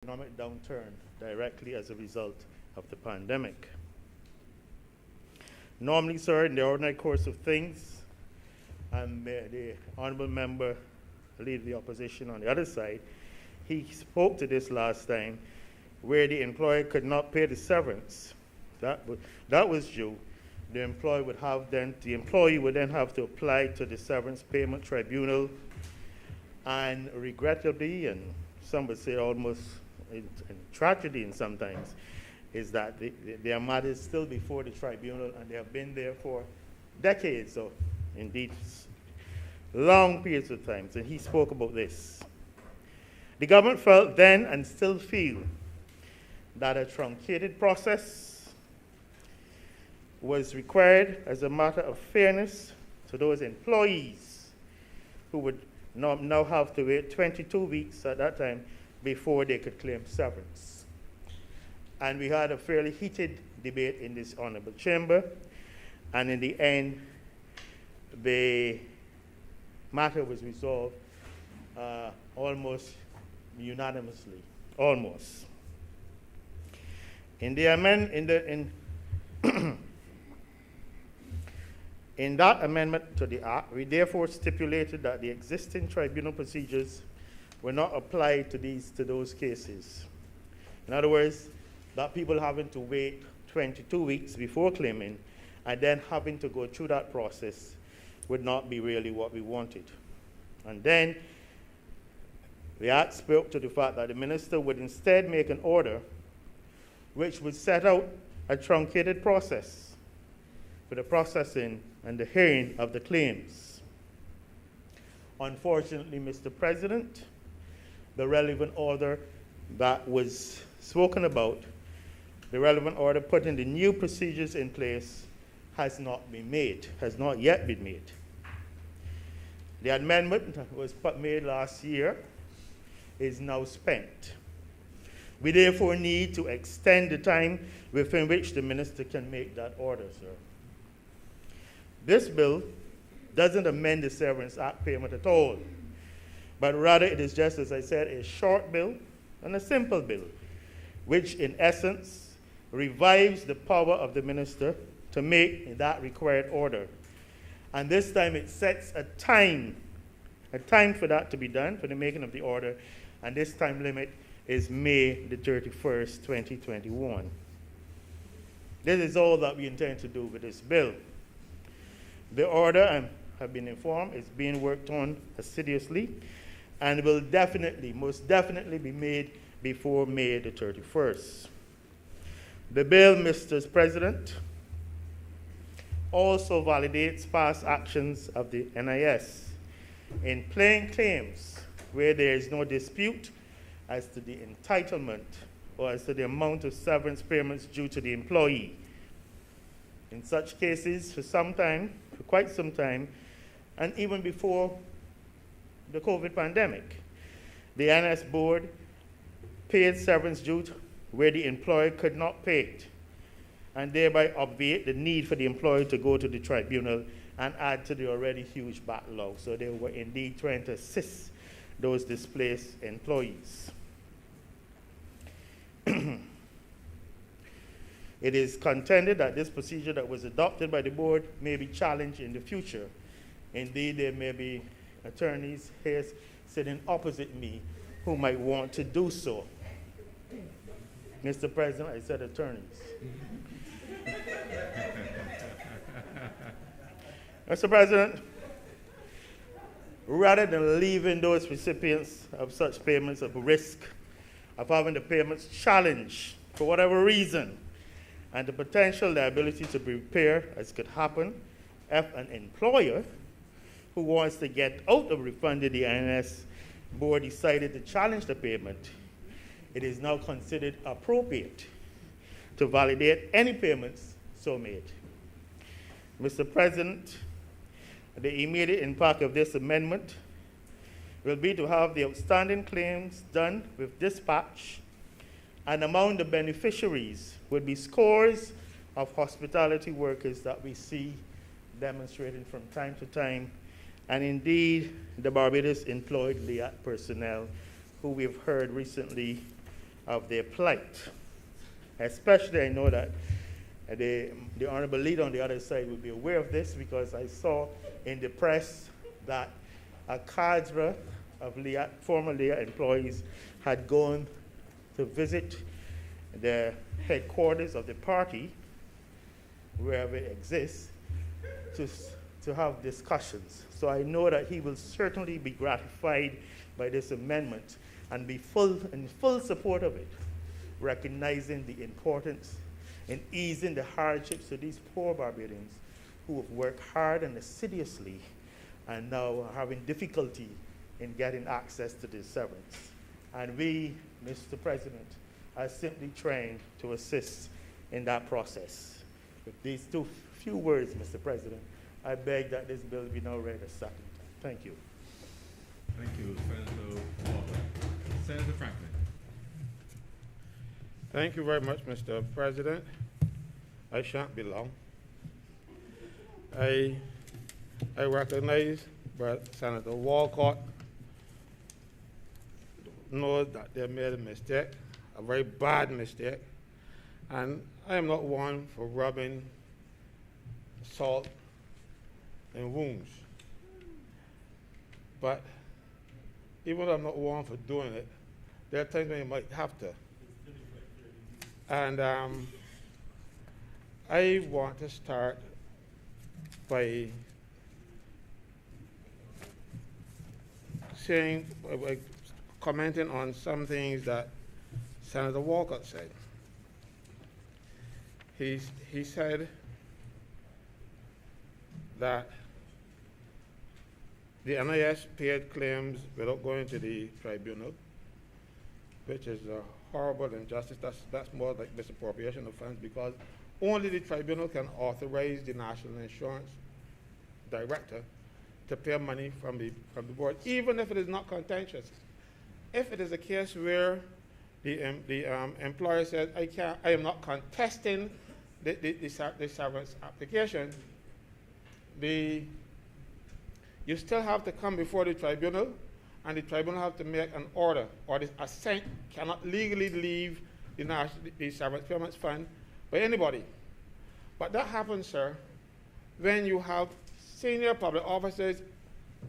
economic downturn directly as a result of the pandemic. Normally, sir, in the ordinary course of things, and the honorable member, leader of the opposition on the other side, he spoke to this last time, where the employer could not pay the severance that was due. The employee would then have to apply to the severance payment tribunal, and regrettably, and some would say almost in tragedy, and sometimes, is that their matters still before the tribunal, and they have been there for decades, or indeed long periods of time. And he spoke about this. The government felt then and still feel that a truncated process was required as a matter of fairness to those employees who would now have to wait 22 weeks at that time before they could claim severance. And we had a fairly heated debate in this honorable chamber, and in the end, the matter was resolved almost unanimously, almost. In that amendment to the Act, we therefore stipulated that the existing tribunal procedures were not applied to those cases. In other words, that people having to wait 22 weeks before claiming and then having to go through that process would not be really what we wanted. And then the Act spoke to the fact that the minister would instead make an order which would set out a truncated process for the processing and the hearing of the claims. Unfortunately, Mr. President, the relevant order that was spoken about, the relevant order putting the new procedures in place, has not yet been made. The amendment that was made last year is now spent. We therefore need to extend the time within which the minister can make that order, sir. This bill doesn't amend the Severance Act payment at all, but rather it is just, as I said, a short bill and a simple bill, which in essence revives the power of the minister to make that required order. And this time it sets a time for that to be done, for the making of the order, and this time limit is May the 31st, 2021. This is all that we intend to do with this bill. The order, I have been informed, is being worked on assiduously and will most definitely be made before May the 31st. The bill, Mr. President, also validates past actions of the NIS in plain claims where there is no dispute as to the entitlement or as to the amount of severance payments due to the employee. In such cases, for quite some time, and even before the COVID pandemic, the NS board paid severance due where the employer could not pay it, and thereby obviate the need for the employer to go to the tribunal and add to the already huge backlog. So they were indeed trying to assist those displaced employees. It is contended that this procedure that was adopted by the board may be challenged in the future. Indeed, there may be attorneys here sitting opposite me who might want to do so. Mr. President, I said attorneys. Mr. President, rather than leaving those recipients of such payments at risk of having the payments challenged for whatever reason, and the potential liability to be repaired, as could happen if an employer who wants to get out of refunding the INS board decided to challenge the payment, it is now considered appropriate to validate any payments so made. Mr. President, the immediate impact of this amendment will be to have the outstanding claims done with dispatch, and among the beneficiaries would be scores of hospitality workers that we see demonstrating from time to time, and indeed the Barbados employed LIAT personnel who we've heard recently of their plight. Especially, I know that the honorable leader on the other side will be aware of this, because I saw in the press that a cadre of former Leah employees had gone to visit the headquarters of the party, wherever it exists, to have discussions. So I know that he will certainly be gratified by this amendment and be in full support of it, recognizing the importance in easing the hardships of these poor Barbadians who have worked hard and assiduously and now are having difficulty in getting access to this severance. And we, Mr. President, are simply trying to assist in that process. With these few words, Mr. President, I beg that this bill be now read a second time. Thank you. Thank you, Senator Walker. Senator Franklin. Thank you very much, Mr. President. I shan't be long. I recognize that Senator Walcott knows that they made a mistake, a very bad mistake, and I am not one for rubbing salt in wounds. But even though I'm not one for doing it, there are times when you might have to. And I want to start by commenting on some things that Senator Walcott said. He said that the NIS paid claims without going to the tribunal, which is a horrible injustice. That's more like misappropriation of funds, because only the tribunal can authorize the National Insurance Director to pay money from the board, even if it is not contentious. If it is a case where the employer says, I am not contesting the severance application, you still have to come before the tribunal, and the tribunal have to make an order, or the assent cannot legally leave the severance payments fund by anybody. But that happens, sir, when you have senior public officers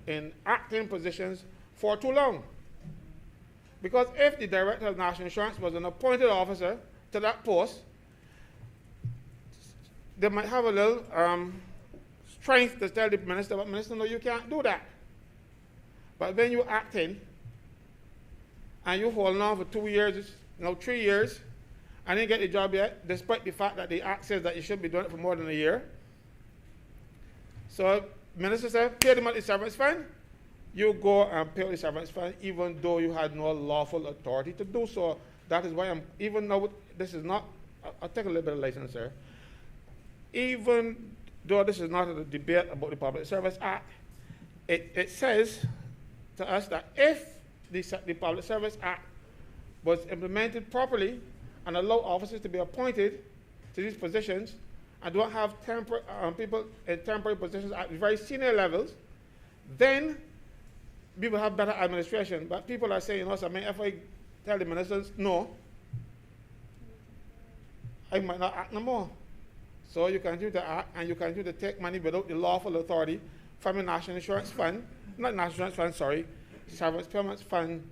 in acting positions for too long. Because if the Director of National Insurance was an appointed officer to that post, they might have a little strength to tell the minister, but minister, no, you can't do that. But when you're acting and you're holding on for 2 years, 3 years, and didn't get the job yet, despite the fact that the act says that you should be doing it for more than a year. So minister said, pay them out the severance fund. You go and pay the severance fund, even though you had no lawful authority to do so. That is why even though this is not, I'll take a little bit of license, sir. Even though this is not a debate about the Public Service Act, it says to us that if the Public Service Act was implemented properly and allow officers to be appointed to these positions and don't have people in temporary positions at very senior levels, then we will have better administration. But people are saying, if I tell the ministers no, I might not act no more. So you continue to act, and you continue to take money without the lawful authority from the National Insurance Fund, not National Insurance Fund, sorry, Severance Payments Fund,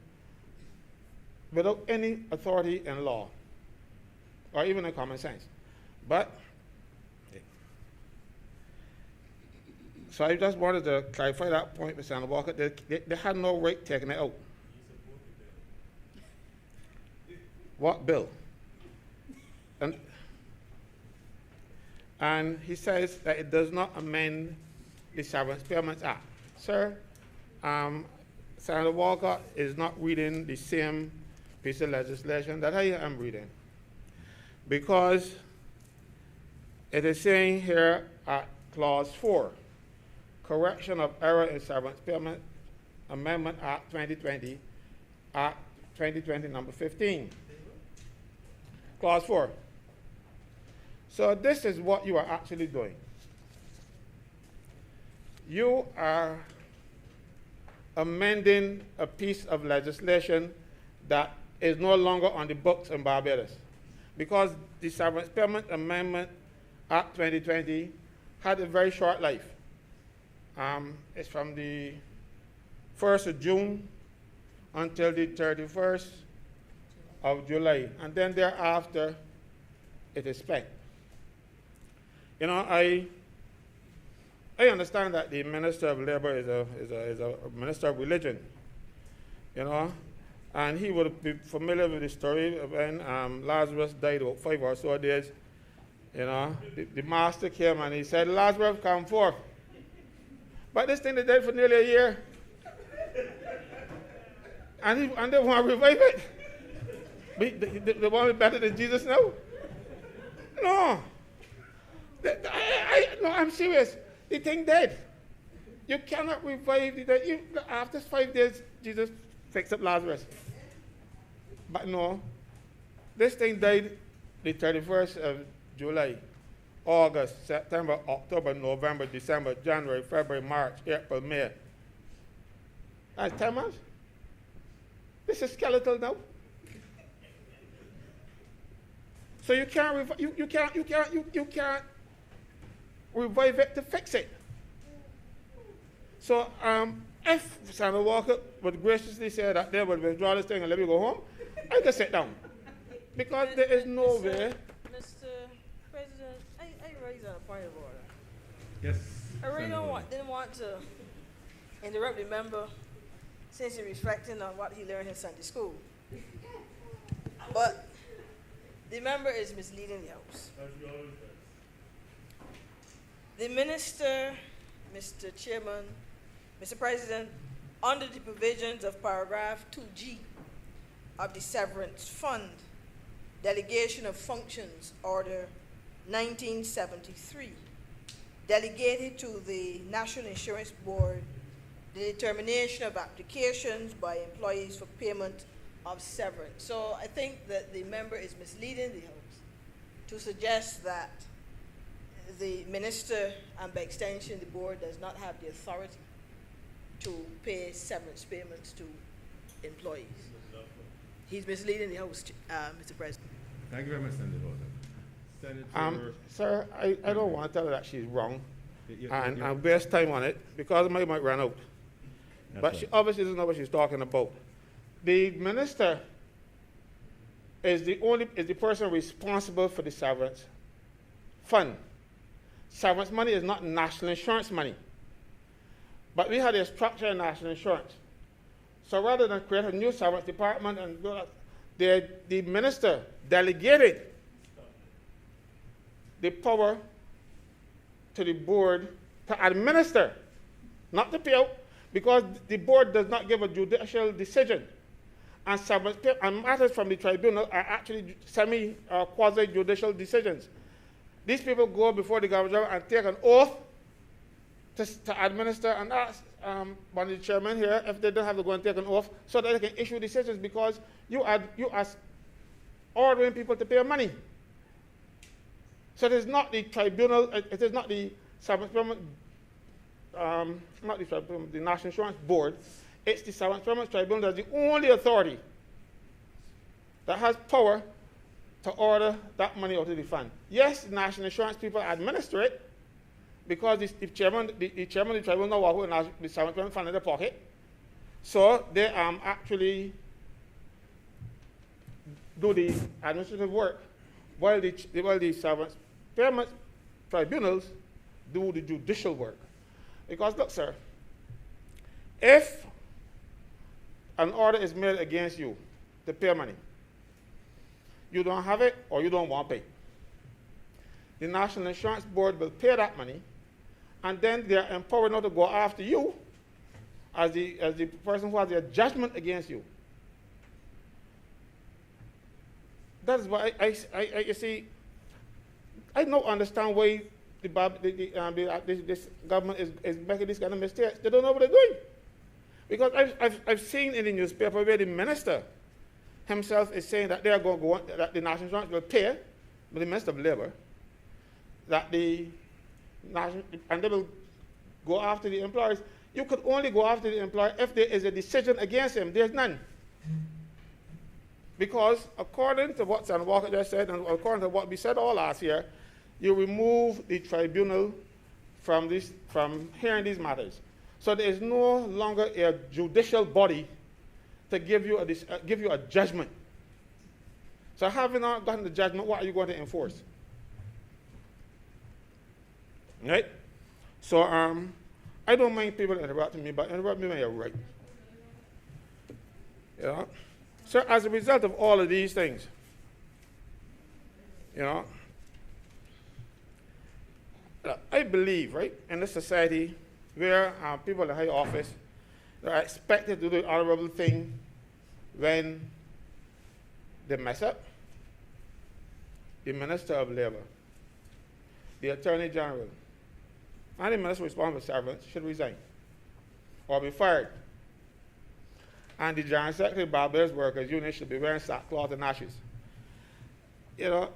without any authority in law, or even in common sense. But, so I just wanted to clarify that point with Senator Walker. They had no right taking it out. What bill? And he says that it does not amend the Severance Payments Act. Sir, Senator Walker is not reading the same piece of legislation that I am reading, because it is saying here at Clause 4, correction of error in Severance Payment Amendment Act 2020, Act 2020 number 15. Clause 4. So this is what you are actually doing. You are amending a piece of legislation that is no longer on the books in Barbados because the Severance Payment Amendment Act 2020 had a very short life. It's from the 1st of June until the 31st of July, and then thereafter it is spent. You know, I understand that the Minister of Labor is a minister of religion, you know, and he would be familiar with the story of when Lazarus died about 5 or so days. You know, the master came and he said, Lazarus, come forth. But this thing they died for nearly a year. And they want to revive it. They want to be better than Jesus now? No. No, I'm serious. The thing dead. You cannot revive the dead. After 5 days, Jesus fixed up Lazarus. But no, this thing died the 31st of July, August, September, October, November, December, January, February, March, April, May. That's 10 months. This is skeletal now. So you can't revive it to fix it. So if Samuel Walker would graciously say that they would withdraw this thing and let me go home, I can sit down. Because there is no way. Mr. President, I raise on a point of order. Yes. I really Senator. didn't want to interrupt the member since he's reflecting on what he learned in Sunday school. But the member is misleading the House. The minister, Mr. Chairman, Mr. President, under the provisions of paragraph 2G of the Severance Fund, Delegation of Functions Order 1973, delegated to the National Insurance Board the determination of applications by employees for payment of severance. So I think that the member is misleading the House to suggest that the minister and by extension the board does not have the authority to pay severance payments to employees. He's misleading the House, Mr. President. Thank you very much, Senator Senator. Sir, I don't want to tell her that she's wrong and you- waste time on it because I might run out. That's But all. she obviously doesn't know what she's talking about. The minister is the person responsible for the severance fund. Severance money is not national insurance money. But we had a structure in national insurance. So rather than create a new severance department and do that, the minister delegated the power to the board to administer, not to pay out, because the board does not give a judicial decision. And severance and matters from the tribunal are actually quasi-judicial decisions. These people go before the governor and take an oath to administer, and ask one of the chairmen here if they don't have to go and take an oath so that they can issue decisions, because you are ordering people to pay money. So it is not the tribunal, it is not the severance payment, not the tribunal, the National Insurance Board. It's the Severance Payment Tribunal that's the only authority that has power to order that money out of the fund. Yes, the National Insurance people administer it, because the chairman of the tribunal walk with the Severance Payment Fund in their pocket. So they actually do the administrative work while the Severance Payment Tribunals do the judicial work. Because look, sir, if an order is made against you to pay money, you don't have it or you don't want to pay, the National Insurance Board will pay that money, and then they are empowered not to go after you as the person who has a judgment against you. That is why you see, I don't understand why this government is making this kind of mistakes. They don't know what they're doing. Because I've seen in the newspaper where the minister himself is saying that they are going to go on, that the National Insurance will pay, the Minister of Labor, that and they will go after the employers. You could only go after the employer if there is a decision against him. There's none. Because according to what Senator Walker just said, and according to what we said all last year, you remove the tribunal from hearing these matters. So there is no longer a judicial body to give you a judgment. So having not gotten the judgment, what are you going to enforce? Right? So I don't mind people interrupting me, but interrupt me when you're right. You know? So as a result of all of these things, you know, I believe, right, in this society where people in high office are expected to do the honorable thing when they mess up, the Minister of Labor, the Attorney General, and the Minister responsible for servants should resign or be fired. And the General Secretary of Barbados Workers Union should be wearing sackcloth and ashes. You know,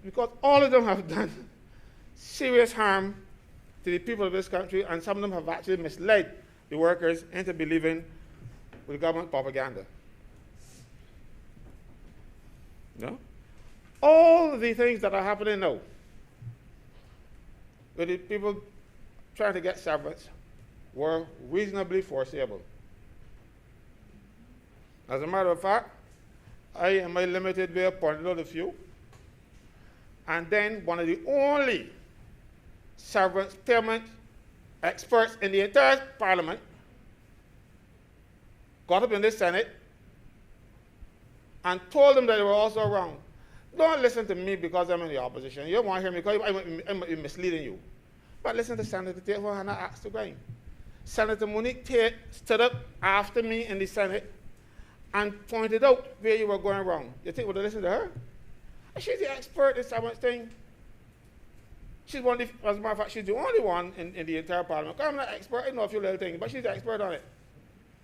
because all of them have done serious harm to the people of this country, and some of them have actually misled the workers into believing with government propaganda. You know? All the things that are happening now, with the people trying to get severance, were reasonably foreseeable. As a matter of fact, I, in my limited way, pointed out a few. And then one of the only severance payment experts in the entire Parliament got up in the Senate and told them that they were also wrong. Don't listen to me because I'm in the opposition. You don't want to hear me because I might be misleading you. But listen to Senator Tate for Hannah Axe to grind. Senator Monique Tate stood up after me in the Senate and pointed out where you were going wrong. You think we would listen to her? She's the expert in severance thing. She's one of the, as a matter of fact, she's the only one in the entire Parliament. I'm not an expert, I know a few little things, but she's the expert on it.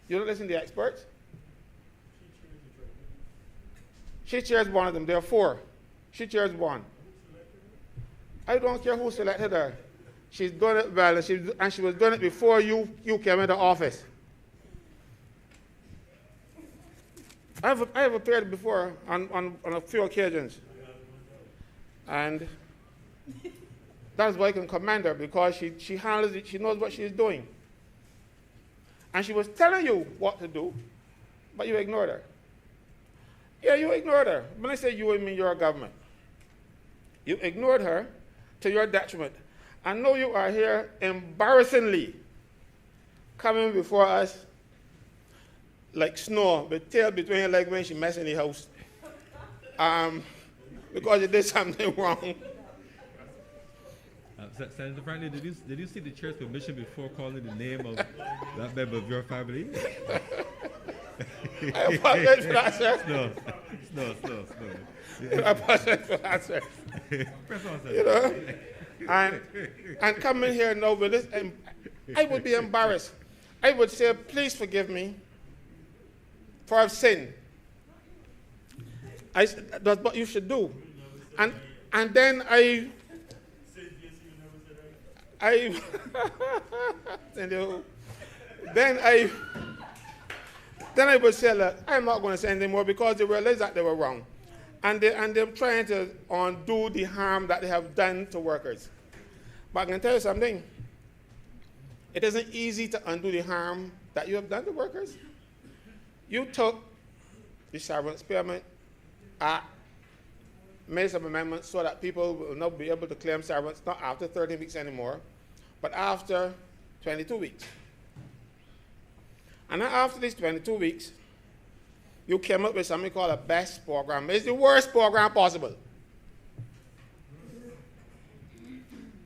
You don't listen to the experts? She chairs one of them. There are four. She chairs one. I don't care who selected her. She's done it well, and she was doing it before you came into office. I have appeared before on a few occasions. And that's why I can commend her, because she handles it, she knows what she's doing. And she was telling you what to do, but you ignored her. Yeah, you ignored her. When I say you, I mean your government. You ignored her to your detriment. And now you are here embarrassingly coming before us like snow, with tail between your legs when she messed in the house. Because you did something wrong. Senator Franklin, did you see the chair's permission before calling the name of that member of your family? I apologize for that, sir. No. I apologize for that, sir. Press on, sir. You know? And coming here now with this, I would be embarrassed. I would say, please forgive me, for I've sinned. That's what you should do. And then then I would say, look, I'm not going to say anything more, because they realized that they were wrong. And they're trying to undo the harm that they have done to workers. But I can tell you something. It isn't easy to undo the harm that you have done to workers. You took the Severance Payment Act, made some amendments so that people will not be able to claim severance, not after 13 weeks anymore, but after 22 weeks. And then after these 22 weeks, you came up with something called a BEST program. It's the worst program possible.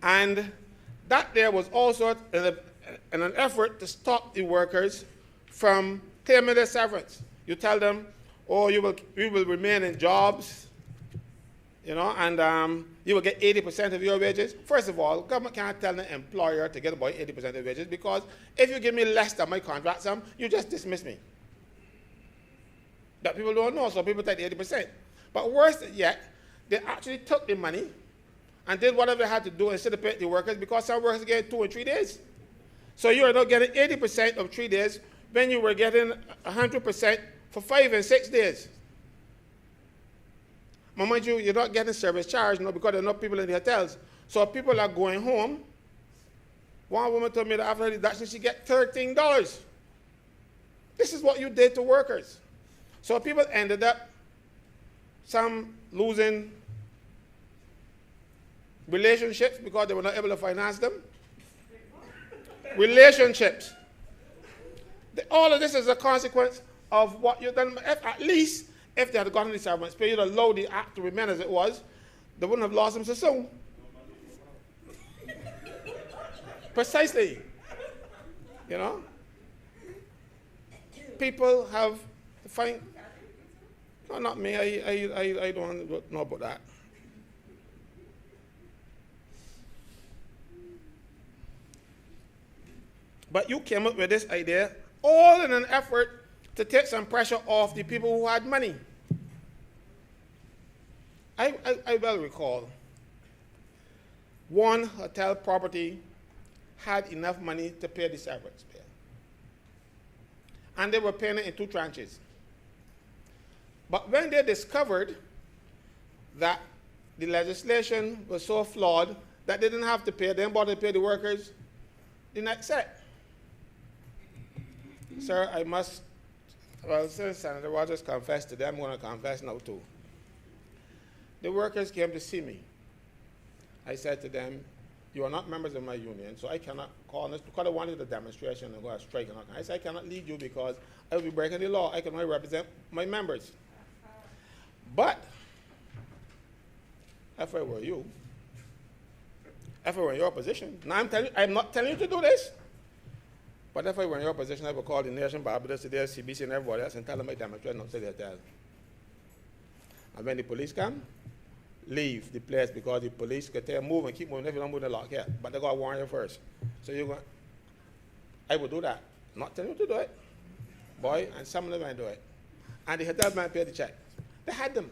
And that there was also in an effort to stop the workers from claiming their severance. You tell them, oh, you will remain in jobs, you know, and you will get 80% of your wages. First of all, government can't tell an employer to get about 80% of wages, because if you give me less than my contract sum, you just dismiss me. That people don't know, so people take the 80%. But worse yet, they actually took the money and did whatever they had to do instead of paying the workers, because some workers get 2 and 3 days. So you are now getting 80% of 3 days when you were getting 100% for 5 and 6 days. Mind you, you're not getting service charge, no, because there are no people in the hotels. So people are going home. One woman told me that after the deduction, she get $13. This is what you did to workers. So people ended up, some losing relationships because they were not able to finance them. Relationships. All of this is a consequence of what you've done. At least, if they had gotten the severance pay, you'd allowed the act to remain as it was, they wouldn't have lost them so soon. Precisely. You know? People have to find, no, not me, I don't know about that. But you came up with this idea all in an effort to take some pressure off the people who had money. I well recall one hotel property had enough money to pay the severance pay. And they were paying it in 2 tranches. But when they discovered that the legislation was so flawed that they didn't have to pay, they didn't bother to pay the workers, the next set. Sir, I must, well, since Senator Rogers confessed to them, I'm going to confess now too. The workers came to see me. I said to them, you are not members of my union, so I cannot call this, because I wanted a demonstration and go on strike. And I said, I cannot lead you because I will be breaking the law. I can only represent my members. But, if I were you, if I were in your position, now I'm not telling you to do this, but if I were in your position, I would call the Nation, Barbados, the CBC, and everybody else and tell them I demonstrate outside the hotel. And when the police come, leave the place because the police can tell you move and keep moving. If you don't move, they lock here. But they got to warn you first. So you're going, I would do that. Not telling you to do it. Boy, and some of them might do it. And the hotel man paid the check. They had them.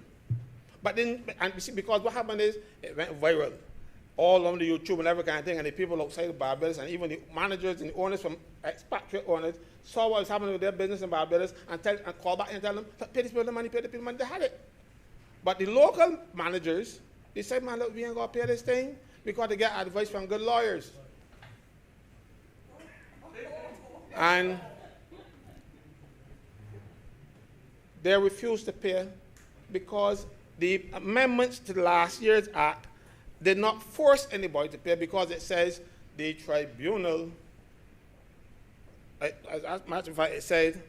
But then, and you see, because what happened is, it went viral. All on the YouTube and every kind of thing, and the people outside of Barbados, and even the managers and the owners from expatriate owners saw what was happening with their business in Barbados and call back and tell them, pay these people the money, pay the people the money. They had it. But the local managers, they said, man, look, we ain't going to pay this thing because they get advice from good lawyers. And they refused to pay because the amendments to last year's act did not force anybody to pay because it says the tribunal, as a matter of fact, it said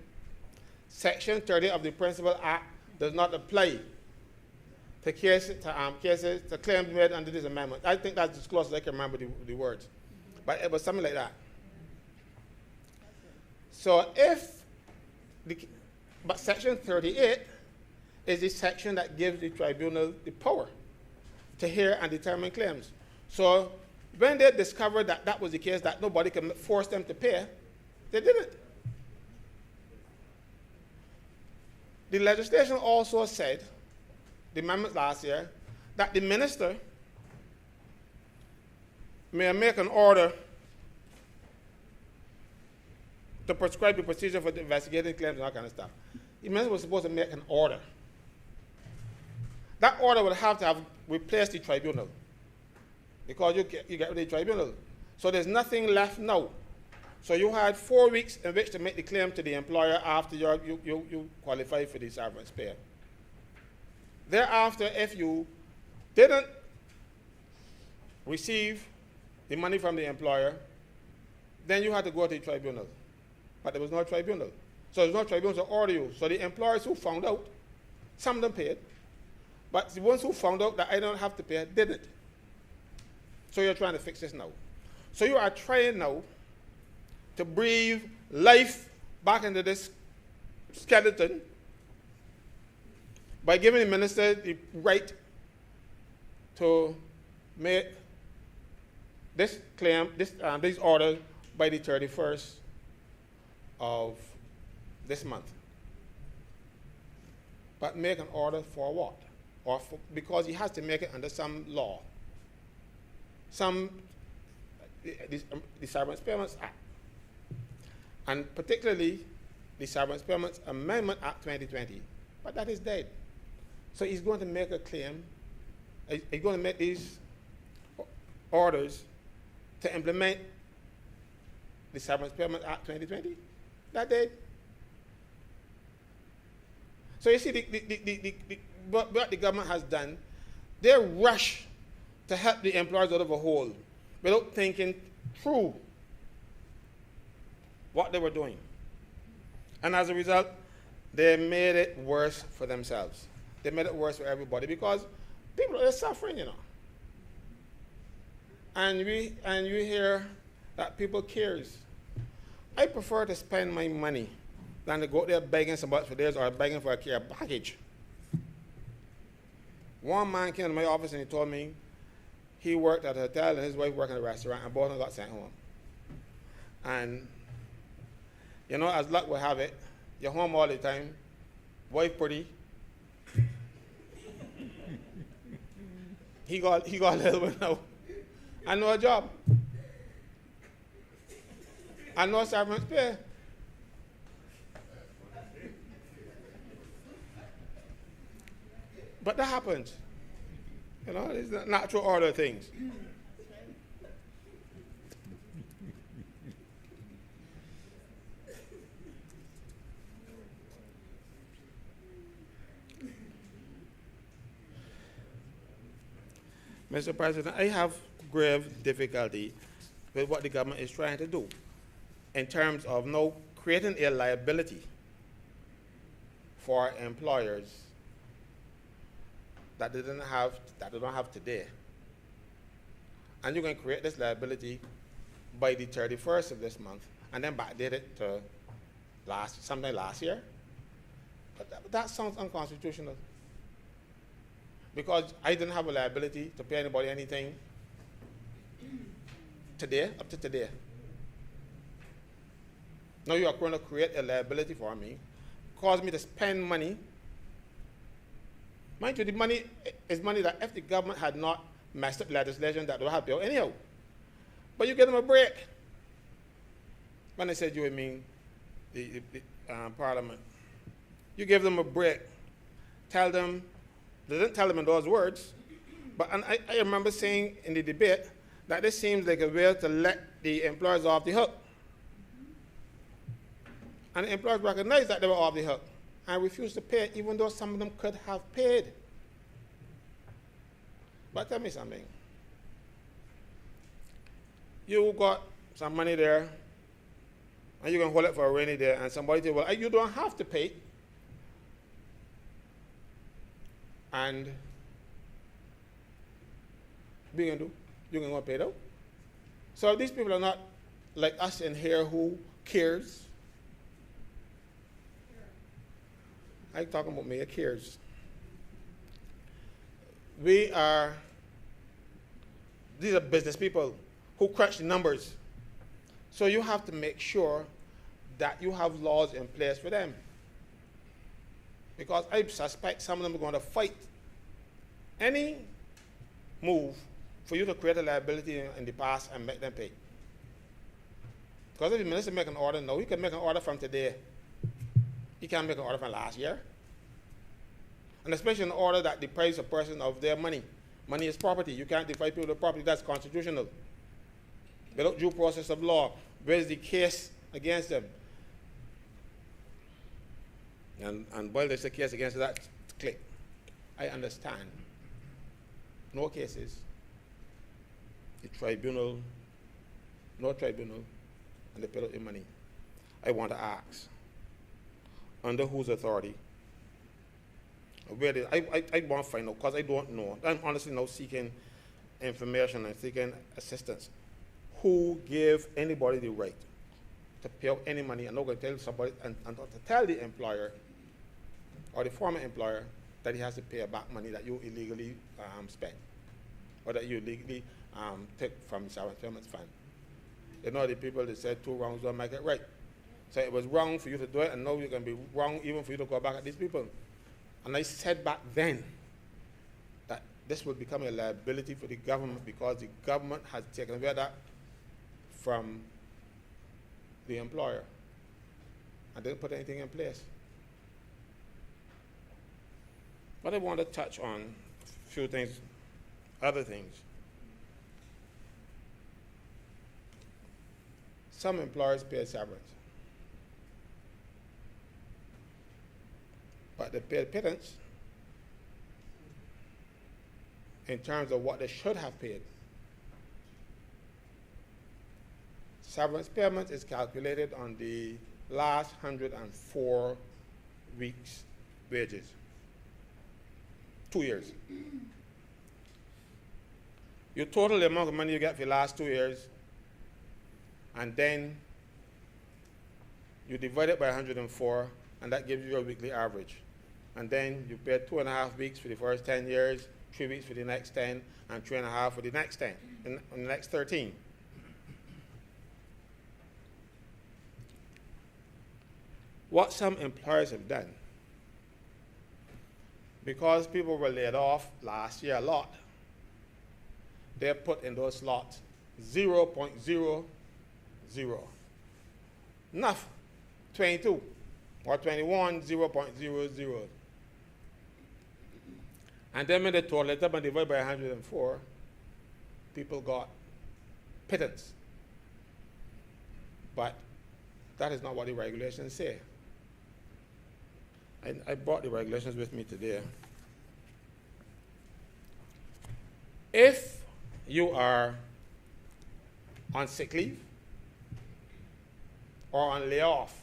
Section 30 of the Principal Act does not apply to cases, to claims made under this amendment. I think that's as close as I can remember the words. But it was something like that. So but Section 38 is the section that gives the tribunal the power to hear and determine claims. So when they discovered that that was the case, that nobody can force them to pay, they didn't. The legislation also said, the amendment last year, that the minister may make an order to prescribe the procedure for investigating claims and that kind of stuff. The minister was supposed to make an order. That order would have to have replaced the tribunal because you get rid of the tribunal. So there's nothing left now. So you had 4 weeks in which to make the claim to the employer after you qualify for the severance pay. Thereafter, if you didn't receive the money from the employer, then you had to go to the tribunal. But there was no tribunal. So there's no tribunal to order you. So the employers who found out, some of them paid, but the ones who found out that I don't have to pay didn't. So you're trying to fix this now. So you are trying now to breathe life back into this skeleton by giving the minister the right to make this claim, this order by the 31st of this month. But make an order for what? Or because he has to make it under some law. The Severance Payments Act. And particularly the Severance Payments Amendment Act 2020. But that is dead. So he's going to make a claim. He's going to make these orders to implement the Severance Payment Act 2020. That did. So you see, what the government has done, they rush to help the employers out of a hole without thinking through what they were doing. And as a result, they made it worse for themselves. They made it worse for everybody because people are suffering, you know. And you hear that people cares. I prefer to spend my money than to go there begging somebody for theirs or begging for a care package. One man came to my office and he told me he worked at a hotel and his wife worked in a restaurant and both of them got sent home. And, you know, as luck will have it, you're home all the time, wife pretty. he got a little bit now. I know a job. I know severance pay. But that happens. You know, it's the natural order of things. Mr. President, I have grave difficulty with what the government is trying to do in terms of now creating a liability for employers that they don't have today. And you can create this liability by the 31st of this month and then backdate it to sometime last year. But that sounds unconstitutional. Because I didn't have a liability to pay anybody anything today, up to today. Now you are going to create a liability for me, cause me to spend money. Mind you, the money is money that if the government had not messed up legislation, that would have to pay anyhow. But you give them a break. When I said you would mean the Parliament, you give them a break. Tell them, they didn't tell them in those words, but I remember saying in the debate that this seems like a way to let the employers off the hook. And the employers recognized that they were off the hook and refused to pay, even though some of them could have paid. But tell me something. You got some money there, and you can hold it for a rainy day, and somebody says, well, you don't have to pay. And what are you going to do? You're going to pay though? So these people are not like us in here who cares. I'm talking about me, it cares. These are business people who crunch the numbers. So you have to make sure that you have laws in place for them. Because I suspect some of them are going to fight any move for you to create a liability in the past and make them pay. Because if the minister make an order now, he can make an order from today. He can't make an order from last year. And especially an order that deprives a person of their money. Money is property. You can't deprive people of property. That's constitutional. Without due process of law, where's the case against them? And while there's a case against that, click. I understand. No cases. The tribunal, no tribunal, and they pay out the money. I want to ask, under whose authority? Where I want to find out, because I don't know. I'm honestly now seeking information and seeking assistance. Who gave anybody the right to pay out any money? I'm not going to tell somebody and to tell the employer or the former employer that he has to pay back money that you illegally spent or that you illegally take from the Severance Payments Fund. You know, the people that said two wrongs don't make it right. So it was wrong for you to do it, and now you're going to be wrong even for you to go back at these people. And I said back then that this will become a liability for the government because the government has taken away that from the employer and didn't put anything in place. But I want to touch on a few things, other things. Some employers pay severance, but they pay pittance in terms of what they should have paid. Severance payment is calculated on the last 104 weeks' wages. 2 years. You total the amount of money you get for the last 2 years, and then you divide it by 104, and that gives you your weekly average. And then you pay 2.5 weeks for the first 10 years, 3 weeks for the next 10, and 3.5 for the next 10, and the next 13. What some employers have done, because people were laid off last year a lot, they put in those slots 0.00. Enough, 22 or 21, 0.00. And then when they total it up and divide by 104, people got pittance. But that is not what the regulations say. I brought the regulations with me today. If you are on sick leave or on layoff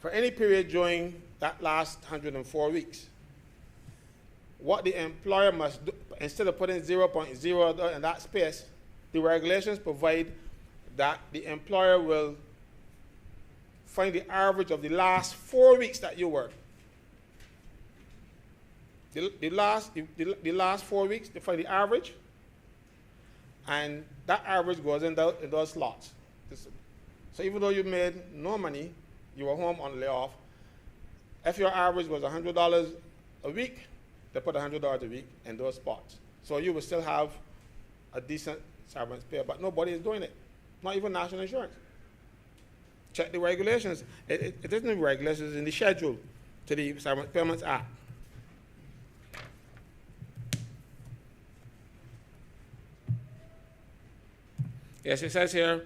for any period during that last 104 weeks, what the employer must do, instead of putting 0.0 in that space, the regulations provide that the employer will find the average of the last 4 weeks that you work. The last 4 weeks, they find the average, and that average goes in those slots. So even though you made no money, you were home on layoff, if your average was $100 a week, they put $100 a week in those spots. So you will still have a decent severance pay, but nobody is doing it, not even National Insurance. Check the regulations. It isn't in the regulations, it's in the schedule to the Severance Payments Act. Yes, it says here,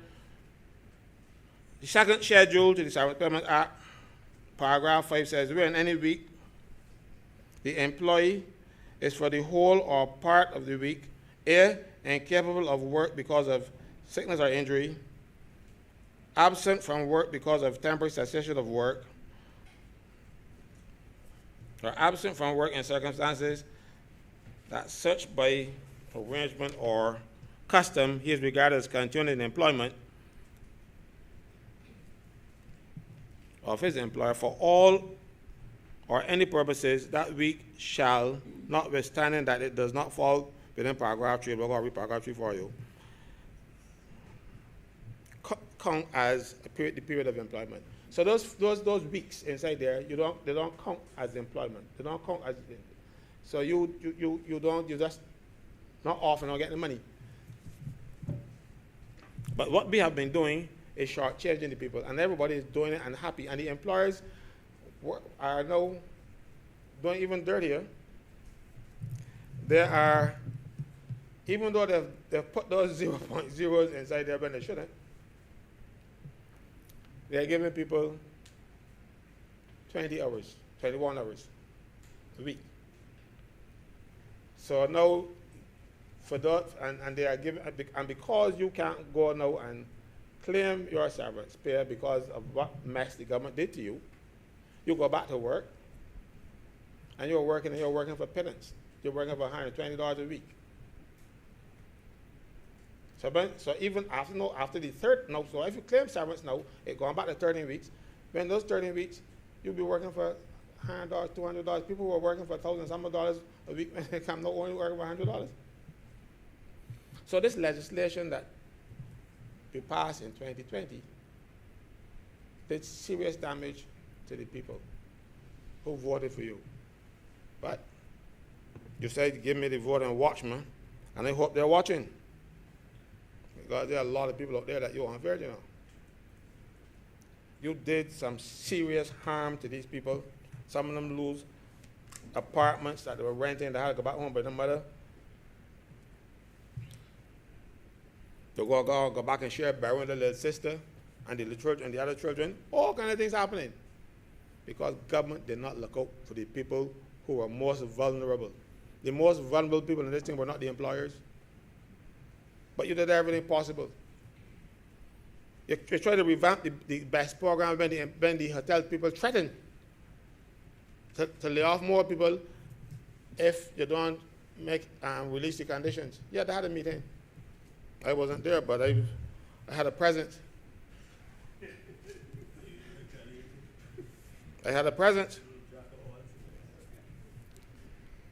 the second schedule to the Severance Payments Act, paragraph 5 says, where in any week the employee is for the whole or part of the week A, incapable of work because of sickness or injury, absent from work because of temporary cessation of work, or absent from work in circumstances that such by arrangement or custom he is regarded as continuing employment of his employer for all or any purposes that week shall, notwithstanding that it does not fall within paragraph 3, we'll go read paragraph 3 for you, count as the period of employment. So those weeks inside there, they don't count as employment. They don't count as, so you just not off and not getting the money. But what we have been doing is shortchanging the people, and everybody is doing it and happy, and the employers are now doing even dirtier. They are, even though they've put those 0.0s inside there when they shouldn't, they are giving people 20 hours, 21 hours a week. So now, for that, and they are giving, and because you can't go now and claim your severance pay because of what mess the government did to you, you go back to work, and you're working for pittance. You're working for $120 a week. So even after the third, so if you claim severance now, it's going back to 13 weeks. When those 13 weeks, you'll be working for $100, $200. People who are working for $1,000 some dollars a week, when they come, not only working for $100. So this legislation that we passed in 2020 did serious damage to the people who voted for you. But you said, give me the vote and watch me, and I hope they're watching. Because there are a lot of people out there that you're unfair, you know. You did some serious harm to these people Some of them lose apartments that they were renting. They had to go back home with their mother. They go back and share a barrel with their little sister and the little children and the other children. All kind of things happening because government did not look out for the people who were most vulnerable. The most vulnerable people in this thing were not the employers, but you did everything possible. You tried to revamp the best program when the hotel people threatened to lay off more people if you don't release the conditions. Yeah, they had a meeting. I wasn't there, but I had a present. I had a present.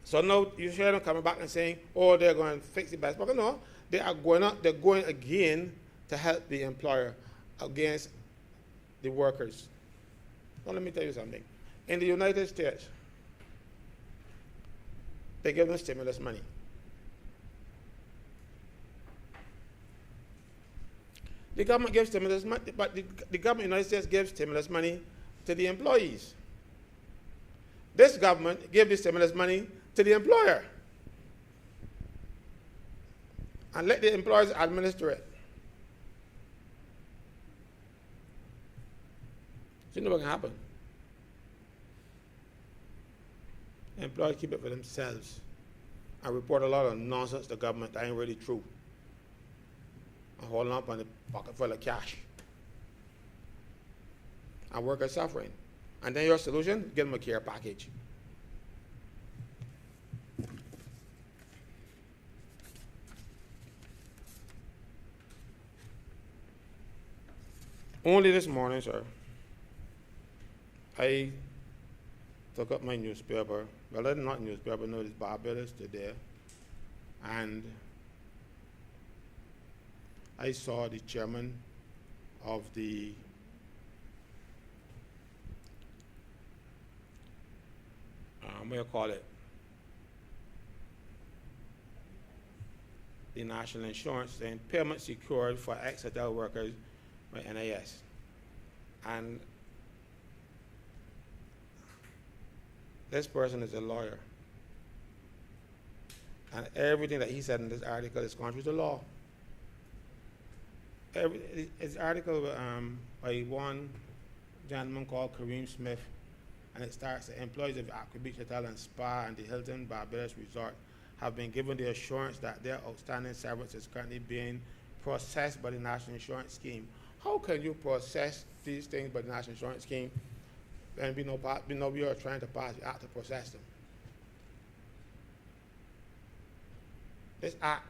So now you hear them coming back and saying, oh, they're going to fix the best program. No, they're going again to help the employer against the workers. Now let me tell you something. In the United States, they give them stimulus money. The government gives stimulus money, but the government in the United States gives stimulus money to the employees. This government gave the stimulus money to the employer and let the employers administer it. So you know what can happen? The employers keep it for themselves and report a lot of nonsense to the government that ain't really true. And holding up on the pocket full of cash. And workers suffering. And then your solution, give them a care package. Only this morning, sir, I took up my newspaper. Well, it's not newspaper, no, it's Barbados Today. And I saw the chairman of the what do you call it? The National Insurance saying payment secured for ex-hotel workers by NIS. And this person is a lawyer. And everything that he said in this article is contrary to law. It's article by one gentleman called Kareem Smith, and it starts, the employees of Aqua Beach Hotel and Spa and the Hilton Barbados Resort have been given the assurance that their outstanding severance is currently being processed by the National Insurance Scheme. How can you process these things by the National Insurance Scheme and we are trying to pass the act to process them? This act,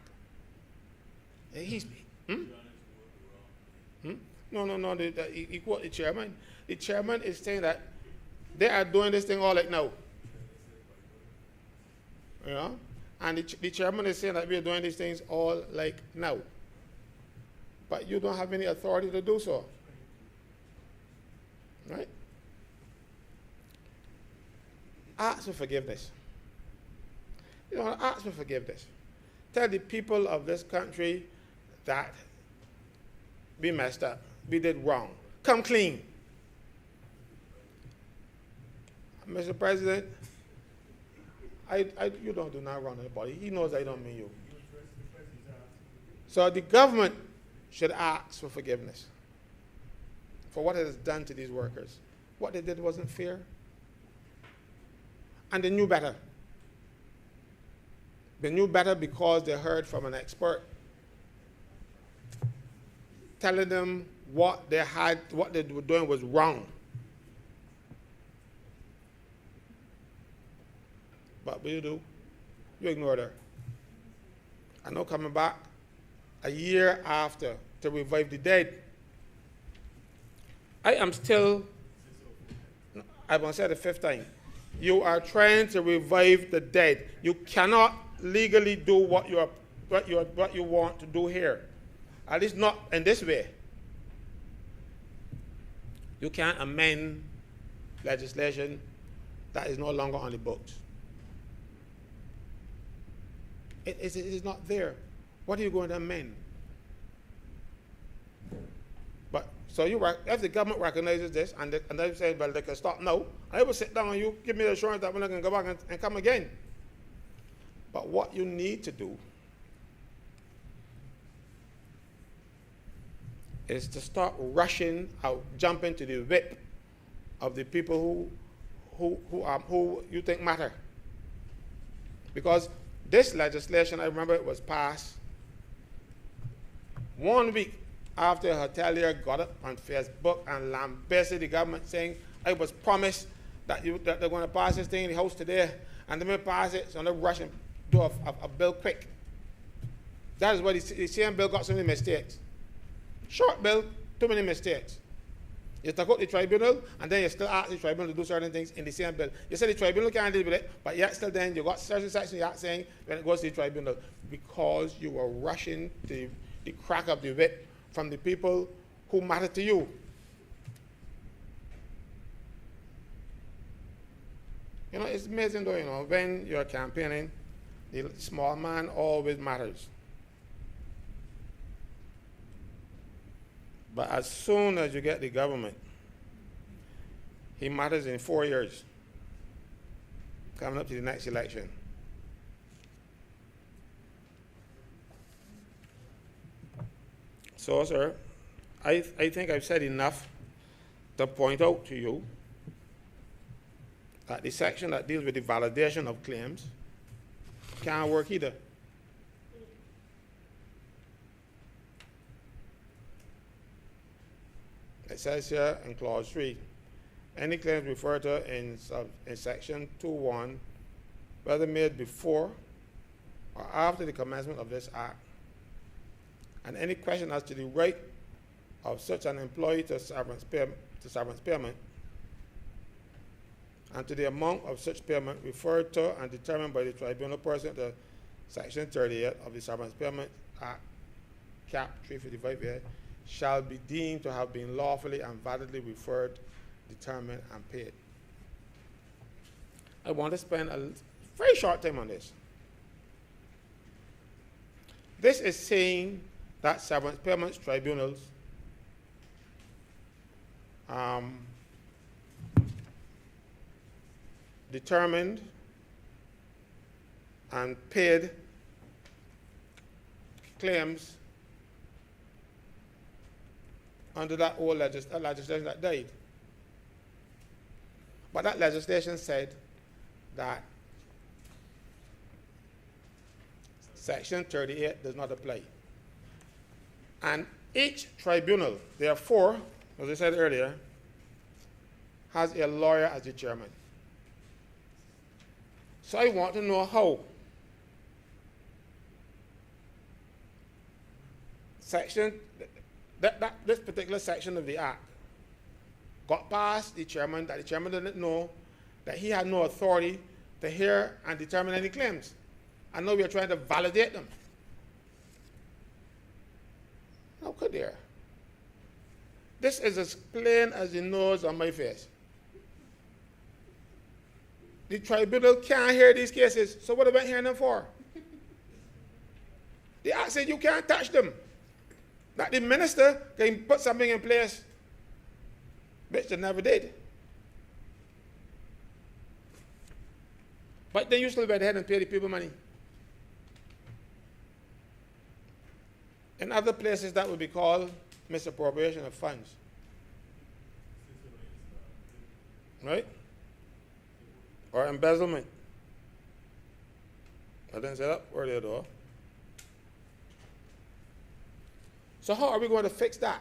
No, he quote the chairman. The chairman is saying that they are doing this thing all like now. You know? And the chairman is saying that we are doing these things all like now. But you don't have any authority to do so. Right? Ask for forgiveness. You know, ask for forgiveness. Tell the people of this country that we messed up. We did wrong. Come clean. Mr. President, you don't do not wrong anybody. He knows I don't mean you. So the government should ask for forgiveness for what it has done to these workers. What they did wasn't fair. And they knew better. They knew better because they heard from an expert telling them what they were doing was wrong. But what do? You ignore her. And now coming back a year after to revive the dead. I am still, I'm going to say the fifth time, you are trying to revive the dead. You cannot legally do what you want to do here. At least not in this way. You can't amend legislation that is no longer on the books. It is not there. What are you going to amend? But So if the government recognizes this and they say, well, they can stop now, I will sit down and you give me the assurance that we're not going to go back and come again. But what you need to do is to start rushing out, jumping to the whip of the people who you think matter. Because this legislation, I remember it was passed 1 week after a hotelier got up on Facebook and lambasted the government saying, I was promised that they're going to pass this thing in the House today, and they may pass it, so they're rushing to do a bill quick. That is why the same bill got so many mistakes. Short bill, too many mistakes. You talk out the tribunal, and then you still ask the tribunal to do certain things in the same bill. You say the tribunal can't deal with it, but yet still then you got certain sections you are saying when it goes to the tribunal, because you were rushing the crack of the whip from the people who matter to you. You know, it's amazing though, you know, when you're campaigning, the small man always matters. But as soon as you get the government, he matters in 4 years, coming up to the next election. So, sir, I think I've said enough to point out to you that the section that deals with the validation of claims can't work either. It says here in clause 3, any claims referred to in section 2.1, whether made before or after the commencement of this act, and any question as to the right of such an employee to severance payment, and to the amount of such payment referred to and determined by the tribunal pursuant to section 38 of the Severance Payment Act, cap 355A, shall be deemed to have been lawfully and validly referred, determined, and paid. I want to spend a very short time on this. This is saying that severance payments tribunals determined and paid claims under that old legislation that died. But that legislation said that Section 38 does not apply. And each tribunal, therefore, as I said earlier, has a lawyer as the chairman. So I want to know how this particular section of the Act got past the chairman, that the chairman didn't know that he had no authority to hear and determine any claims. And now we are trying to validate them. How could there? This is as plain as the nose on my face. The tribunal can't hear these cases, so what about hearing them for? The Act said you can't touch them. That the minister can put something in place, which they never did. But then you still went ahead and pay the people money. In other places, that would be called misappropriation of funds. Right? Or embezzlement. I didn't say that earlier though. So how are we going to fix that?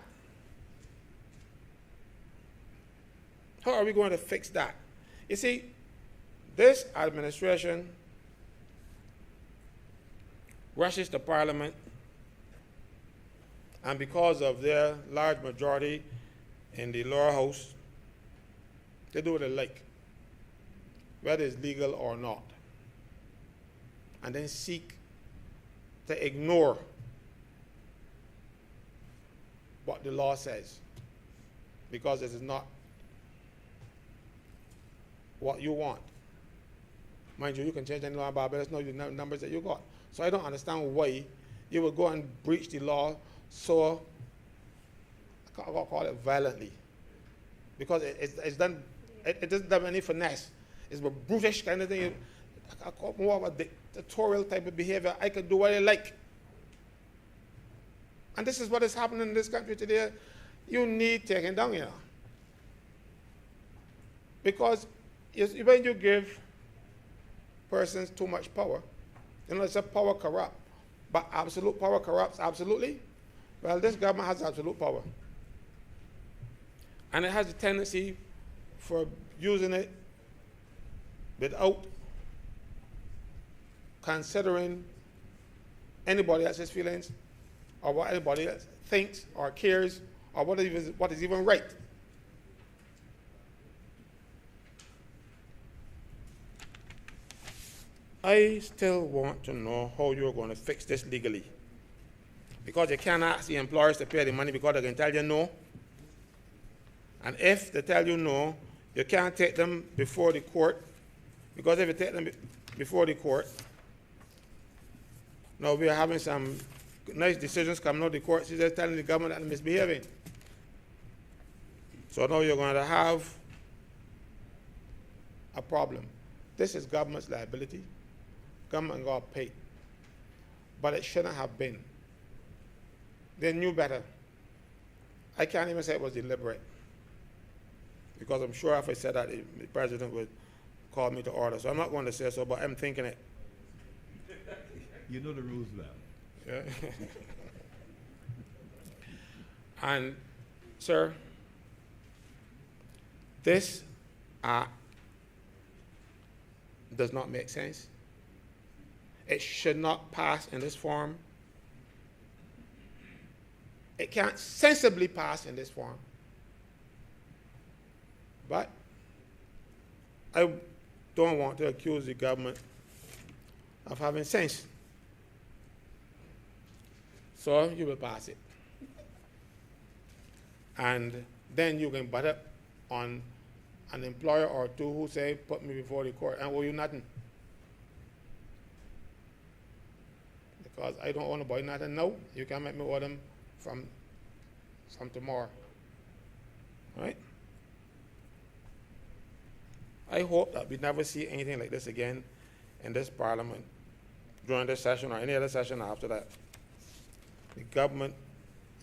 How are we going to fix that? You see, this administration rushes to Parliament, and because of their large majority in the lower house, they do what they like, whether it's legal or not, and then seek to ignore what the law says, because this is not what you want. Mind you, you can change any law in Barbados, know the numbers that you got. So I don't understand why you would go and breach the law so I'll call it violently, because it's done, it doesn't have any finesse. It's a brutish kind of thing. I call it more of a dictatorial type of behavior. I can do what I like. And this is what is happening in this country today. You need taking down, you know. Because when you give persons too much power, you know, it's a power corrupt. But absolute power corrupts absolutely. Well, this government has absolute power. And it has a tendency for using it without considering anybody else's feelings or what anybody else thinks or cares or what is even right. I still want to know how you're going to fix this legally. Because you can't ask the employers to pay the money because they can tell you no. And if they tell you no, you can't take them before the court. Because if you take them before the court, now we are having some nice decisions coming out of the court. She's just telling the government that they're misbehaving. So now you're going to have a problem. This is government's liability. Government got paid. But it shouldn't have been. They knew better. I can't even say it was deliberate. Because I'm sure if I said that, the president would call me to order. So I'm not going to say so, but I'm thinking it. You know the rules well. Yeah. And, sir, this does not make sense. It should not pass in this form. It can't sensibly pass in this form. But I don't want to accuse the government of having sense. So you will pass it. And then you can butt up on an employer or two who say, put me before the court, and owe you nothing. Because I don't owe nobody nothing now. You can make me owe them from tomorrow. All right? I hope that we never see anything like this again in this parliament during this session or any other session after that. The government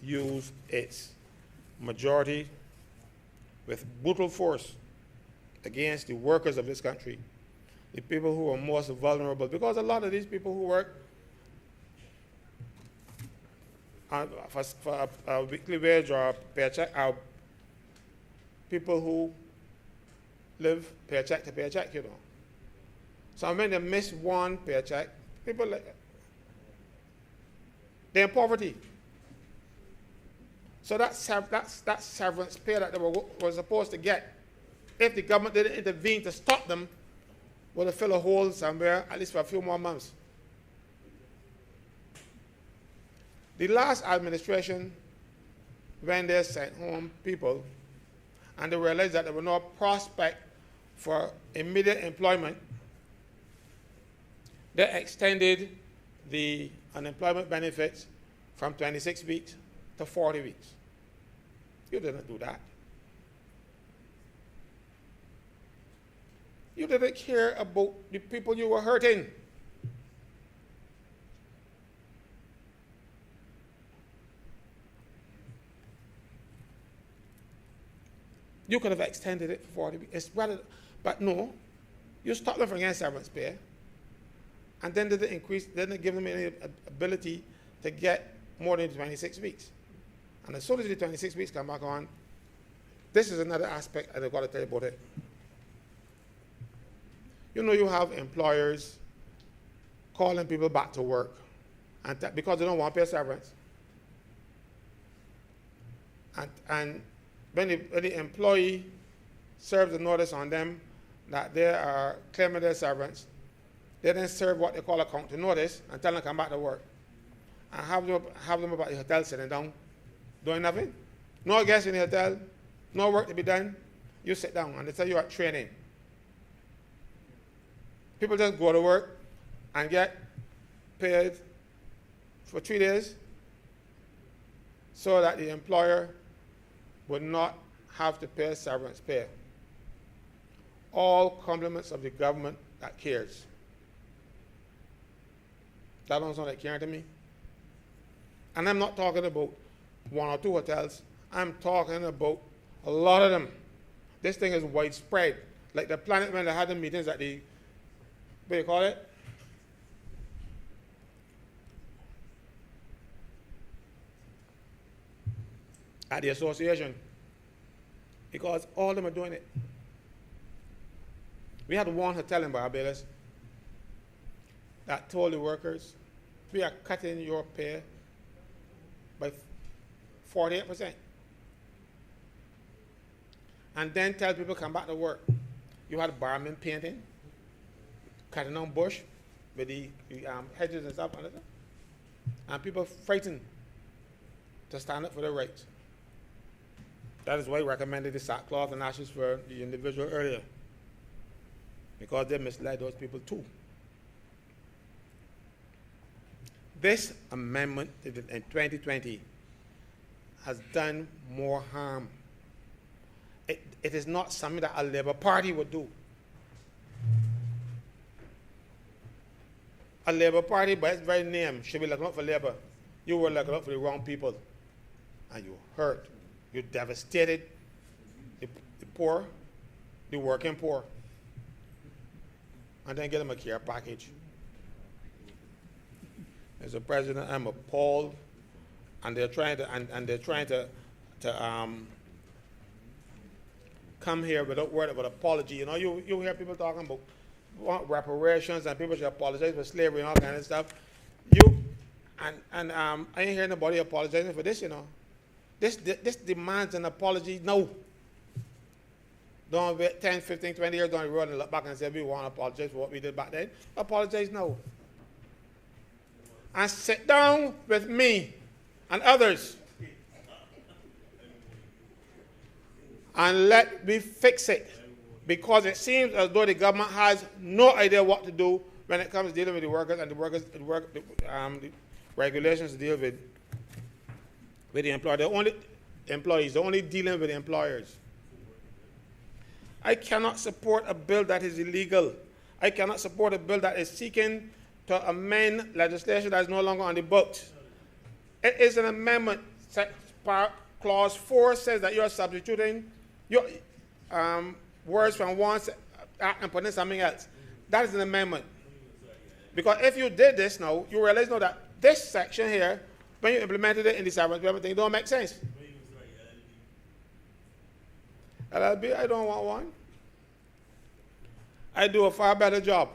used its majority with brutal force against the workers of this country, the people who are most vulnerable, because a lot of these people who work for a weekly wage or a paycheck are people who live paycheck to paycheck, you know. So when they miss one paycheck, people they're in poverty. So that severance pay that they were supposed to get, if the government didn't intervene to stop them, would have filled a hole somewhere, at least for a few more months. The last administration, when they sent home people, and they realized that there was no prospect for immediate employment, they extended the unemployment benefits from 26 weeks to 40 weeks. You didn't do that. You didn't care about the people you were hurting. You could have extended it for 40 weeks. But no, you stopped them from getting severance pay, and then didn't give them any ability to get more than 26 weeks. And as soon as the 26 weeks come back on, this is another aspect I've got to tell you about it. You know, you have employers calling people back to work because they don't want to pay severance. And when the employee serves a notice on them that they are claiming their severance, they then serve what they call a counter notice and tell them to come back to work. And have them about the hotel sitting down, doing nothing. No guests in the hotel, no work to be done. You sit down and they tell you at training. People just go to work and get paid for 3 days so that the employer would not have to pay severance pay. All compliments of the government that cares. That don't sound like caring to me. And I'm not talking about one or two hotels. I'm talking about a lot of them. This thing is widespread. Like the Planet when they had the meetings at the, what do you call it? At the association. Because all of them are doing it. We had one hotel in Barbados that told the workers, we are cutting your pay by 48%. And then tell people come back to work. You had barmen painting, cutting down bush with the hedges and stuff, and people frightened to stand up for their rights. That is why I recommended the sackcloth and ashes for the individual earlier, because they misled those people too. This amendment in 2020 has done more harm. It is not something that a Labour Party would do. A Labour Party, by its very name, should be looking out for Labour. You were looking out for the wrong people, and you hurt. You devastated the poor, the working poor, and then get them a care package. As a president, I'm appalled, and they're trying to come here without word about apology. You know, you hear people talking about reparations and people should apologize for slavery and all kind of stuff. I ain't hearing nobody apologizing for this. You know, this demands an apology now. Don't wait 10, 15, 20 years down the road and look back and say we want to apologize for what we did back then. Apologize now. And sit down with me and others and let me fix it, because it seems as though the government has no idea what to do when it comes to dealing with the workers, and the regulations to deal with the employer. The only employees, they're only dealing with the employers. I cannot support a bill that is illegal. I cannot support a bill that is seeking to amend legislation that is no longer on the books. It is an amendment. Clause 4 says that you are substituting your words from one act and putting in something else. That is an amendment. Because if you did this now, you realize now that this section here, when you implemented it in the severance payment thing, don't make sense. LLB, I don't want one. I do a far better job.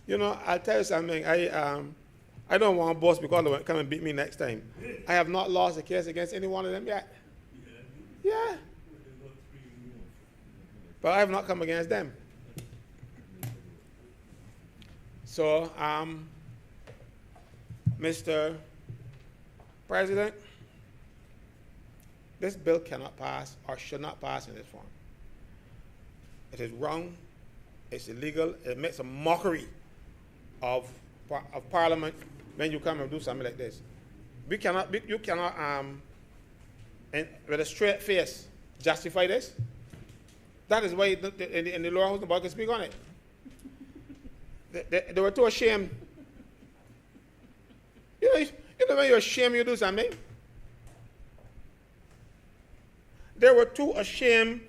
You know, I'll tell you something. I don't want to boast because they will come and beat me next time. I have not lost a case against any one of them yet. Yeah. But I have not come against them. So, Mr. President, this bill cannot pass or should not pass in this form. It is wrong. It's illegal. It makes a mockery of Parliament when you come and do something like this. You cannot, with a straight face, justify this. That is why in the lower house, nobody can speak on it. They were too ashamed. You know when you're ashamed, you do something. They were too ashamed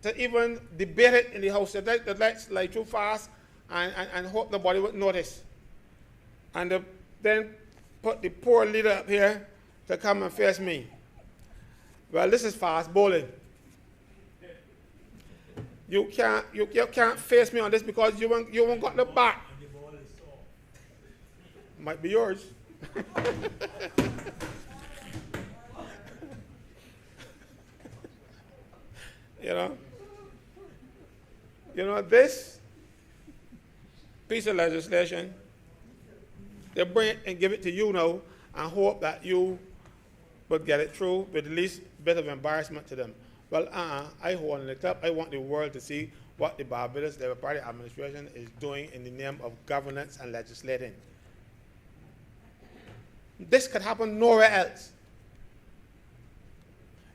to even debate it in the house. They let slide too fast and hope nobody would notice. And then put the poor leader up here to come and face me. Well, this is fast bowling. You can't face me on this because you won't got the bat. Might be yours. You know, this piece of legislation, they bring it and give it to you now and hope that you would get it through with the least bit of embarrassment to them. Well, I hold it up. I want the world to see what the Barbados Labour Party administration is doing in the name of governance and legislating. This could happen nowhere else.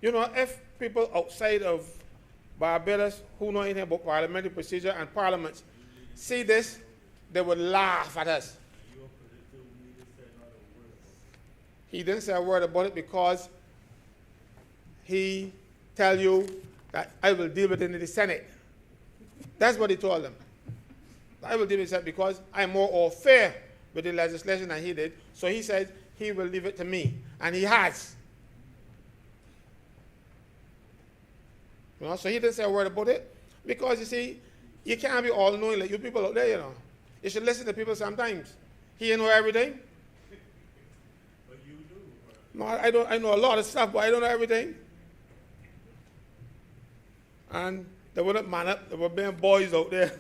You know, if people outside of Barbados who know anything about parliamentary procedure and parliaments see this, they would laugh at us. He didn't say a word about it because he tell you that I will deal with it in the Senate. That's what he told them. I will deal with it because I'm more au fait with the legislation than he did. So he said he will leave it to me. And he has. You know, so he didn't say a word about it. Because you see, you can't be all knowing like you people out there, you know. You should listen to people sometimes. He ain't know everything. But you do. No, I don't. I know a lot of stuff, but I don't know everything. And they wouldn't man up. There were being boys out there.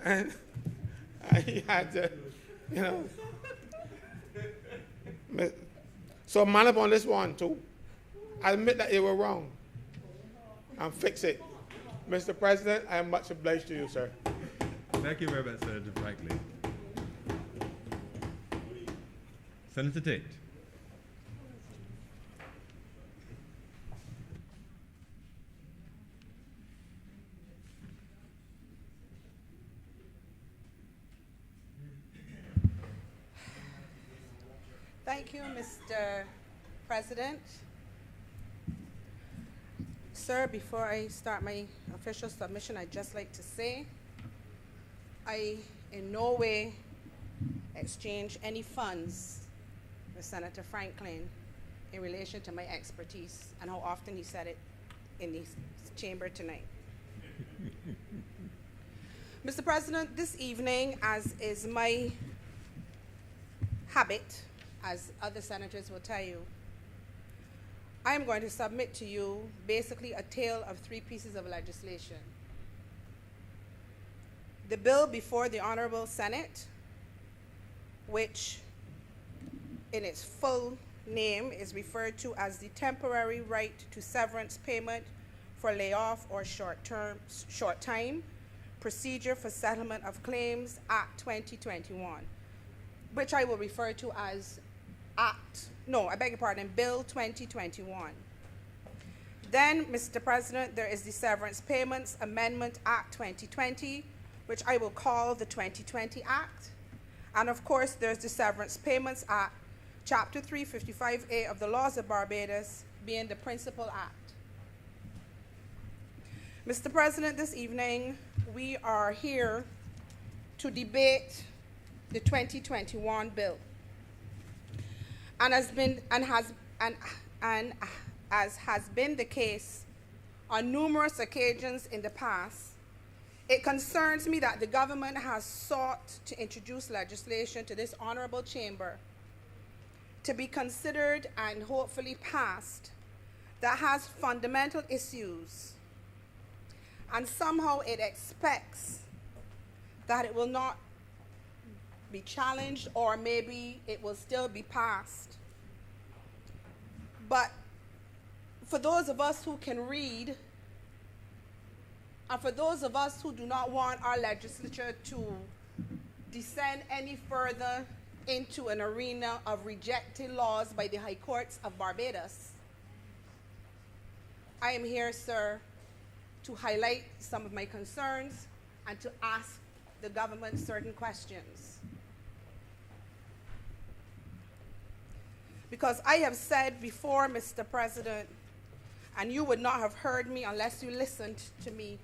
and he had to, you know. So man up on this one too. I admit that you were wrong. And fix it. Mr. President, I am much obliged to you, sir. Thank you very much, Senator Franklin. Senator Tate. Thank you, Mr. President. Sir, before I start my official submission, I'd just like to say I in no way exchange any funds with Senator Franklin in relation to my expertise and how often he said it in this chamber tonight. Mr. President, this evening, as is my habit, as other senators will tell you, I am going to submit to you basically a tale of three pieces of legislation. The bill before the Honorable Senate, which in its full name is referred to as the Temporary Right to Severance Payment for Layoff or Short Time Procedure for Settlement of Claims Act 2021, which I will refer to as Bill 2021. Then, Mr. President, there is the Severance Payments Amendment Act 2020, which I will call the 2020 Act. And of course, there's the Severance Payments Act, Chapter 355A of the Laws of Barbados, being the principal act. Mr. President, this evening, we are here to debate the 2021 bill. And as has been the case on numerous occasions in the past, it concerns me that the government has sought to introduce legislation to this honorable chamber to be considered and hopefully passed that has fundamental issues, and somehow it expects that it will not be challenged, or maybe it will still be passed. But for those of us who can read, and for those of us who do not want our legislature to descend any further into an arena of rejecting laws by the high courts of Barbados, I am here, sir, to highlight some of my concerns and to ask the government certain questions. Because I have said before, Mr. President, and you would not have heard me unless you listened to me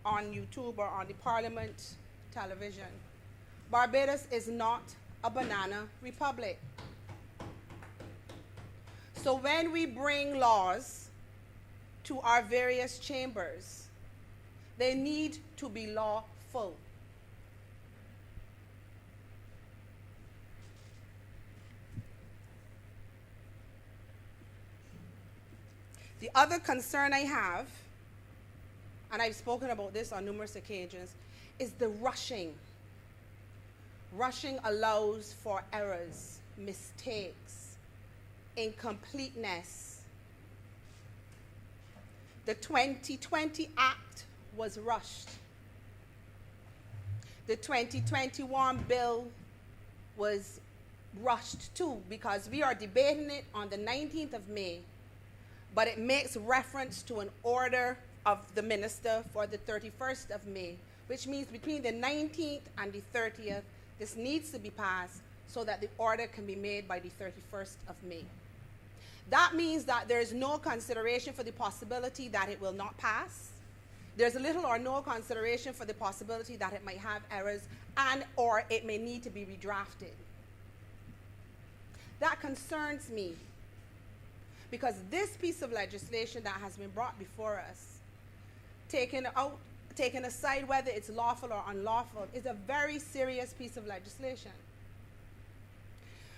on YouTube or on the Parliament television, Barbados is not a banana republic. So when we bring laws to our various chambers, they need to be lawful. The other concern I have, and I've spoken about this on numerous occasions, is the rushing. Rushing allows for errors, mistakes, incompleteness. The 2020 Act was rushed. The 2021 bill was rushed too, because we are debating it on the 19th of May, but it makes reference to an order of the minister for the 31st of May, which means between the 19th and the 30th, this needs to be passed so that the order can be made by the 31st of May. That means that there is no consideration for the possibility that it will not pass. There's little or no consideration for the possibility that it might have errors and or it may need to be redrafted. That concerns me, because this piece of legislation that has been brought before us, taken aside whether it's lawful or unlawful, is a very serious piece of legislation.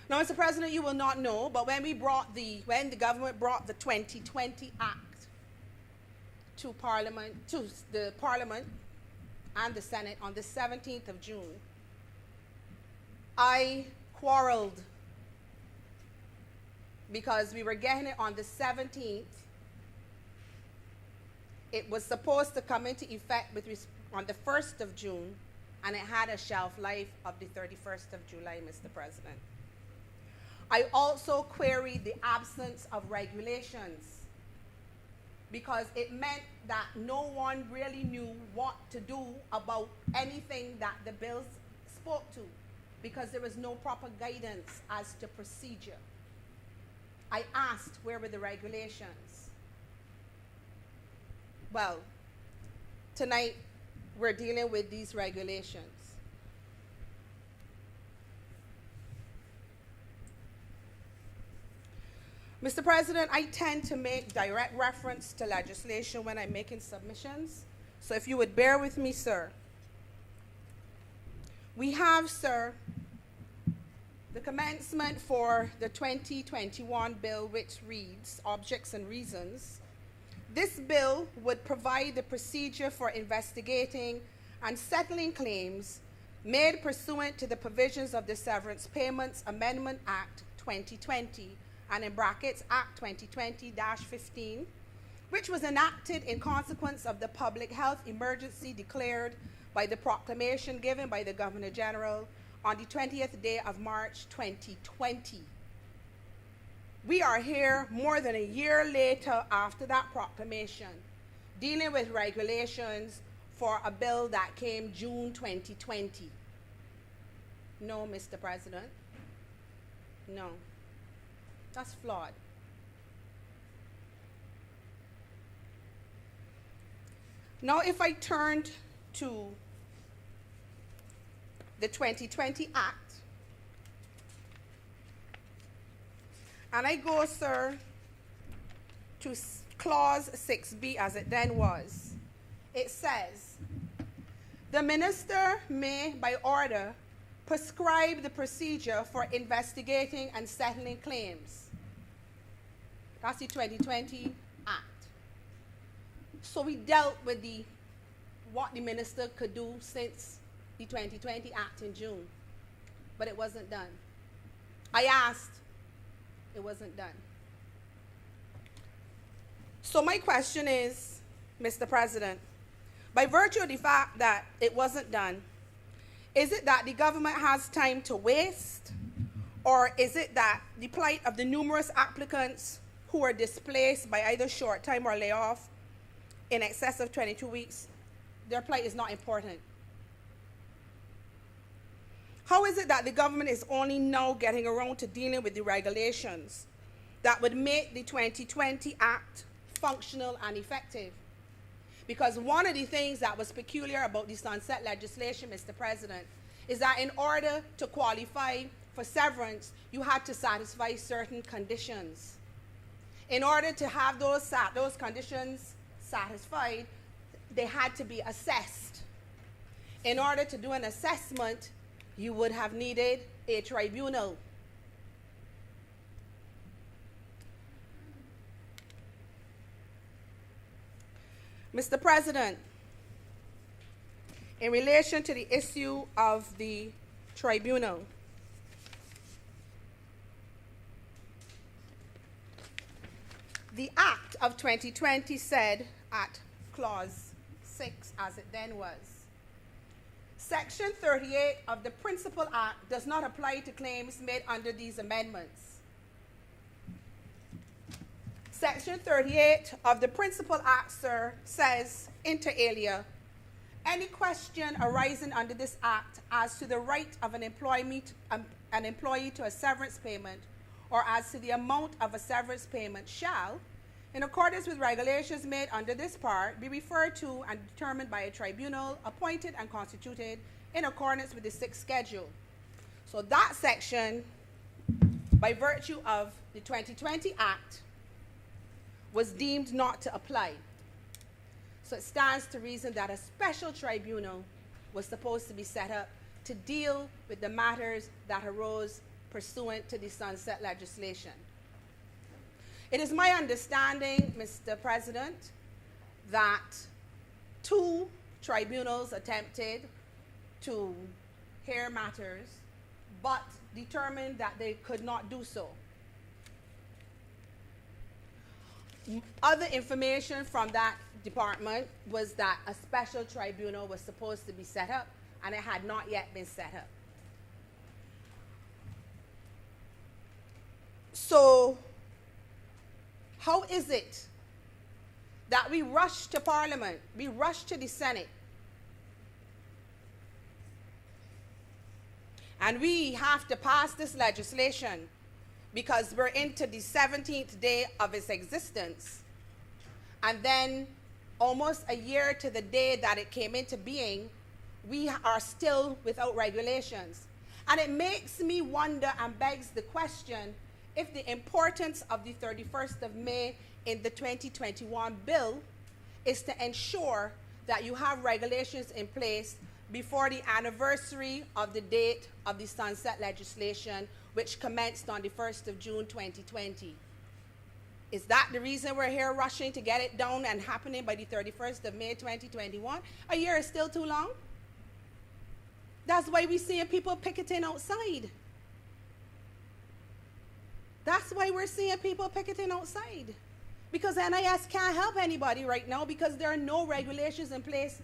Now, Mr. President, you will not know, but when the government brought the 2020 Act to the Parliament and the Senate on the 17th of June, I quarreled because we were getting it on the 17th. It was supposed to come into effect on the 1st of June, and it had a shelf life of the 31st of July, Mr. President. I also queried the absence of regulations, because it meant that no one really knew what to do about anything that the bills spoke to, because there was no proper guidance as to procedure. I asked, where were the regulations? Well, tonight we're dealing with these regulations. Mr. President, I tend to make direct reference to legislation when I'm making submissions. So if you would bear with me, sir. We have, sir, the commencement for the 2021 bill, which reads, Objects and Reasons. This bill would provide the procedure for investigating and settling claims made pursuant to the provisions of the Severance Payments Amendment Act 2020, and in brackets, Act 2020-15, which was enacted in consequence of the public health emergency declared by the proclamation given by the Governor General on the 20th day of March 2020. We are here more than a year later after that proclamation, dealing with regulations for a bill that came June 2020. No, Mr. President. No. That's flawed. Now, if I turned to the 2020 Act, and I go, sir, to clause 6B as it then was, it says, the minister may, by order, prescribe the procedure for investigating and settling claims. That's the 2020 Act. So we dealt with what the minister could do since the 2020 Act in June, but it wasn't done. I asked, it wasn't done. So my question is, Mr. President, by virtue of the fact that it wasn't done, is it that the government has time to waste, or is it that the plight of the numerous applicants who are displaced by either short time or layoff in excess of 22 weeks, their plight is not important? How is it that the government is only now getting around to dealing with the regulations that would make the 2020 Act functional and effective? Because one of the things that was peculiar about the sunset legislation, Mr. President, is that in order to qualify for severance, you had to satisfy certain conditions. In order to have those conditions satisfied, they had to be assessed. In order to do an assessment, you would have needed a tribunal. Mr. President, in relation to the issue of the tribunal, the Act of 2020 said at clause 6, as it then was, Section 38 of the Principal Act does not apply to claims made under these amendments. Section 38 of the Principal Act, sir, says, inter alia, any question arising under this act as to the right of an employee to a severance payment or as to the amount of a severance payment shall, in accordance with regulations made under this part, be referred to and determined by a tribunal appointed and constituted in accordance with the 6th schedule. So that section, by virtue of the 2020 Act, was deemed not to apply. So it stands to reason that a special tribunal was supposed to be set up to deal with the matters that arose pursuant to the sunset legislation. It is my understanding, Mr. President, that 2 tribunals attempted to hear matters, but determined that they could not do so. Other information from that department was that a special tribunal was supposed to be set up, and it had not yet been set up. So, how is it that we rush to Parliament, we rush to the Senate, and we have to pass this legislation because we're into the 17th day of its existence, and then almost a year to the day that it came into being, we are still without regulations? And it makes me wonder and begs the question if the importance of the 31st of May in the 2021 bill is to ensure that you have regulations in place before the anniversary of the date of the sunset legislation, which commenced on the 1st of June 2020. Is that the reason we're here rushing to get it done and happening by the 31st of May 2021? A year is still too long. That's why we're seeing people picketing outside. That's why we're seeing people picketing outside. Because NIS can't help anybody right now because there are no regulations in place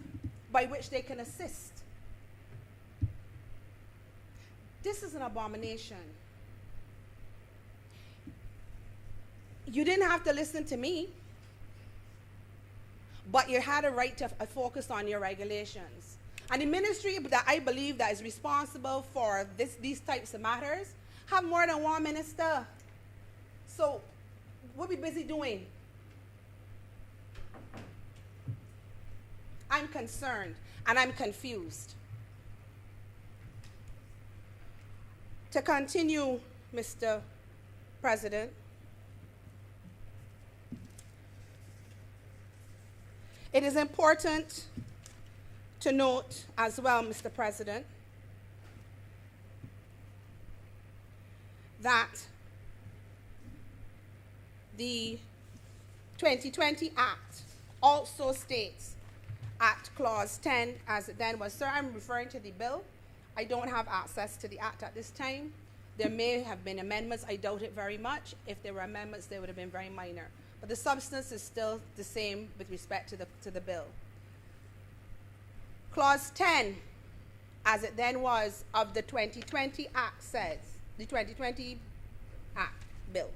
by which they can assist. This is an abomination. You didn't have to listen to me, but you had a right to focus on your regulations. And the ministry that I believe that is responsible for these types of matters have more than one minister. So what are we busy doing? I'm concerned and I'm confused. To continue, Mr. President, it is important to note as well, Mr. President, that the 2020 Act also states at Clause 10, as it then was. Sir, I'm referring to the bill. I don't have access to the Act at this time. There may have been amendments. I doubt it very much. If there were amendments, they would have been very minor. But the substance is still the same with respect to the bill. Clause 10, as it then was, of the 2020 Act says, the 2020 Act bill,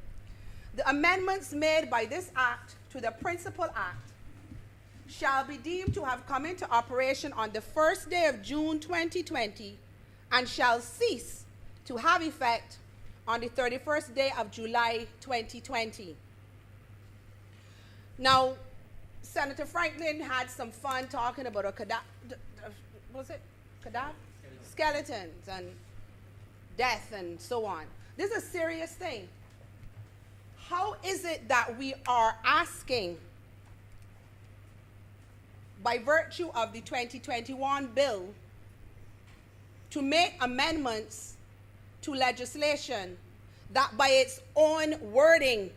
the amendments made by this Act to the Principal Act shall be deemed to have come into operation on the 1st day of June 2020 and shall cease to have effect on the 31st day of July 2020. Now, Senator Franklin had some fun talking about skeletons and death and so on. This is a serious thing. How is it that we are asking, by virtue of the 2021 bill, to make amendments to legislation that by its own wording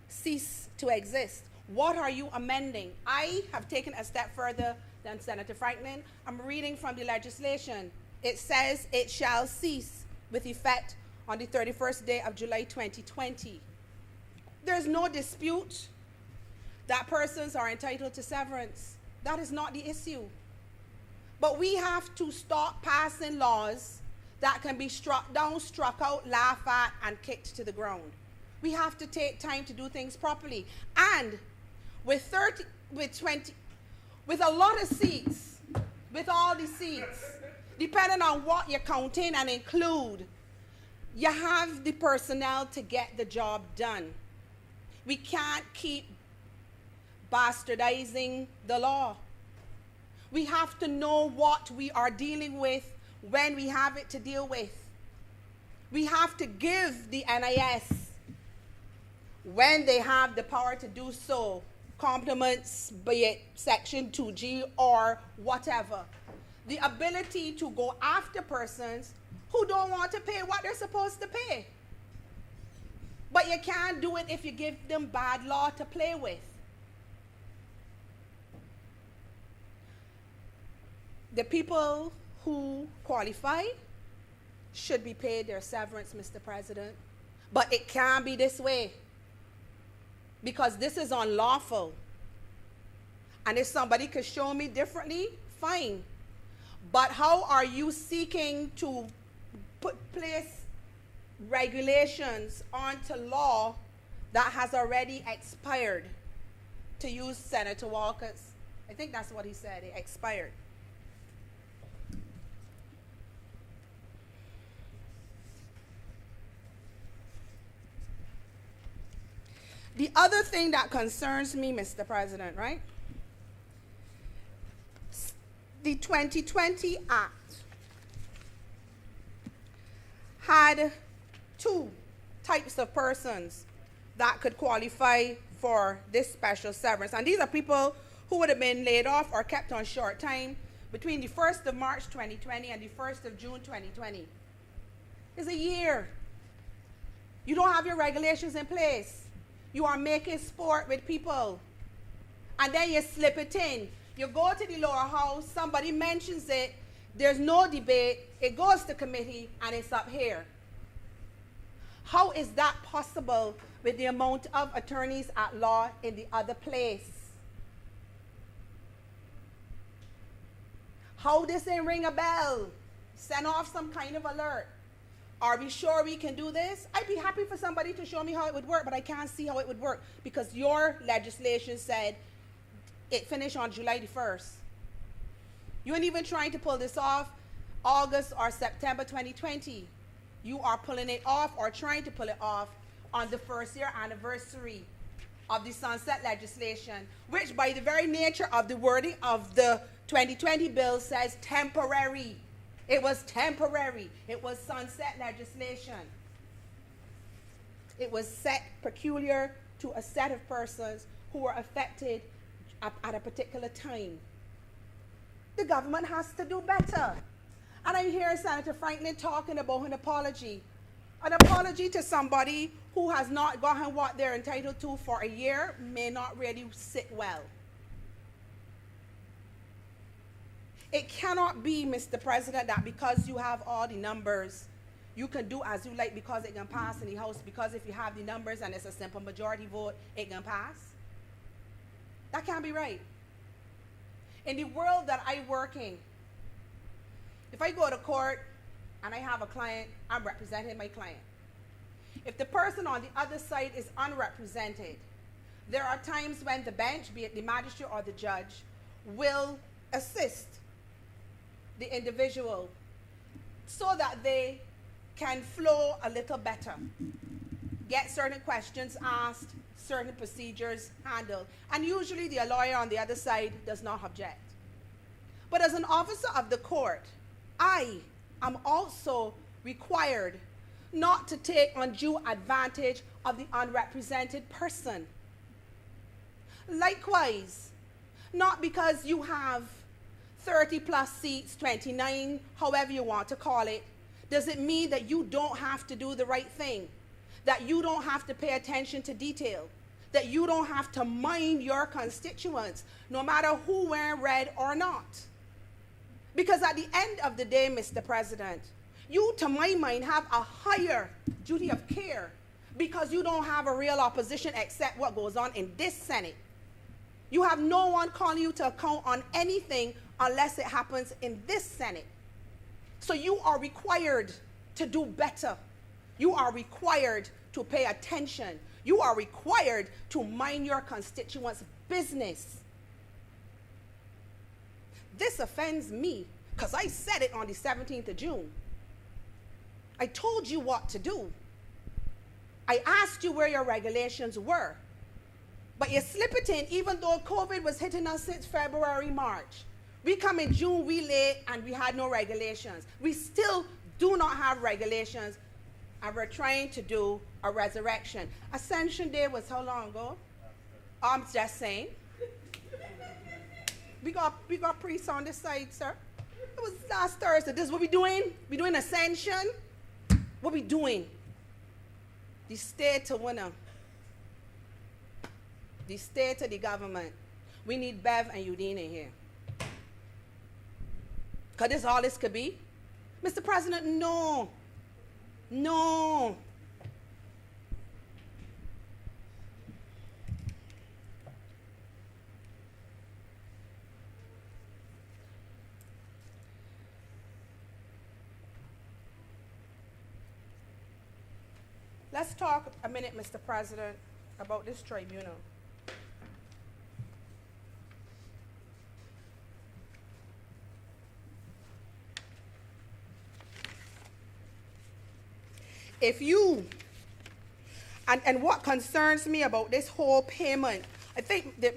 cease to exist? What are you amending? I have taken a step further than Senator Franklin. I'm reading from the legislation. It says it shall cease with effect on the 31st day of July 2020. There's no dispute that persons are entitled to severance. That is not the issue. But we have to stop passing laws that can be struck down, struck out, laughed at, and kicked to the ground. We have to take time to do things properly. And with a lot of seats, with all the seats, depending on what you're counting and include, you have the personnel to get the job done. We can't keep bastardizing the law. We have to know what we are dealing with when we have it to deal with. We have to give the NIS, when they have the power to do so, compliments, be it Section 2G or whatever, the ability to go after persons who don't want to pay what they're supposed to pay. But you can't do it if you give them bad law to play with. The people who qualify should be paid their severance, Mr. President. But it can't be this way, because this is unlawful. And if somebody could show me differently, fine. But how are you seeking to place regulations onto law that has already expired? To use Senator Walker's, I think that's what he said, it expired. The other thing that concerns me, Mr. President, right? The 2020 Act had two types of persons that could qualify for this special severance. And these are people who would have been laid off or kept on short time between the 1st of March 2020 and the 1st of June 2020. It's a year. You don't have your regulations in place. You are making sport with people. And then you slip it in. You go to the lower house, somebody mentions it, there's no debate, it goes to committee, and it's up here. How is that possible with the amount of attorneys at law in the other place? How does it ring a bell? Send off some kind of alert. Are we sure we can do this? I'd be happy for somebody to show me how it would work, but I can't see how it would work because your legislation said it finished on July the 1st. You ain't even trying to pull this off August or September 2020. You are pulling it off or trying to pull it off on the first year anniversary of the sunset legislation, which by the very nature of the wording of the 2020 bill says temporary. It was temporary. It was sunset legislation. It was set peculiar to a set of persons who were affected at a particular time. The government has to do better. And I'm hearing Senator Franklin talking about an apology. An apology to somebody who has not gotten what they're entitled to for a year may not really sit well. It cannot be, Mr. President, that because you have all the numbers, you can do as you like because it can pass in the House, because if you have the numbers and it's a simple majority vote, it can pass. That can't be right. In the world that I work in, if I go to court and I have a client, I'm representing my client. If the person on the other side is unrepresented, there are times when the bench, be it the magistrate or the judge, will assist the individual so that they can flow a little better, get certain questions asked, certain procedures handled. And usually the lawyer on the other side does not object. But as an officer of the court, I am also required not to take undue advantage of the unrepresented person. Likewise, not because you have 30 plus seats, 29, however you want to call it, does it mean that you don't have to do the right thing, that you don't have to pay attention to detail, that you don't have to mind your constituents, no matter who wearing red or not. Because at the end of the day, Mr. President, you, to my mind, have a higher duty of care because you don't have a real opposition except what goes on in this Senate. You have no one calling you to account on anything unless it happens in this Senate. So you are required to do better. You are required to pay attention. You are required to mind your constituents' business. This offends me because I said it on the 17th of June. I told you what to do. I asked you where your regulations were. But you slip it in even though COVID was hitting us since February, March. We come in June, we late, and we had no regulations. We still do not have regulations, and we're trying to do a resurrection. Ascension Day was how long ago? I'm just saying. We got priests on this side, sir. It was last Thursday. This is what we doing? We doing Ascension? What we doing? The state to winner. The state to the government. We need Bev and Udine in here. Because this is all this could be? Mr. President, no. No. Let's talk a minute, Mr. President, about this tribunal. If you, and what concerns me about this whole payment, I think that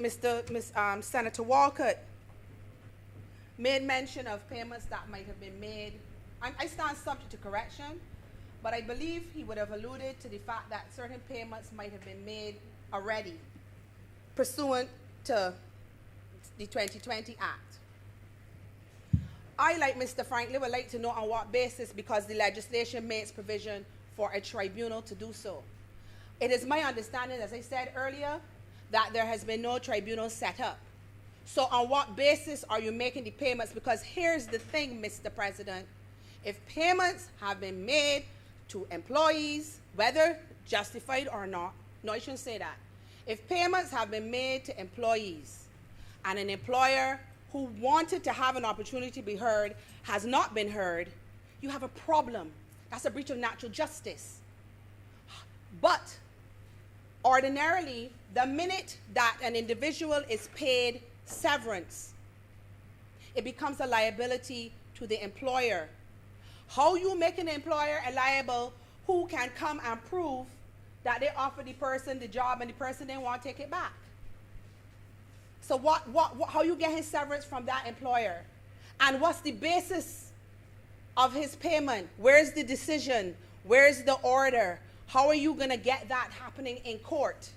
Senator Walcott made mention of payments that might have been made. I stand subject to correction, but I believe he would have alluded to the fact that certain payments might have been made already pursuant to the 2020 Act. I, like Mr. Franklin, would like to know on what basis, because the legislation makes provision for a tribunal to do so. It is my understanding, as I said earlier, that there has been no tribunal set up. So on what basis are you making the payments? Because here's the thing, Mr. President. If payments have been made to employees, whether justified or not, no, I shouldn't say that. If payments have been made to employees and an employer who wanted to have an opportunity to be heard has not been heard, you have a problem. That's a breach of natural justice. But ordinarily, the minute that an individual is paid severance, it becomes a liability to the employer. How you make an employer liable who can come and prove that they offered the person the job and the person didn't want to take it back? So how you get his severance from that employer? And what's the basis of his payment? Where's the decision? Where's the order? How are you going to get that happening in court?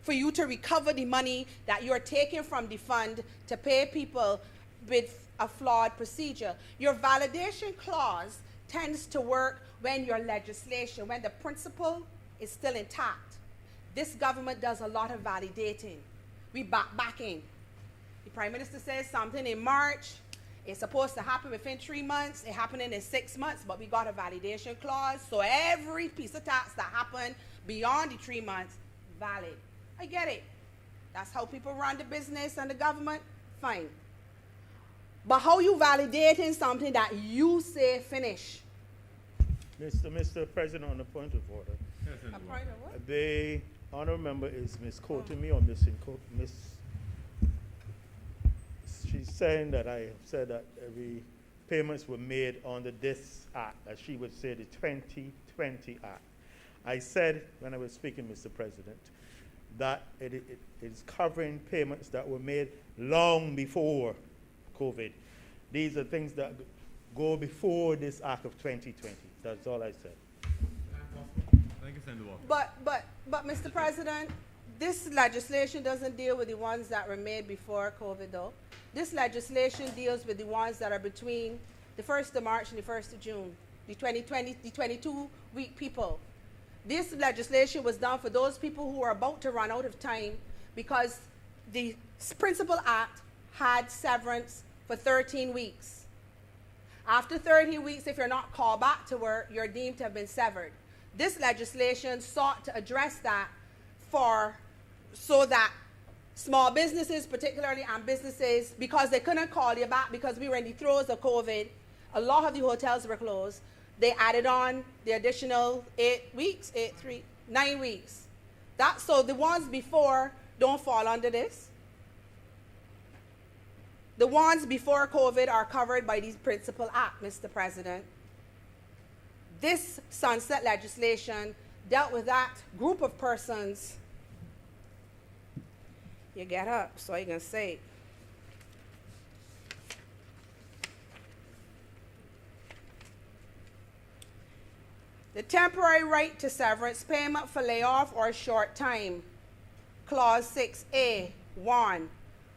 For you to recover the money that you're taking from the fund to pay people with a flawed procedure. Your validation clause tends to work when your legislation, when the principle is still intact. This government does a lot of validating. We backing. The Prime Minister says something in March. It's supposed to happen within 3 months. It's happening in 6 months, but we got a validation clause. So every piece of tax that happened beyond the 3 months, valid. I get it. That's how people run the business and the government. Fine. But how you validating something that you say finish? Mr. President, on the point of order, A point of what? the honourable member is misquoting me or miss. She's saying that I said that every payments were made under this act, as she would say, the 2020 Act. I said when I was speaking, Mr. President, that it is covering payments that were made long before COVID. These are things that go before this Act of 2020. That's all I said. Thank you, Senator Walker. But Mr. President, this legislation doesn't deal with the ones that were made before COVID, though. This legislation deals with the ones that are between the 1st of March and the 1st of June, the 22-week people. This legislation was done for those people who are about to run out of time because the Principal Act had severance for 13 weeks. After 13 weeks, if you're not called back to work, you're deemed to have been severed. This legislation sought to address that so that small businesses particularly, and businesses, because they couldn't call you back because we were in the throes of COVID, a lot of the hotels were closed. They added on the additional 9 weeks. So the ones before don't fall under this. The ones before COVID are covered by the Principal Act, Mr. President. This sunset legislation dealt with that group of persons. You get up so you can say it. The temporary right to severance payment for layoff or short time. Clause 6A, 1.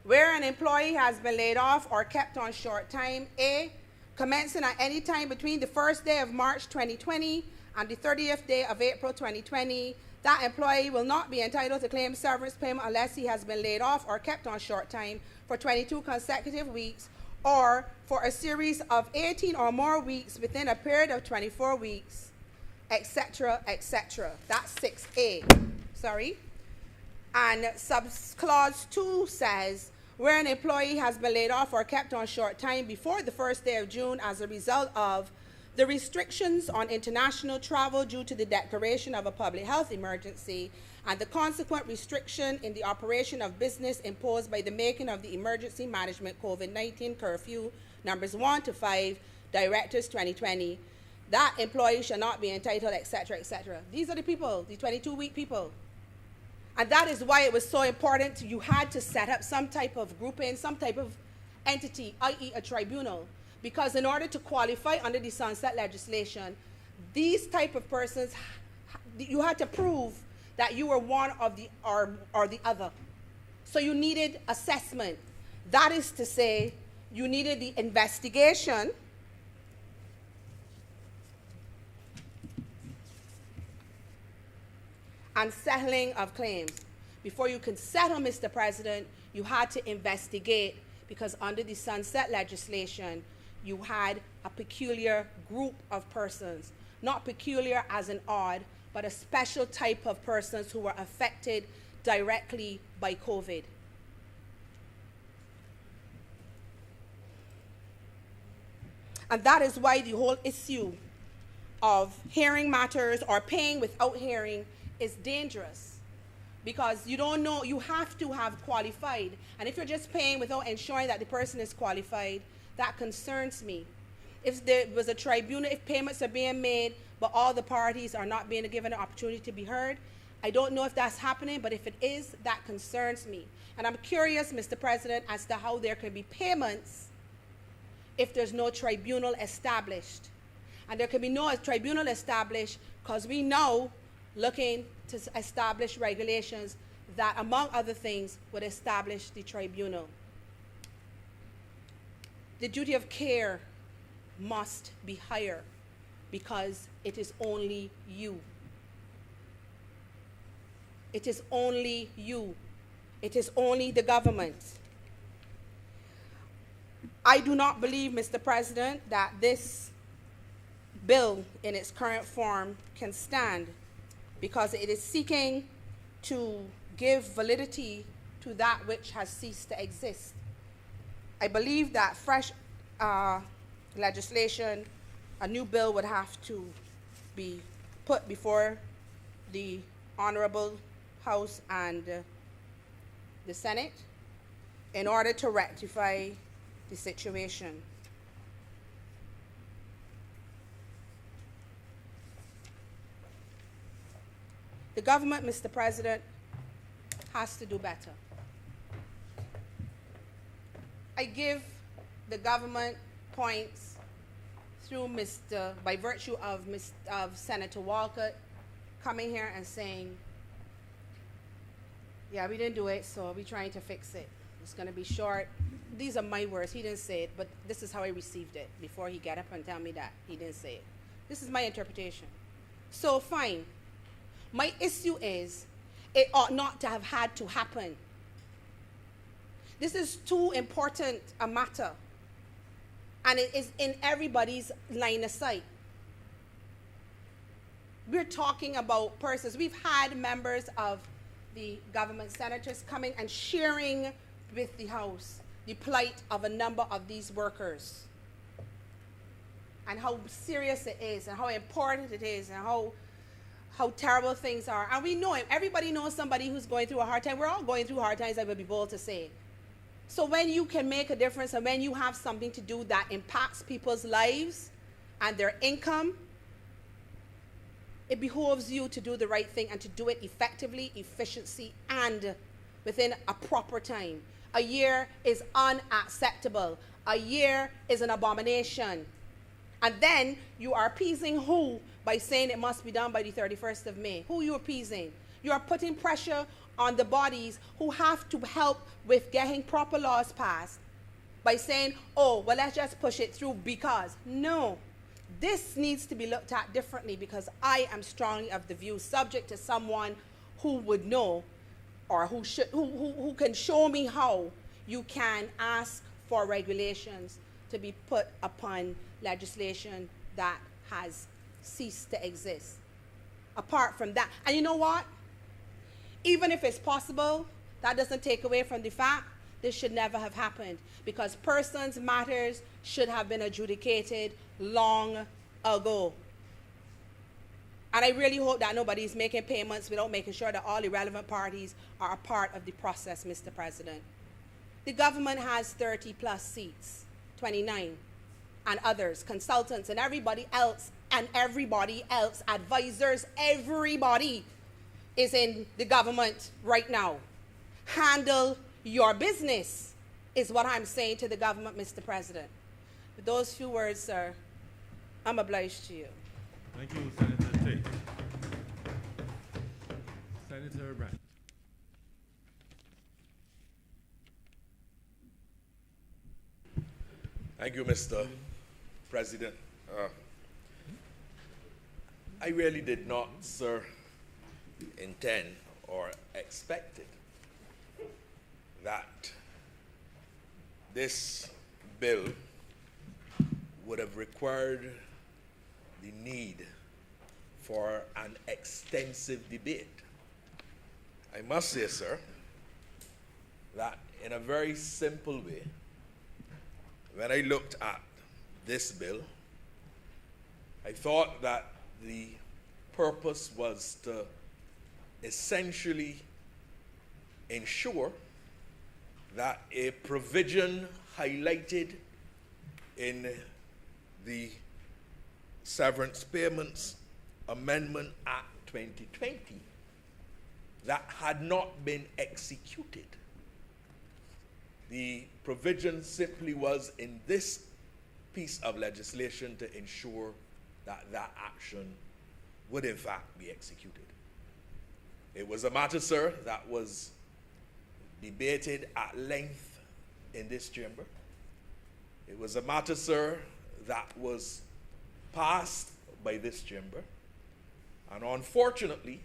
Where an employee has been laid off or kept on short time, A, commencing at any time between the first day of March 2020 and the 30th day of April 2020, that employee will not be entitled to claim severance payment unless he has been laid off or kept on short time for 22 consecutive weeks or for a series of 18 or more weeks within a period of 24 weeks, etc., etc. That's 6A. Sorry. And clause 2 says, where an employee has been laid off or kept on short time before the first day of June as a result of the restrictions on international travel due to the declaration of a public health emergency and the consequent restriction in the operation of business imposed by the making of the Emergency Management COVID-19 Curfew numbers 1 to 5, Directives 2020, that employee shall not be entitled, etc., etc. These are the people, the 22-week people. And that is why it was so important. You had to set up some type of grouping, some type of entity, i.e. a tribunal, because in order to qualify under the sunset legislation, these type of persons, you had to prove that you were one of the or the other. So you needed assessment. That is to say, you needed the investigation and settling of claims. Before you could settle, Mr. President, you had to investigate, because under the sunset legislation, you had a peculiar group of persons, not peculiar as in odd, but a special type of persons who were affected directly by COVID. And that is why the whole issue of hearing matters or paying without hearing is dangerous, because you don't know, you have to have qualified. And if you're just paying without ensuring that the person is qualified, that concerns me. If there was a tribunal, if payments are being made, but all the parties are not being given an opportunity to be heard, I don't know if that's happening, but if it is, that concerns me. And I'm curious, Mr. President, as to how there can be payments if there's no tribunal established. And there can be no tribunal established because we know, looking to establish regulations that, among other things, would establish the tribunal. The duty of care must be higher because it is only you. It is only you. It is only the government. I do not believe, Mr. President, that this bill in its current form can stand, because it is seeking to give validity to that which has ceased to exist. I believe that fresh legislation, a new bill would have to be put before the Honorable House and the Senate in order to rectify the situation. The government, Mr. President, has to do better. I give the government points through by virtue of Senator Walcott coming here and saying, yeah, we didn't do it, so we're trying to fix it. It's going to be short. These are my words. He didn't say it, but this is how I received it before he got up and tell me that he didn't say it. This is my interpretation. So fine. My issue is, it ought not to have had to happen. This is too important a matter, and it is in everybody's line of sight. We're talking about persons. We've had members of the government senators coming and sharing with the House the plight of a number of these workers and how serious it is and how important it is and how terrible things are. And we know it. Everybody knows somebody who's going through a hard time. We're all going through hard times, I would be bold to say. So when you can make a difference and when you have something to do that impacts people's lives and their income, it behoves you to do the right thing and to do it effectively, efficiently, and within a proper time. A year is unacceptable. A year is an abomination. And then you are appeasing who by saying it must be done by the 31st of May? Who are you appeasing? You are putting pressure on the bodies who have to help with getting proper laws passed by saying, oh, well, let's just push it through because. No. This needs to be looked at differently because I am strongly of the view, subject to someone who would know or who can show me how you can ask for regulations to be put upon legislation that has ceased to exist. Apart from that, and you know what? Even if it's possible, that doesn't take away from the fact this should never have happened because persons' matters should have been adjudicated long ago. And I really hope that nobody is making payments without making sure that all the relevant parties are a part of the process, Mr. President. The government has 30 plus seats, 29, and others, consultants and everybody else, advisors, everybody is in the government right now. Handle your business is what I'm saying to the government, Mr. President. With those few words, sir, I'm obliged to you. Thank you, Senator Tate. Senator Brandt. Thank you, Mr. President. I really did not, sir, intend or expected that this bill would have required the need for an extensive debate. I must say, sir, that in a very simple way, when I looked at this bill, I thought that the purpose was to essentially ensure that a provision highlighted in the Severance Payments Amendment Act 2020 that had not been executed. The provision simply was in this piece of legislation to ensure that that action would in fact be executed. It was a matter, sir, that was debated at length in this chamber. It was a matter, sir, that was passed by this chamber. And unfortunately,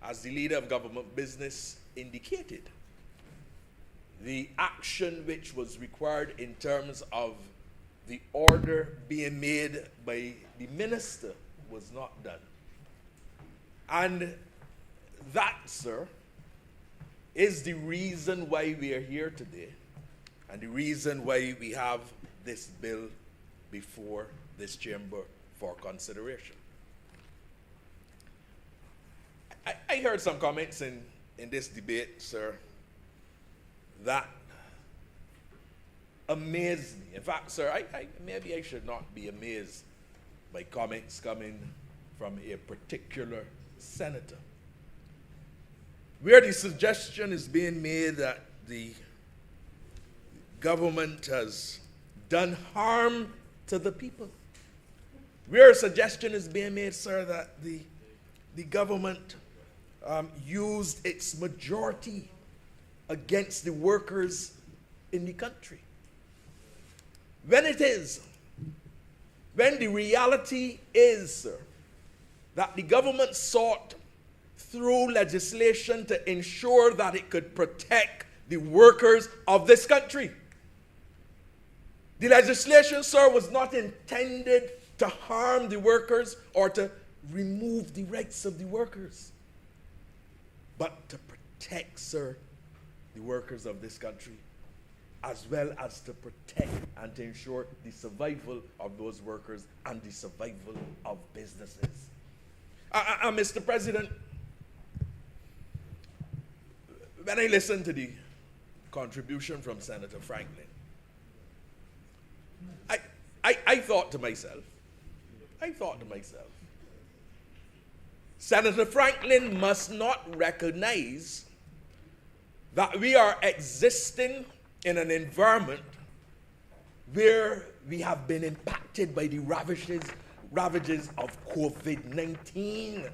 as the leader of government business indicated, the action which was required in terms of the order being made by the minister was not done. And that, sir, is the reason why we are here today and the reason why we have this bill before this chamber for consideration. I heard some comments in this debate, sir, that amazed me. In fact, sir, maybe I should not be amazed by comments coming from a particular senator, where the suggestion is being made that the government has done harm to the people. Where a suggestion is being made, sir, that the government used its majority against the workers in the country. When the reality is, sir, that the government sought through legislation to ensure that it could protect the workers of this country. The legislation, sir, was not intended to harm the workers or to remove the rights of the workers, but to protect, sir, the workers of this country, as well as to protect and to ensure the survival of those workers and the survival of businesses. Mr. President, when I listened to the contribution from Senator Franklin, I thought to myself, Senator Franklin must not recognize that we are existing in an environment where we have been impacted by the ravages of COVID-19.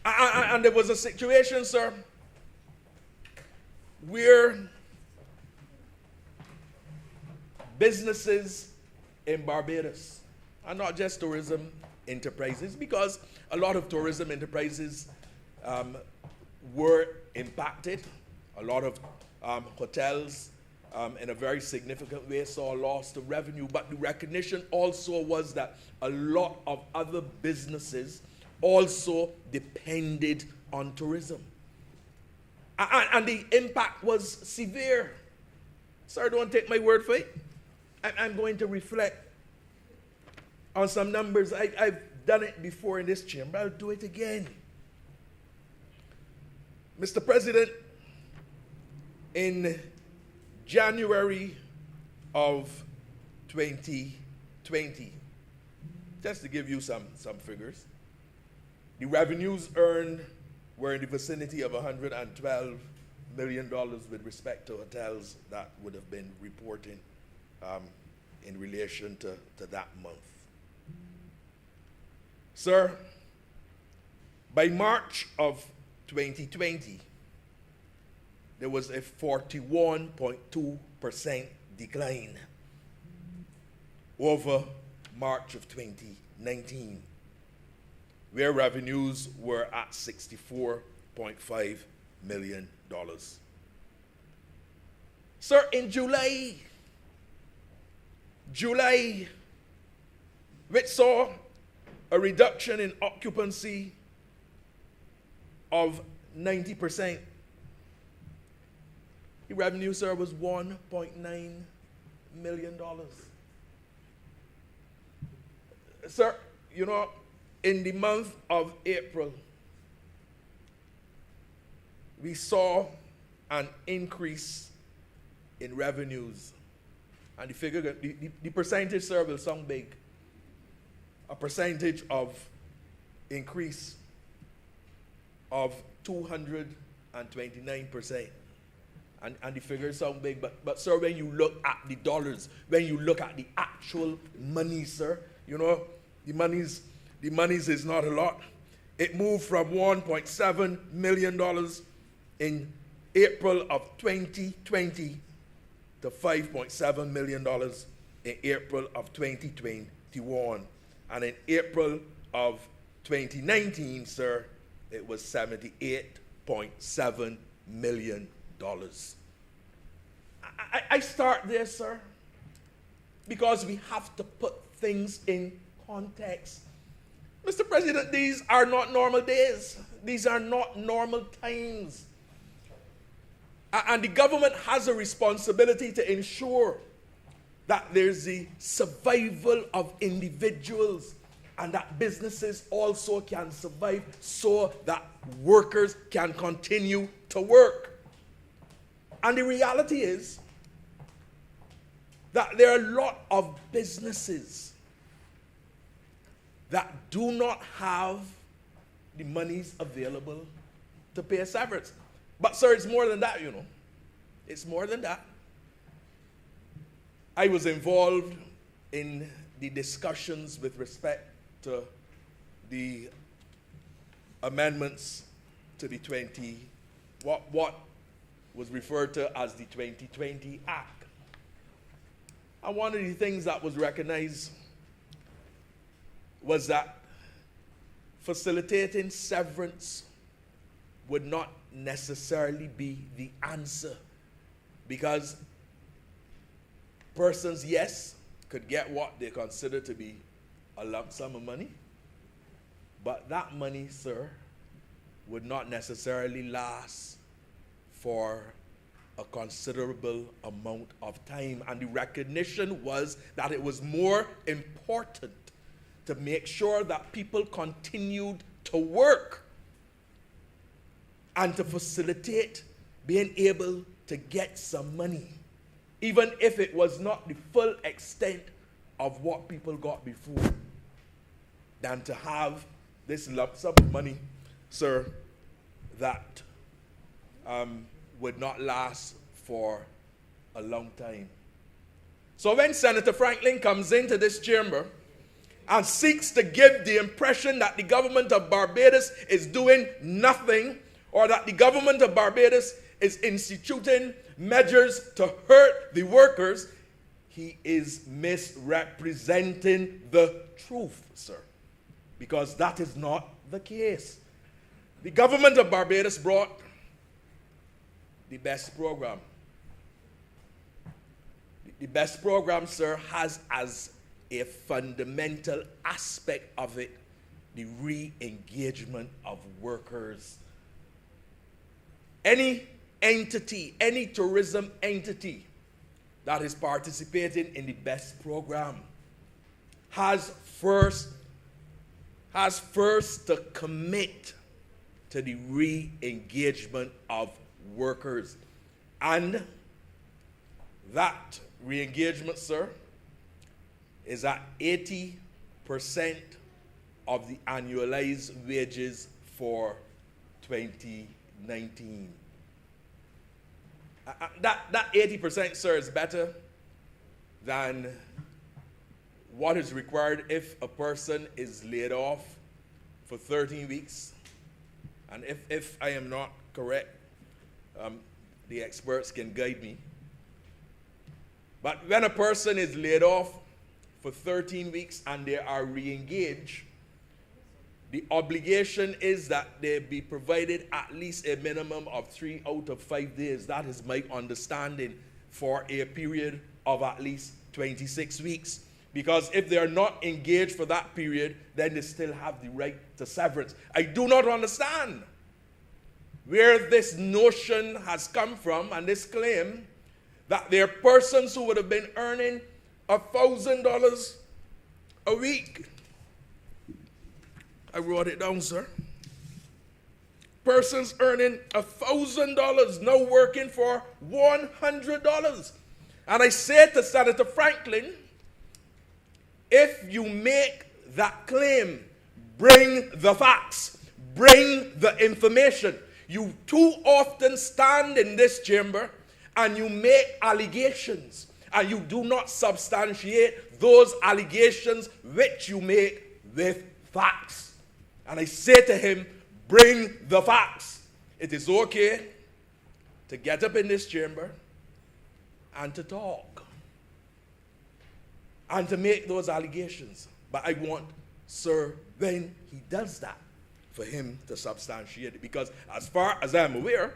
And there was a situation, sir, where businesses in Barbados, and not just tourism enterprises, because a lot of tourism enterprises were impacted. A lot of hotels in a very significant way saw a loss to revenue, but the recognition also was that a lot of other businesses also depended on tourism. And the impact was severe. Sir, don't take my word for it. I'm going to reflect on some numbers. I've done it before in this chamber. I'll do it again. Mr. President, in January of 2020, just to give you some figures, the revenues earned were in the vicinity of $112 million with respect to hotels that would have been reporting in relation to that month. Sir, by March of 2020, there was a 41.2% decline over March of 2019, where revenues were at $64.5 million. Sir, in July, which saw a reduction in occupancy of 90%, the revenue, sir, was $1.9 million. Sir, you know, in the month of April, we saw an increase in revenues. And the figure, the percentage, sir, will sound big. A percentage of increase of 229%. And the figures sound big, but sir, when you look at the dollars, when you look at the actual money, sir, you know, the monies is not a lot. It moved from $1.7 million in April of 2020 to $5.7 million in April of 2021. And in April of 2019, sir, it was $78.7 million. I start there, sir, because we have to put things in context. Mr. President, these are not normal days. These are not normal times. And the government has a responsibility to ensure that there's the survival of individuals and that businesses also can survive so that workers can continue to work. And the reality is that there are a lot of businesses that do not have the monies available to pay a severance. But sir, it's more than that, you know. It's more than that. I was involved in the discussions with respect to the amendments to the what was referred to as the 2020 Act. And one of the things that was recognized was that facilitating severance would not necessarily be the answer, because persons, yes, could get what they consider to be a lump sum of money, but that money, sir, would not necessarily last for a considerable amount of time. And the recognition was that it was more important to make sure that people continued to work and to facilitate being able to get some money, even if it was not the full extent of what people got before, than to have this lump sum of money, sir, that would not last for a long time. So when Senator Franklin comes into this chamber and seeks to give the impression that the government of Barbados is doing nothing, or that the government of Barbados is instituting measures to hurt the workers, he is misrepresenting the truth, sir, because that is not the case. The government of Barbados brought the BEST program. The BEST program, sir, has as a fundamental aspect of it the re-engagement of workers. Any entity, any tourism entity that is participating in the BEST program has first to commit to the re-engagement of workers. And that re-engagement, sir, is at 80% of the annualized wages for 2019. That 80%, sir, is better than what is required if a person is laid off for 13 weeks. And if I am not correct, the experts can guide me. But when a person is laid off for 13 weeks and they are re-engaged, the obligation is that they be provided at least a minimum of 3 out of 5 days. That is my understanding, for a period of at least 26 weeks. Because if they are not engaged for that period, then they still have the right to severance. I do not understand where this notion has come from, and this claim that there are persons who would have been earning $1,000 a week. I wrote it down, sir. Persons earning $1,000 now working for $100. And I said to Senator Franklin, if you make that claim, bring the facts, bring the information. You too often stand in this chamber and you make allegations, and you do not substantiate those allegations which you make with facts. And I say to him, bring the facts. It is okay to get up in this chamber and to talk and to make those allegations. But I want, sir, when he does that, for him to substantiate it. Because as far as I'm aware,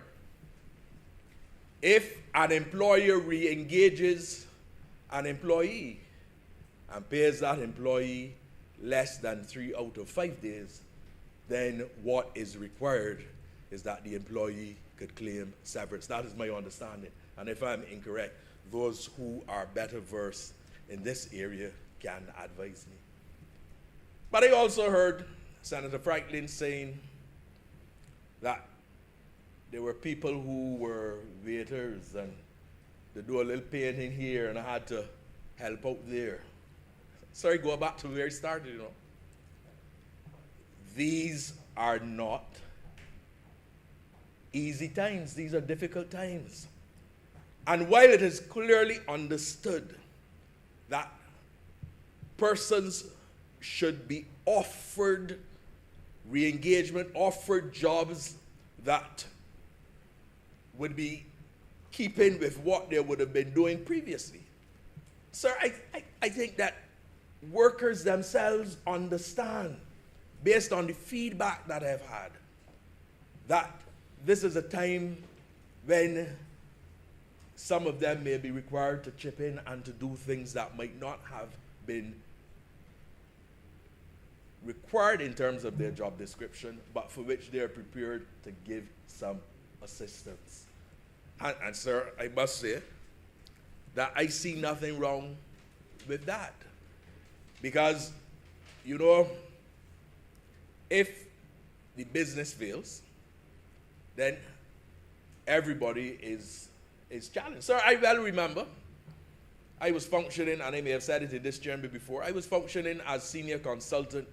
if an employer re-engages an employee and pays that employee less than 3 out of 5 days, then what is required is that the employee could claim severance. That is my understanding. And if I'm incorrect, those who are better versed in this area can advise me. But I also heard Senator Franklin saying that there were people who were waiters and they do a little painting here and I had to help out there. Sorry, go back to where it started, you know. These are not easy times. These are difficult times. And while it is clearly understood that persons should be offered re-engagement, offered jobs that would be keeping with what they would have been doing previously. Sir, I think that workers themselves understand, based on the feedback that I've had, that this is a time when some of them may be required to chip in and to do things that might not have been required in terms of their job description, but for which they are prepared to give some assistance. And sir, I must say that I see nothing wrong with that. Because, you know, if the business fails, then everybody is challenged. Sir, I well remember I was functioning, and I may have said it in this chamber before, I was functioning as senior consultant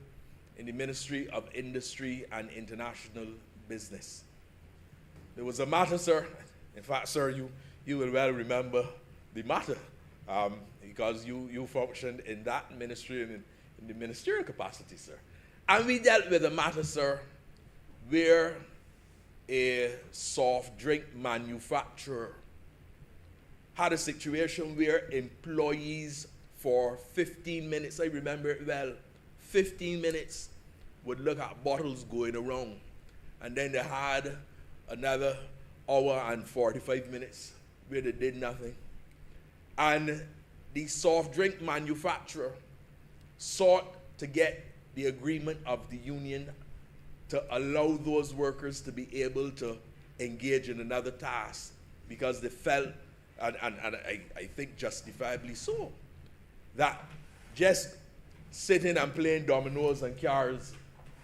in the Ministry of Industry and International Business. There was a matter, sir. In fact, sir, you will well remember the matter because you functioned in that ministry and in the ministerial capacity, sir. And we dealt with a matter, sir, where a soft drink manufacturer had a situation where employees for 15 minutes, I remember it well, 15 minutes would look at bottles going around. And then they had another hour and 45 minutes where they did nothing. And the soft drink manufacturer sought to get the agreement of the union to allow those workers to be able to engage in another task because they felt, and I think justifiably so, that just sitting and playing dominoes and cards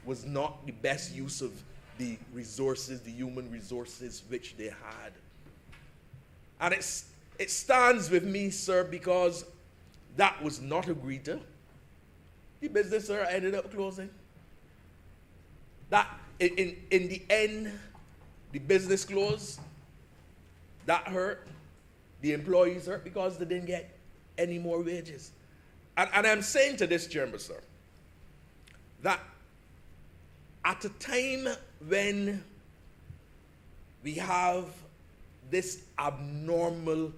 was not the best use of the resources, the human resources which they had. And it stands with me, sir, because that was not agreed to. The business, sir, ended up closing. That, in the end, the business closed. That hurt. The employees hurt because they didn't get any more wages. And I'm saying to this chamber, sir, that at a time when we have this abnormal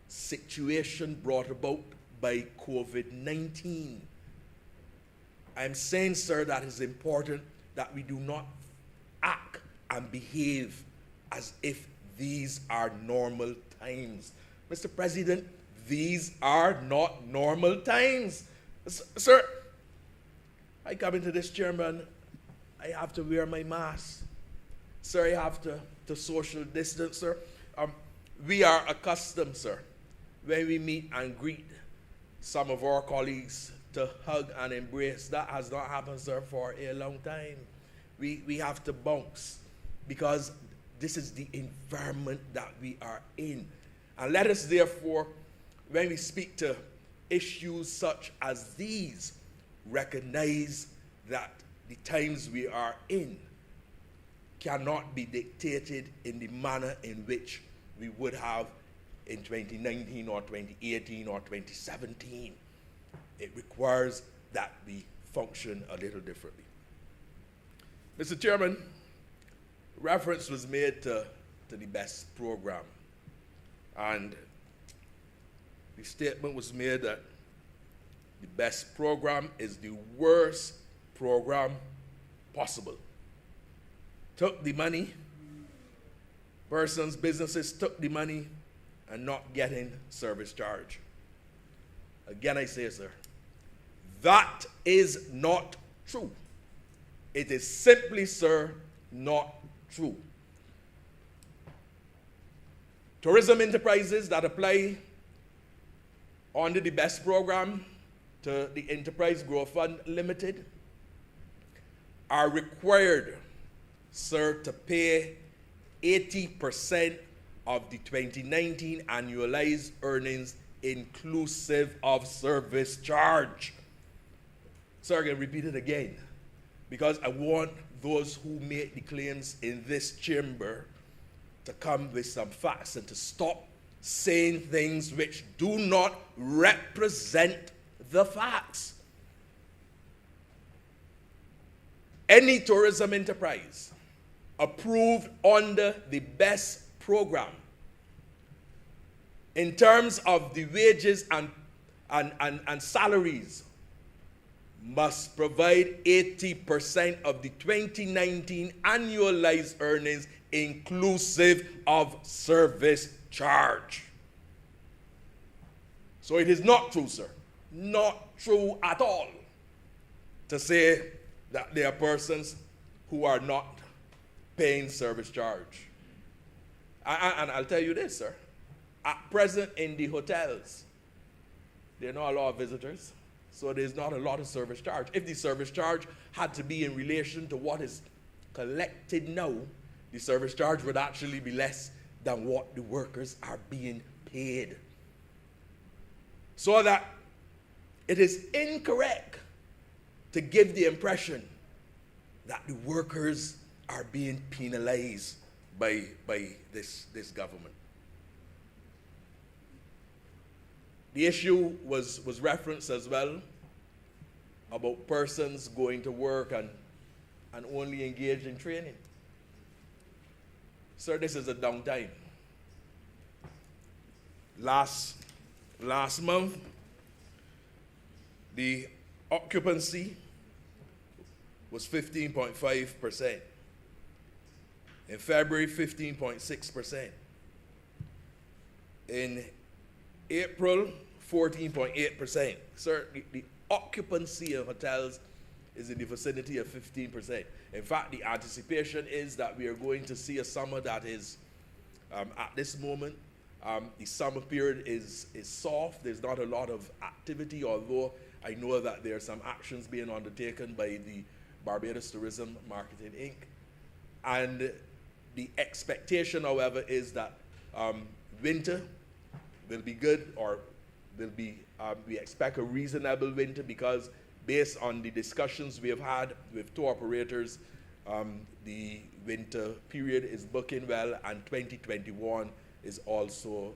situation brought about by COVID-19, I'm saying, sir, that it's important that we do not act and behave as if these are normal times. Mr. President, these are not normal times. Sir, I come into this chamber and I have to wear my mask. Sir, I have to social distance, sir. We are accustomed, sir, when we meet and greet some of our colleagues to hug and embrace. That has not happened, sir, for a long time. We have to bounce because this is the environment that we are in. And let us therefore, when we speak to issues such as these, recognize that the times we are in cannot be dictated in the manner in which we would have in 2019 or 2018 or 2017. It requires that we function a little differently. Mr. Chairman, reference was made to the BEST program. And the statement was made that the BEST program is the worst program possible. Took the money, persons, businesses took the money and not getting service charge. Again, I say, sir, that is not true. It is simply, sir, not true. Tourism enterprises that apply under the BEST program to the Enterprise Growth Fund Limited are required, sir, to pay 80% of the 2019 annualized earnings inclusive of service charge. Sir, I'm going to repeat it again because I want those who make the claims in this chamber to come with some facts and to stop saying things which do not represent the facts. Any tourism enterprise approved under the BEST program in terms of the wages and salaries must provide 80% of the 2019 annualized earnings inclusive of service charge. So it is not true, sir, not true at all, to say that there are persons who are not paying service charge. And I'll tell you this, sir. At present in the hotels, there are not a lot of visitors, so there's not a lot of service charge. If the service charge had to be in relation to what is collected now, the service charge would actually be less than what the workers are being paid. So that it is incorrect to give the impression that the workers are being penalized by this government. The issue was referenced as well about persons going to work and only engaged in training. Sir, this is a downtime. Last month, the occupancy was 15.5%. In February, 15.6%. In April, 14.8%. Sir, the occupancy of hotels is in the vicinity of 15%. In fact, the anticipation is that we are going to see a summer that is, at this moment, the summer period is soft. There's not a lot of activity, although I know that there are some actions being undertaken by the Barbados Tourism Marketing Inc. And the expectation, however, is that winter will be good, or will be, we expect a reasonable winter, because based on the discussions we have had with tour operators, the winter period is booking well, and 2021 is also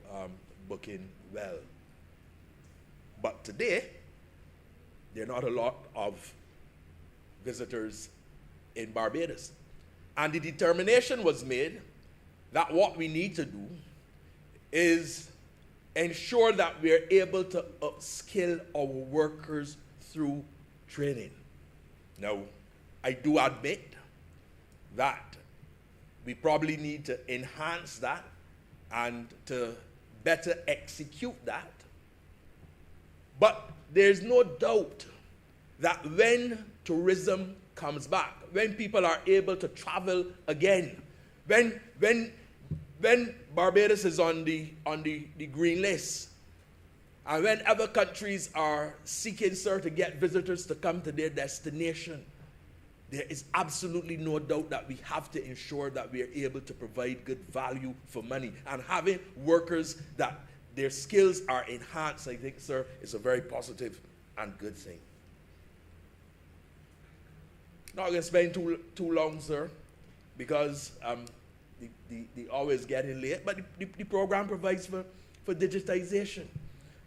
booking well. But today, there are not a lot of visitors in Barbados. And the determination was made that what we need to do is ensure that we are able to upskill our workers through training. Now, I do admit that we probably need to enhance that and to better execute that. But there's no doubt that when tourism comes back, when people are able to travel again, when Barbados is on the green list, and when other countries are seeking, sir, to get visitors to come to their destination, there is absolutely no doubt that we have to ensure that we are able to provide good value for money. And having workers that their skills are enhanced, I think, sir, is a very positive and good thing. Not going to spend too long, sir, because the hour is getting late, but the program provides for digitization.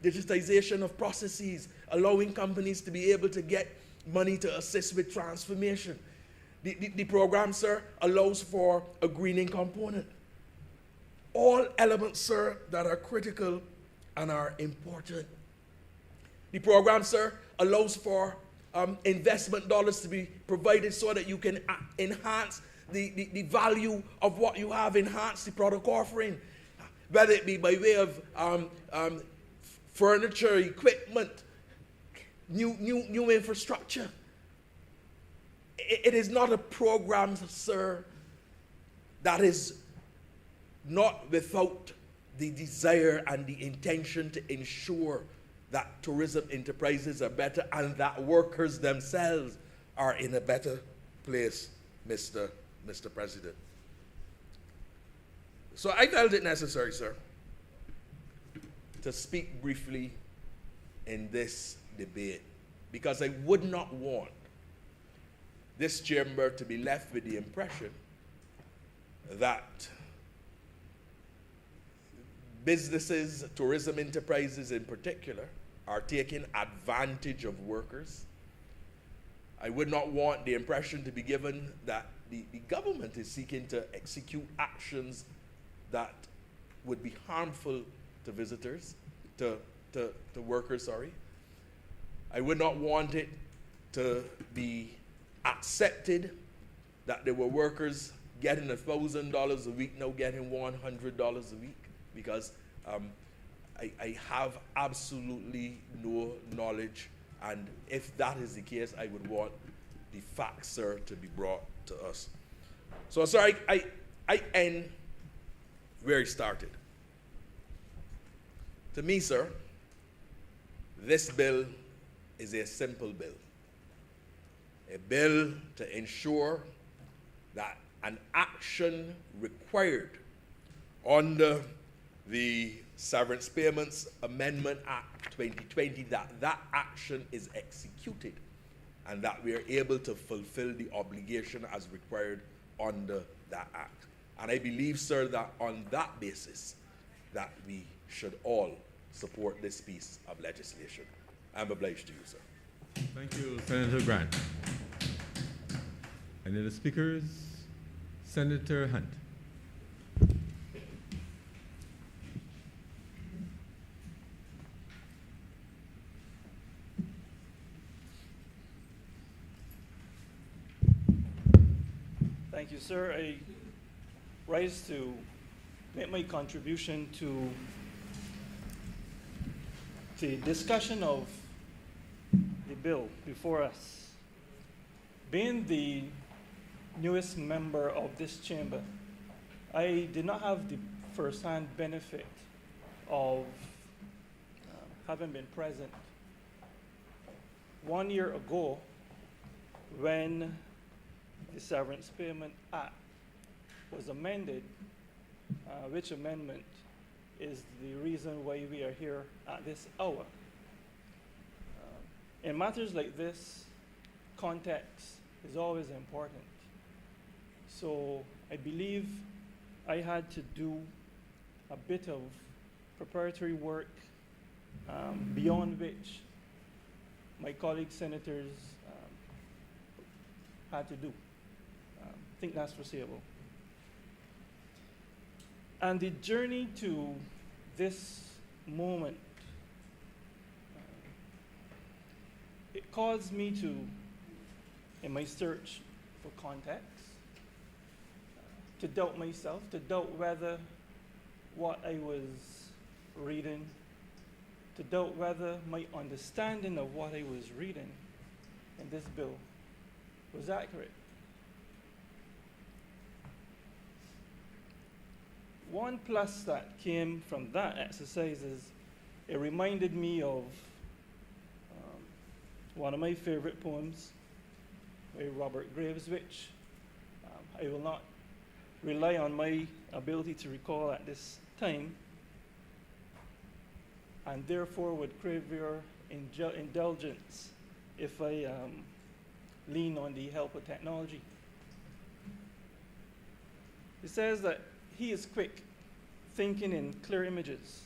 Digitization of processes, allowing companies to be able to get money to assist with transformation. The program, sir, allows for a greening component. All elements, sir, that are critical and are important. The program, sir, allows for investment dollars to be provided so that you can enhance the value of what you have, enhance the product offering, whether it be by way of furniture, equipment, new infrastructure. It is not a program, sir, that is not without the desire and the intention to ensure that tourism enterprises are better and that workers themselves are in a better place, Mr. President. So I felt it necessary, sir, to speak briefly in this debate, because I would not want this chamber to be left with the impression that businesses, tourism enterprises in particular, are taking advantage of workers. I would not want the impression to be given that the government is seeking to execute actions that would be harmful to visitors, to workers, sorry. I would not want it to be accepted that there were workers getting $1,000 a week now getting $100 a week, because I have absolutely no knowledge, and if that is the case, I would want the facts, sir, to be brought to us. So, sir, I end where he started. To me, sir, this bill is a simple bill. A bill to ensure that an action required under the Severance Payments Amendment Act 2020, that action is executed and that we are able to fulfill the obligation as required under that act. And I believe, sir, that on that basis, that we should all support this piece of legislation. I'm obliged to you, sir. Thank you, Senator Grant. Any other speakers? Senator Hunt. Thank you, sir. I rise to make my contribution to the discussion of the bill before us. Being the newest member of this chamber, I did not have the first-hand benefit of having been present 1 year ago when the Severance Payment Act was amended, which amendment is the reason why we are here at this hour. In matters like this, context is always important. So I believe I had to do a bit of preparatory work beyond which my colleague senators had to do. I think that's foreseeable. And the journey to this moment, it caused me to, in my search for context, to doubt myself, to doubt whether what I was reading, to doubt whether my understanding of what I was reading in this bill was accurate. One plus that came from that exercise is it reminded me of one of my favorite poems by Robert Graves, which I will not rely on my ability to recall at this time, and therefore would crave your indulgence if I lean on the help of technology. It says that he is quick, thinking in clear images.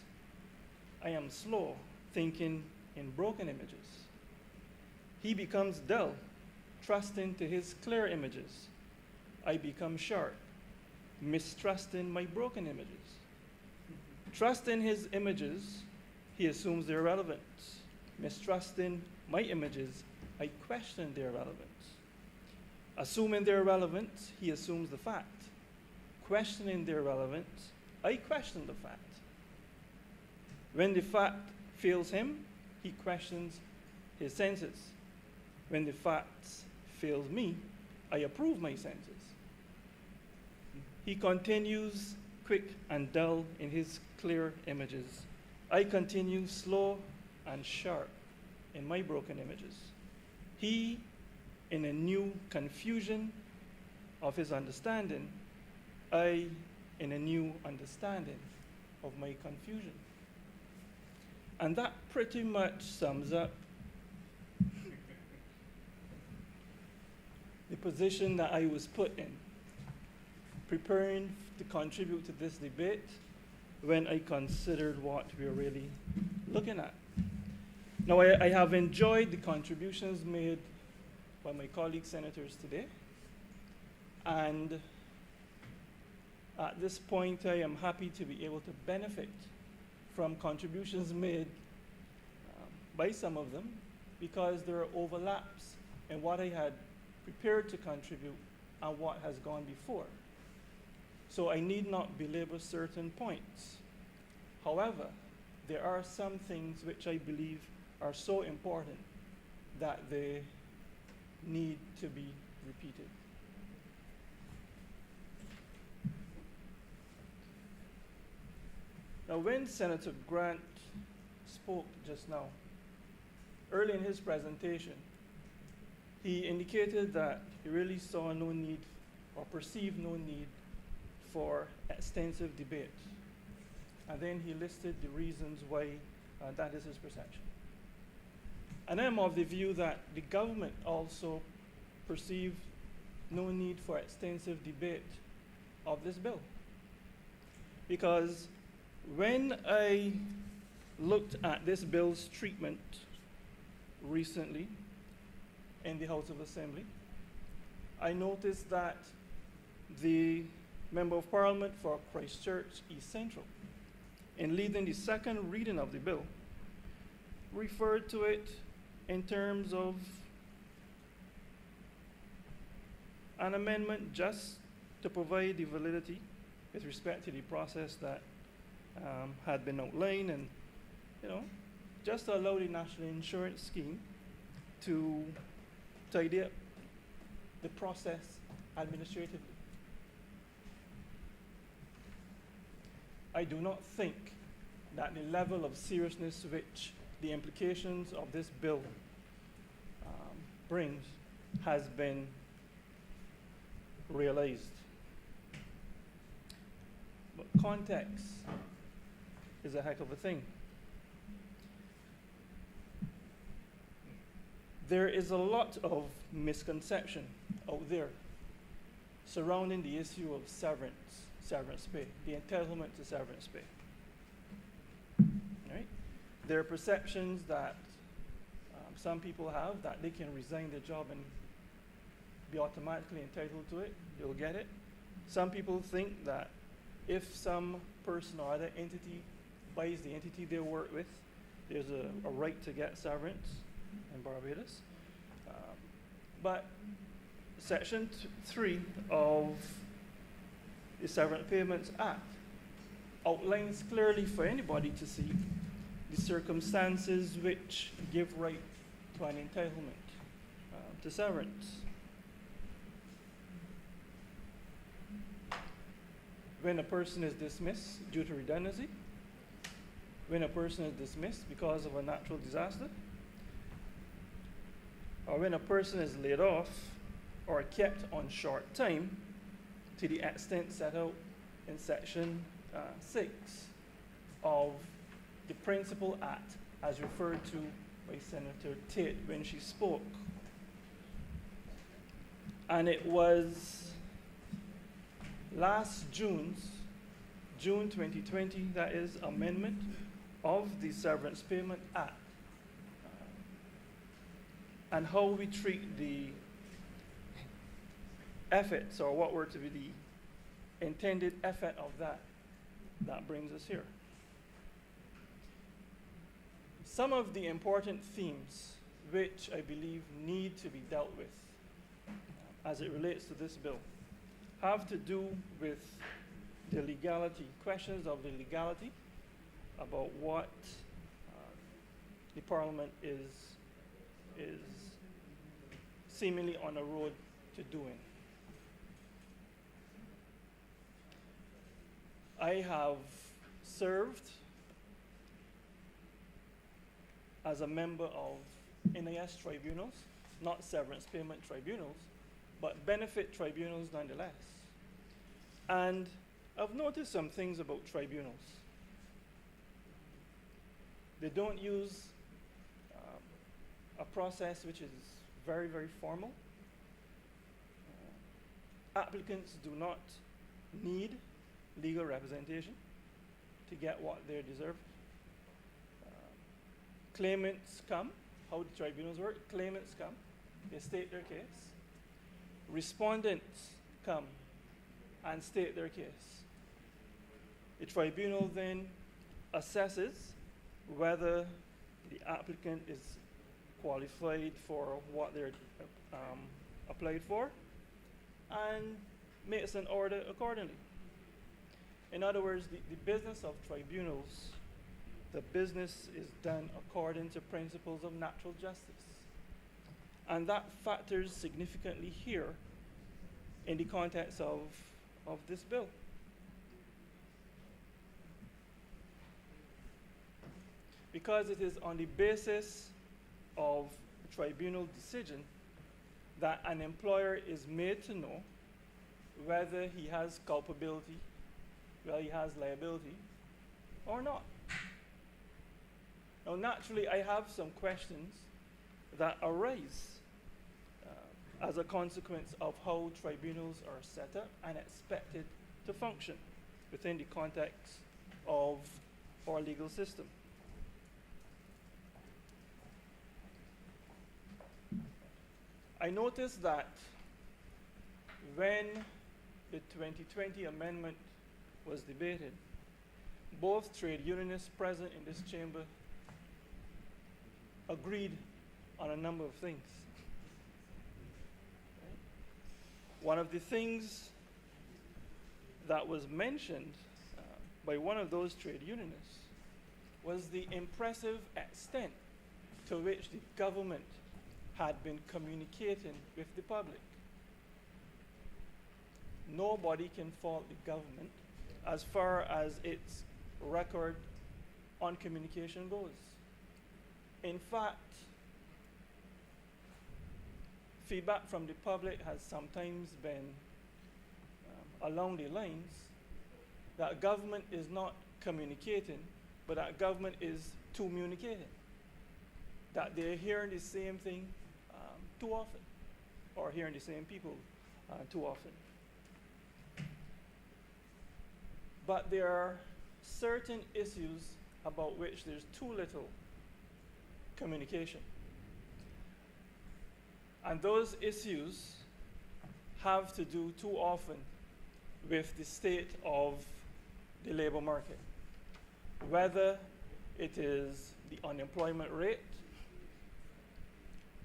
I am slow, thinking in broken images. He becomes dull, trusting to his clear images. I become sharp, mistrusting my broken images. Trusting his images, he assumes their relevance. Mistrusting my images, I question their relevance. Assuming their relevance, he assumes the fact. Questioning their relevance, I question the fact. When the fact fails him, he questions his senses. When the facts fails me, I approve my senses. He continues quick and dull in his clear images. I continue slow and sharp in my broken images. He, in a new confusion of his understanding, I, in a new understanding of my confusion. And that pretty much sums up the position that I was put in, preparing to contribute to this debate when I considered what we're really looking at. Now, I have enjoyed the contributions made by my colleague senators today, and at this point, I am happy to be able to benefit from contributions made by some of them because there are overlaps in what I had prepared to contribute and what has gone before. So I need not belabor certain points. However, there are some things which I believe are so important that they need to be repeated. Now, when Senator Grant spoke just now, early in his presentation, he indicated that he really saw no need or perceived no need for extensive debate. And then he listed the reasons why that is his perception. And I'm of the view that the government also perceived no need for extensive debate of this bill. Because when I looked at this bill's treatment recently in the House of Assembly, I noticed that the Member of Parliament for Christchurch East Central, in leading the second reading of the bill, referred to it in terms of an amendment just to provide the validity with respect to the process that had been outlined, and just to allow the National Insurance Scheme to tidy up the process administratively. I do not think that the level of seriousness which the implications of this bill brings has been realized. But context is a heck of a thing. There is a lot of misconception out there surrounding the issue of severance pay, the entitlement to severance pay. Right? There are perceptions that some people have that they can resign their job and be automatically entitled to it. They'll get it. Some people think that if some person or other entity buys the entity they work with, there's a right to get severance in Barbados. But Section 3 of the Severance Payments Act outlines clearly for anybody to see the circumstances which give right to an entitlement to severance. When a person is dismissed due to redundancy, when a person is dismissed because of a natural disaster, or when a person is laid off or kept on short time to the extent set out in Section 6 of the Principal Act as referred to by Senator Tate when she spoke. And it was last June 2020, that is, amendment of the Severance Payment Act, and how we treat the efforts, or what were to be the intended effect of that brings us here. Some of the important themes which I believe need to be dealt with as it relates to this bill have to do with the legality, questions of the legality about what the Parliament is seemingly on a road to doing. I have served as a member of NIS tribunals, not severance payment tribunals, but benefit tribunals nonetheless. And I've noticed some things about tribunals. They don't use a process which is very, very formal. Applicants do not need legal representation to get what they deserve. Claimants come, how the tribunals work, claimants come, they state their case. Respondents come and state their case. The tribunal then assesses whether the applicant is qualified for what they're applied for and makes an order accordingly. In other words, the business of tribunals, the business is done according to principles of natural justice. And that factors significantly here in the context of this bill. Because it is on the basis of tribunal decision that an employer is made to know whether he has culpability, whether he has liability, or not. Now, naturally, I have some questions that arise as a consequence of how tribunals are set up and expected to function within the context of our legal system. I noticed that when the 2020 amendment was debated, both trade unionists present in this chamber agreed on a number of things. One of the things that was mentioned by one of those trade unionists was the impressive extent to which the government had been communicating with the public. Nobody can fault the government as far as its record on communication goes. In fact, feedback from the public has sometimes been along the lines that government is not communicating, but that government is communicating. That they're hearing the same thing too often, or hearing the same people too often. But there are certain issues about which there's too little communication. And those issues have to do too often with the state of the labor market. Whether it is the unemployment rate,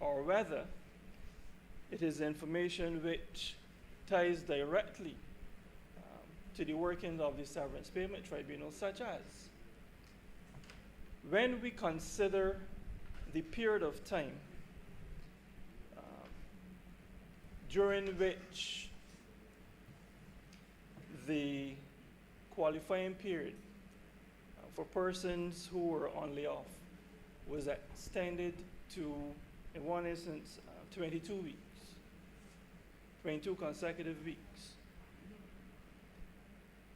or whether it is information which ties directly to the workings of the Severance Payment Tribunal, such as when we consider the period of time during which the qualifying period for persons who were on layoff was extended to, in one instance, 22 weeks, 22 consecutive weeks.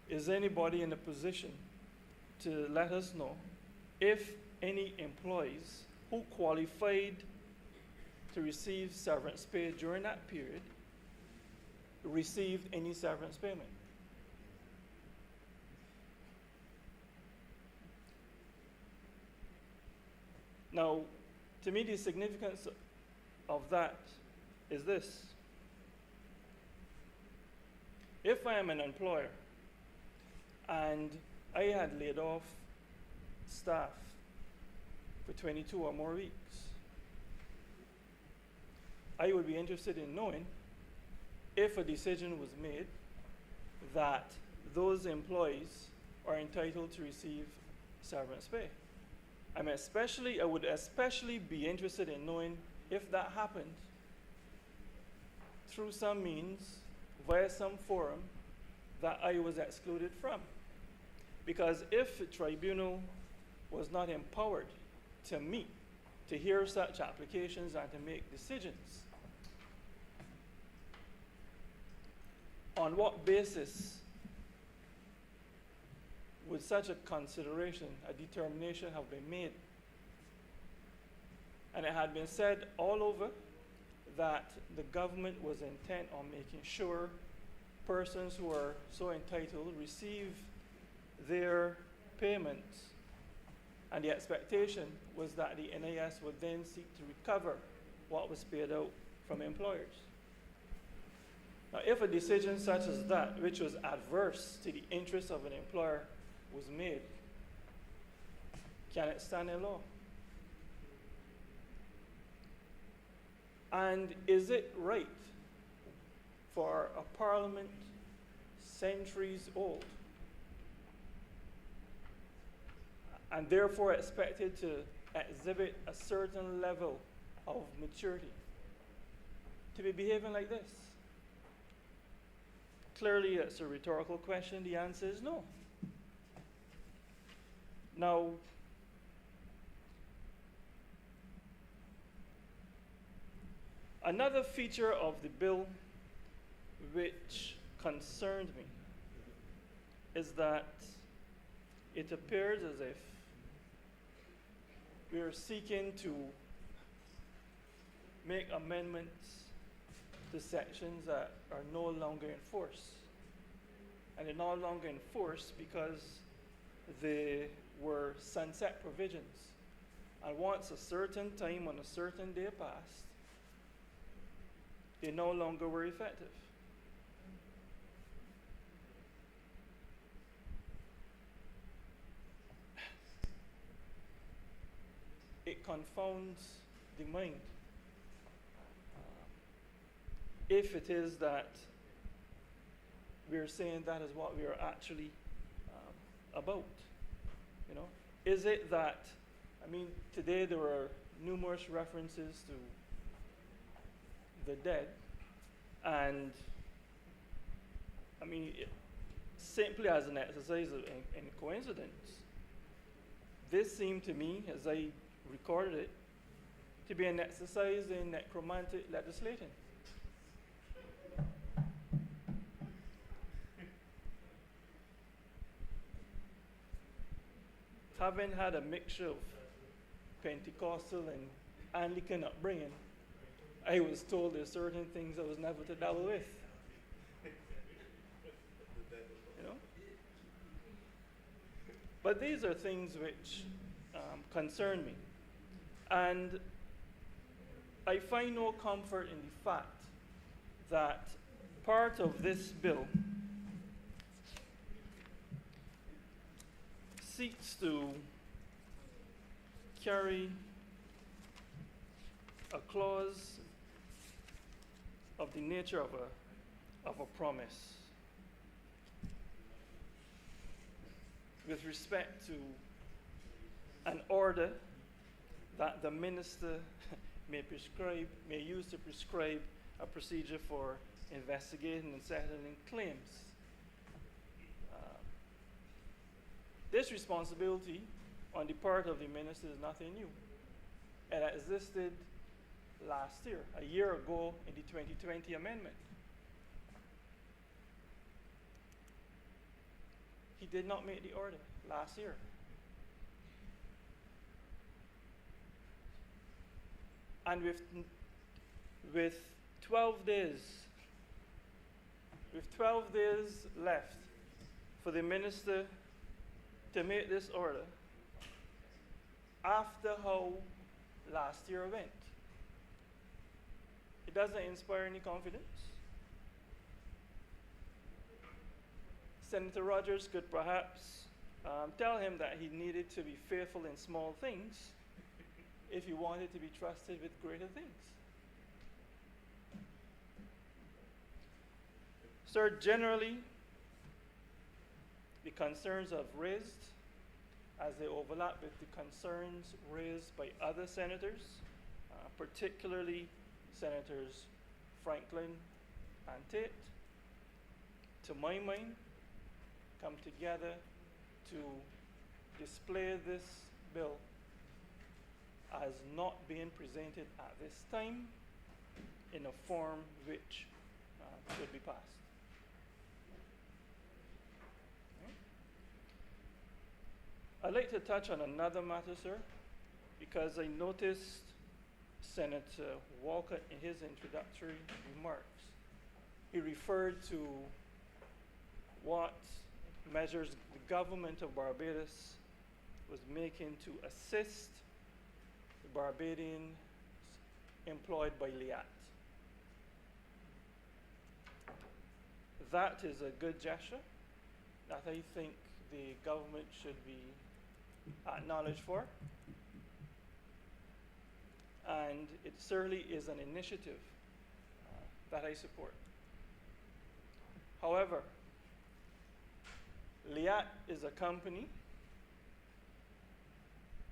Is anybody in a position to let us know if any employees who qualified to receive severance pay during that period received any severance payment? Now, to me, the significance of that is this. If I am an employer and I had laid off staff for 22 or more weeks, I would be interested in knowing if a decision was made that those employees are entitled to receive severance pay. I would especially be interested in knowing if that happened through some means, via some forum that I was excluded from. Because if the tribunal was not empowered to meet, to hear such applications and to make decisions, on what basis would such a consideration, a determination have been made? And it had been said all over that the government was intent on making sure persons who are so entitled receive their payments. And the expectation was that the NIS would then seek to recover what was paid out from employers. Now, if a decision such as that, which was adverse to the interests of an employer, was made, can it stand in law? And is it right for a parliament centuries old and therefore expected to exhibit a certain level of maturity to be behaving like this? Clearly, it's a rhetorical question. The answer is no. Now, another feature of the bill which concerned me is that it appears as if we are seeking to make amendments to sections that are no longer in force. And they're no longer in force because they were sunset provisions. And once a certain time on a certain day passed, they no longer were effective. It confounds the mind. If it is that we're saying that is what we are actually about, you know, is it that, I mean, today there were numerous references to the dead, and I mean, simply as an exercise in coincidence, this seemed to me, as I recorded it, to be an exercise in necromantic legislating. Having had a mixture of Pentecostal and Anglican upbringing, I was told there's certain things I was never to dabble with. You know? But these are things which concern me. And I find no comfort in the fact that part of this bill seeks to carry a clause of the nature of a promise with respect to an order that the minister may use to prescribe a procedure for investigating and settling claims. This responsibility on the part of the minister is nothing new. It existed last year, a year ago in the 2020 amendment. He did not make the order last year. And with 12 days left for the minister to make this order, after how last year went, it doesn't inspire any confidence. Senator Rogers could perhaps tell him that he needed to be faithful in small things if he wanted to be trusted with greater things. Sir, generally, the concerns I've raised, as they overlap with the concerns raised by other senators, particularly Senators Franklin and Tate, to my mind, come together to display this bill as not being presented at this time in a form which should be passed. I'd like to touch on another matter, sir, because I noticed Senator Walker in his introductory remarks. He referred to what measures the government of Barbados was making to assist the Barbadians employed by LIAT. That is a good gesture that I think the government should be acknowledged for. And it certainly is an initiative that I support. However, LIAT is a company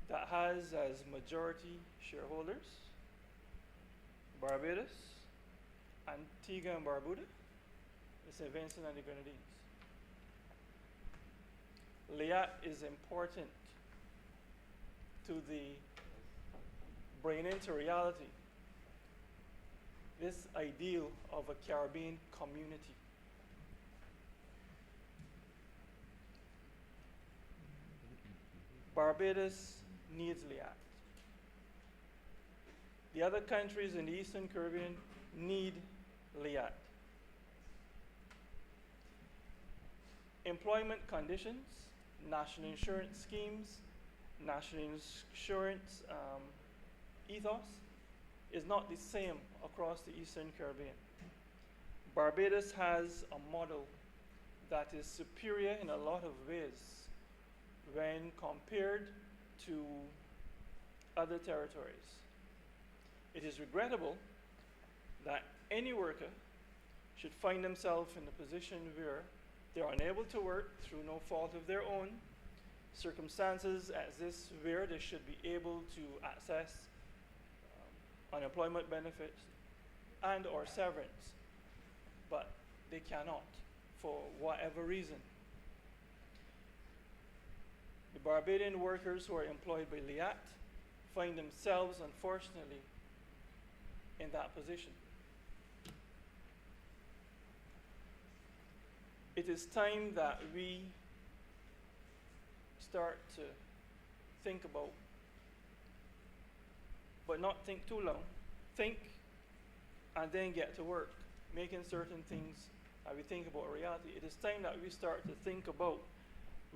that has as majority shareholders Barbados Antigua and Barbuda, it's St. Vincent and the Grenadines. LIAT is important to the bringing into reality this ideal of a Caribbean community. Barbados needs LIAT. The other countries in the Eastern Caribbean need LIAT. Employment conditions, national insurance schemes, national insurance ethos is not the same across the Eastern Caribbean. Barbados has a model that is superior in a lot of ways when compared to other territories. It is regrettable that any worker should find themselves in a position where they are unable to work through no fault of their own, circumstances as this where they should be able to access unemployment benefits and or severance, but they cannot for whatever reason. The Barbadian workers who are employed by LIAT find themselves, unfortunately, in that position. It is time that we start to think about, but not think too long. Think and then get to work, making certain things that we think about reality. It is time that we start to think about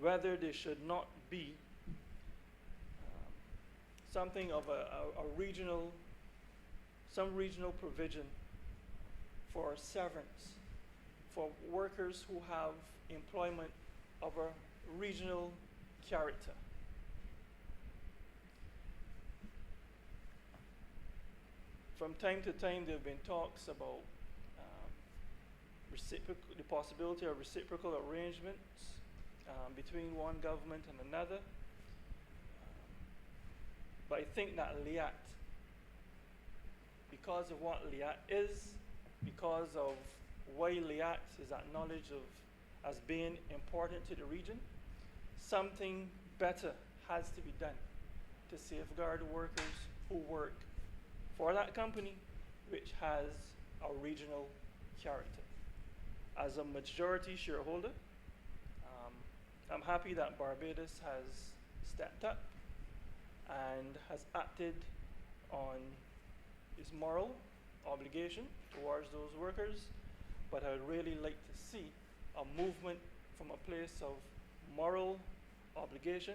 whether there should not be something of some regional provision for severance for workers who have employment of a regional character. From time to time, there have been talks about the possibility of reciprocal arrangements between one government and another. But I think that LIAT, because of what LIAT is, because of why LIAT is acknowledged as being important to the region, something better has to be done to safeguard workers who work for that company which has a regional character. As a majority shareholder, I'm happy that Barbados has stepped up and has acted on its moral obligation towards those workers, but I would really like to see a movement from a place of moral obligation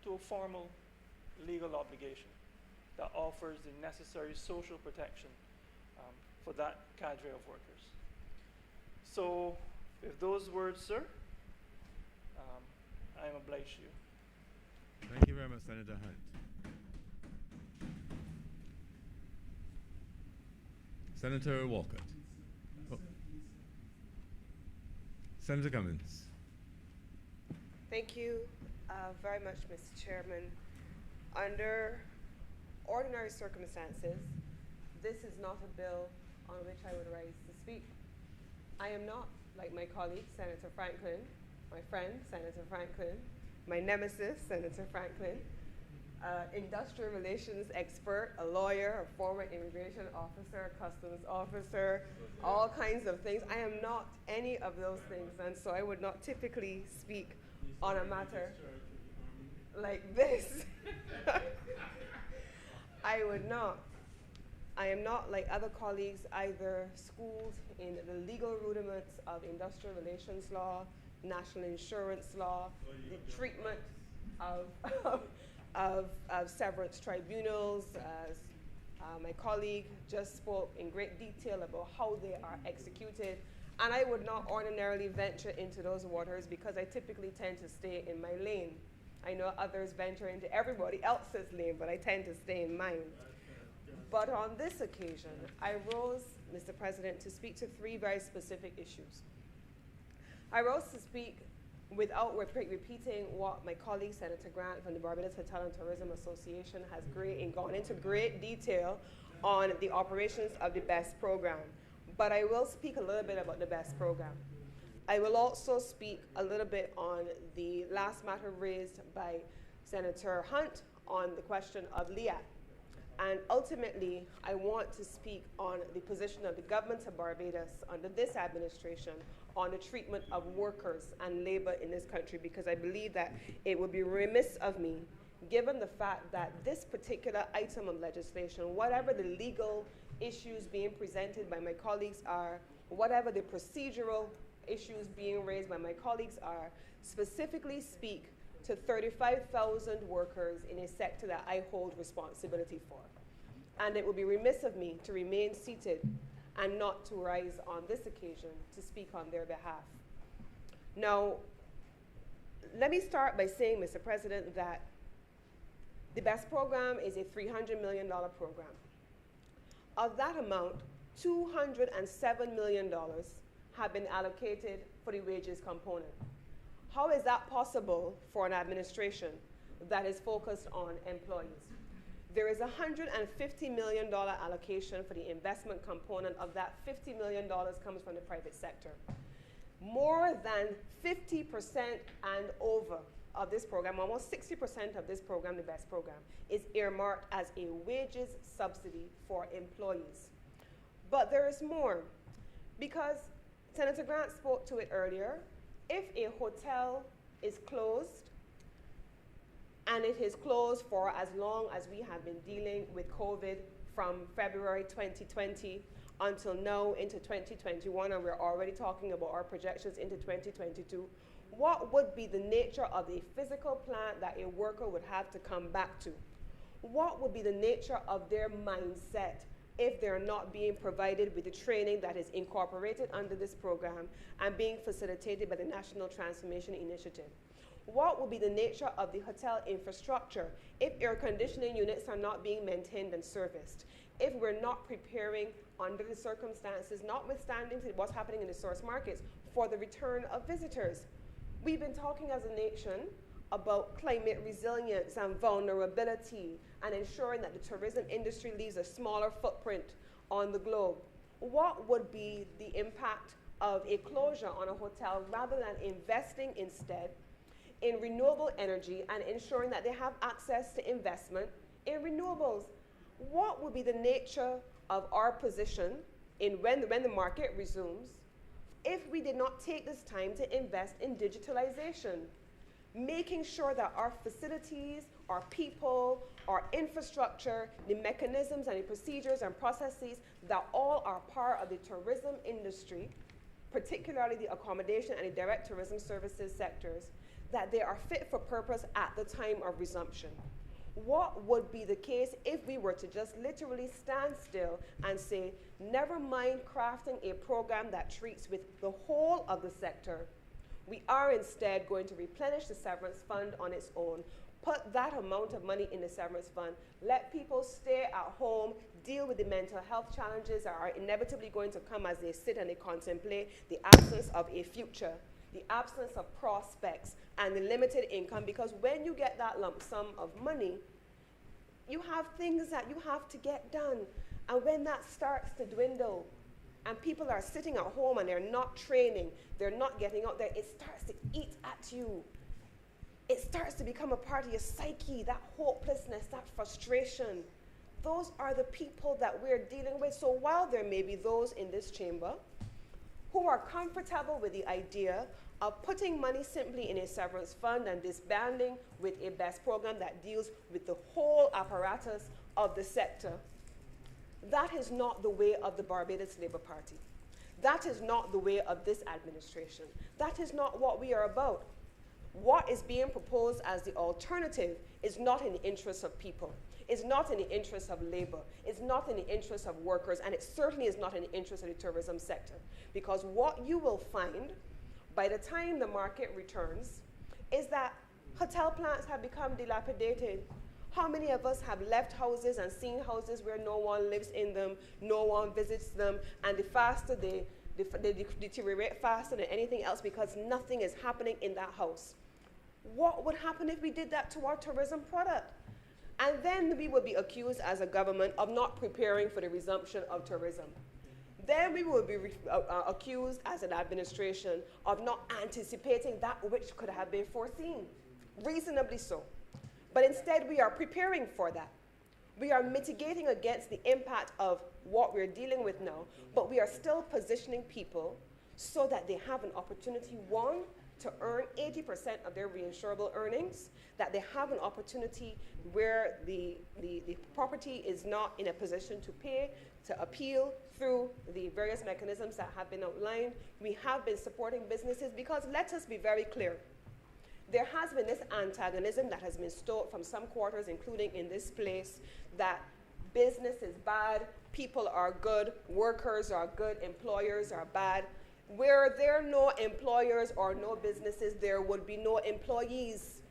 to a formal legal obligation that offers the necessary social protection for that cadre of workers. So, with those words, sir, I am obliged to you. Thank you very much, Senator Hunt. Senator Walcott. Oh. Senator Cummins. Thank you very much, Mr. Chairman. Under ordinary circumstances, this is not a bill on which I would rise to speak. I am not, like my colleague, Senator Franklin, my friend, Senator Franklin, my nemesis, Senator Franklin, industrial relations expert, a lawyer, a former immigration officer, a customs officer, all kinds of things. I am not any of those things, and so I would not typically speak on a matter like this. I would not. I am not, like other colleagues, either schooled in the legal rudiments of industrial relations law, national insurance law, the treatment of severance tribunals, as my colleague just spoke in great detail about how they are executed. And I would not ordinarily venture into those waters because I typically tend to stay in my lane. I know others venture into everybody else's lane, but I tend to stay in mine. But on this occasion, I rose, Mr. President, to speak to three very specific issues. I rose to speak without repeating what my colleague, Senator Grant from the Barbados Hotel and Tourism Association has gone into great detail on the operations of the BEST program, but I will speak a little bit about the BEST program. I will also speak a little bit on the last matter raised by Senator Hunt on the question of LEAT. And ultimately, I want to speak on the position of the government of Barbados under this administration on the treatment of workers and labor in this country, because I believe that it would be remiss of me, given the fact that this particular item of legislation, whatever the legal issues being presented by my colleagues are, whatever the procedural issues being raised by my colleagues are, specifically speak to 35,000 workers in a sector that I hold responsibility for. And it would be remiss of me to remain seated and not to rise on this occasion to speak on their behalf. Now, let me start by saying, Mr. President, that the BEST program is a $300 million program. Of that amount, $207 million have been allocated for the wages component. How is that possible for an administration that is focused on employees? There is a $150 million allocation for the investment component. Of that, $50 million comes from the private sector. More than 50% and over of this program, almost 60% of this program, the BEST program, is earmarked as a wages subsidy for employees. But there is more, because Senator Grant spoke to it earlier. If a hotel is closed, and it is closed for as long as we have been dealing with COVID from February 2020 until now into 2021, and we're already talking about our projections into 2022, what would be the nature of the physical plant that a worker would have to come back to? What would be the nature of their mindset if they're not being provided with the training that is incorporated under this program and being facilitated by the National Transformation Initiative? What will be the nature of the hotel infrastructure if air conditioning units are not being maintained and serviced? If we're not preparing under the circumstances, notwithstanding what's happening in the source markets, for the return of visitors? We've been talking as a nation about climate resilience and vulnerability and ensuring that the tourism industry leaves a smaller footprint on the globe. What would be the impact of a closure on a hotel rather than investing instead in renewable energy and ensuring that they have access to investment in renewables? What would be the nature of our position in when the market resumes if we did not take this time to invest in digitalization? Making sure that our facilities, our people, our infrastructure, the mechanisms and the procedures and processes that all are part of the tourism industry, particularly the accommodation and the direct tourism services sectors, that they are fit for purpose at the time of resumption. What would be the case if we were to just literally stand still and say, never mind crafting a program that treats with the whole of the sector? We are instead going to replenish the severance fund on its own, put that amount of money in the severance fund, let people stay at home, deal with the mental health challenges that are inevitably going to come as they sit and they contemplate the absence of a future, the absence of prospects, and the limited income, because when you get that lump sum of money, you have things that you have to get done. And when that starts to dwindle, and people are sitting at home and they're not training, they're not getting out there, it starts to eat at you. It starts to become a part of your psyche, that hopelessness, that frustration. Those are the people that we're dealing with. So while there may be those in this chamber who are comfortable with the idea of putting money simply in a severance fund and disbanding with a BEST program that deals with the whole apparatus of the sector, that is not the way of the Barbados Labour Party. That is not the way of this administration. That is not what we are about. What is being proposed as the alternative is not in the interests of people. It's not in the interest of labor. It's not in the interest of workers, and it certainly is not in the interest of the tourism sector. Because what you will find by the time the market returns is that hotel plants have become dilapidated. How many of us have left houses and seen houses where no one lives in them, no one visits them, and the faster they deteriorate faster than anything else because nothing is happening in that house? What would happen if we did that to our tourism product? And then we will be accused as a government of not preparing for the resumption of tourism. Then we will be accused as an administration of not anticipating that which could have been foreseen, reasonably so. But instead, we are preparing for that. We are mitigating against the impact of what we're dealing with now, but we are still positioning people so that they have an opportunity, one, to earn 80% of their reinsurable earnings, that they have an opportunity where the property is not in a position to pay, to appeal through the various mechanisms that have been outlined. We have been supporting businesses because, let us be very clear, there has been this antagonism that has been stoked from some quarters, including in this place, that business is bad, people are good, workers are good, employers are bad. Where there are no employers or no businesses, there would be no employees.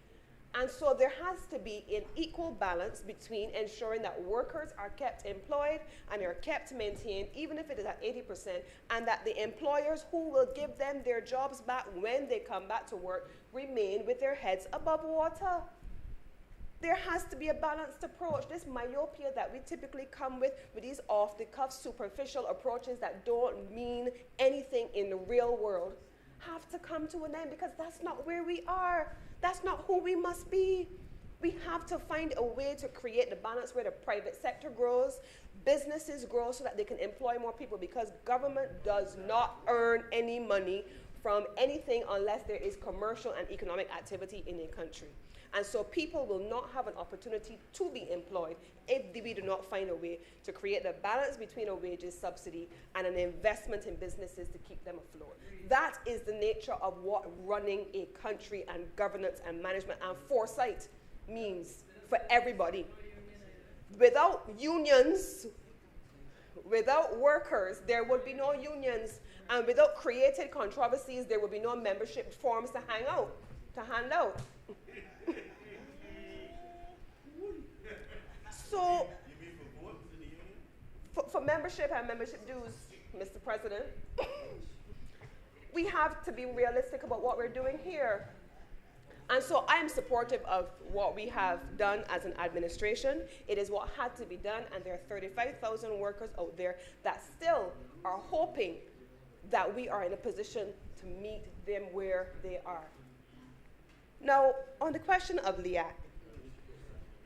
And so there has to be an equal balance between ensuring that workers are kept employed and are kept maintained, even if it is at 80%, and that the employers who will give them their jobs back when they come back to work remain with their heads above water. There has to be a balanced approach. This myopia that we typically come with these off-the-cuff, superficial approaches that don't mean anything in the real world, have to come to an end, because that's not where we are. That's not who we must be. We have to find a way to create the balance where the private sector grows, businesses grow so that they can employ more people, because government does not earn any money from anything unless there is commercial and economic activity in a country. And so people will not have an opportunity to be employed if we do not find a way to create a balance between a wages subsidy and an investment in businesses to keep them afloat. That is the nature of what running a country and governance and management and foresight means for everybody. Without unions, without workers, there would be no unions. And without created controversies, there would be no membership forms to hand out. So, for membership and membership dues, Mr. President, we have to be realistic about what we're doing here. And so I am supportive of what we have done as an administration. It is what had to be done, and there are 35,000 workers out there that still are hoping that we are in a position to meet them where they are. Now, on the question of LIAC,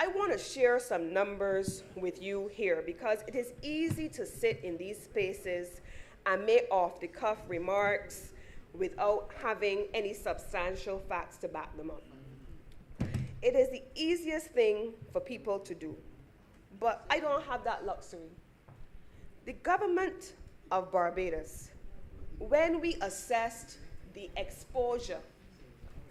I want to share some numbers with you here, because it is easy to sit in these spaces and make off-the-cuff remarks without having any substantial facts to back them up. It is the easiest thing for people to do, but I don't have that luxury. The government of Barbados, when we assessed the exposure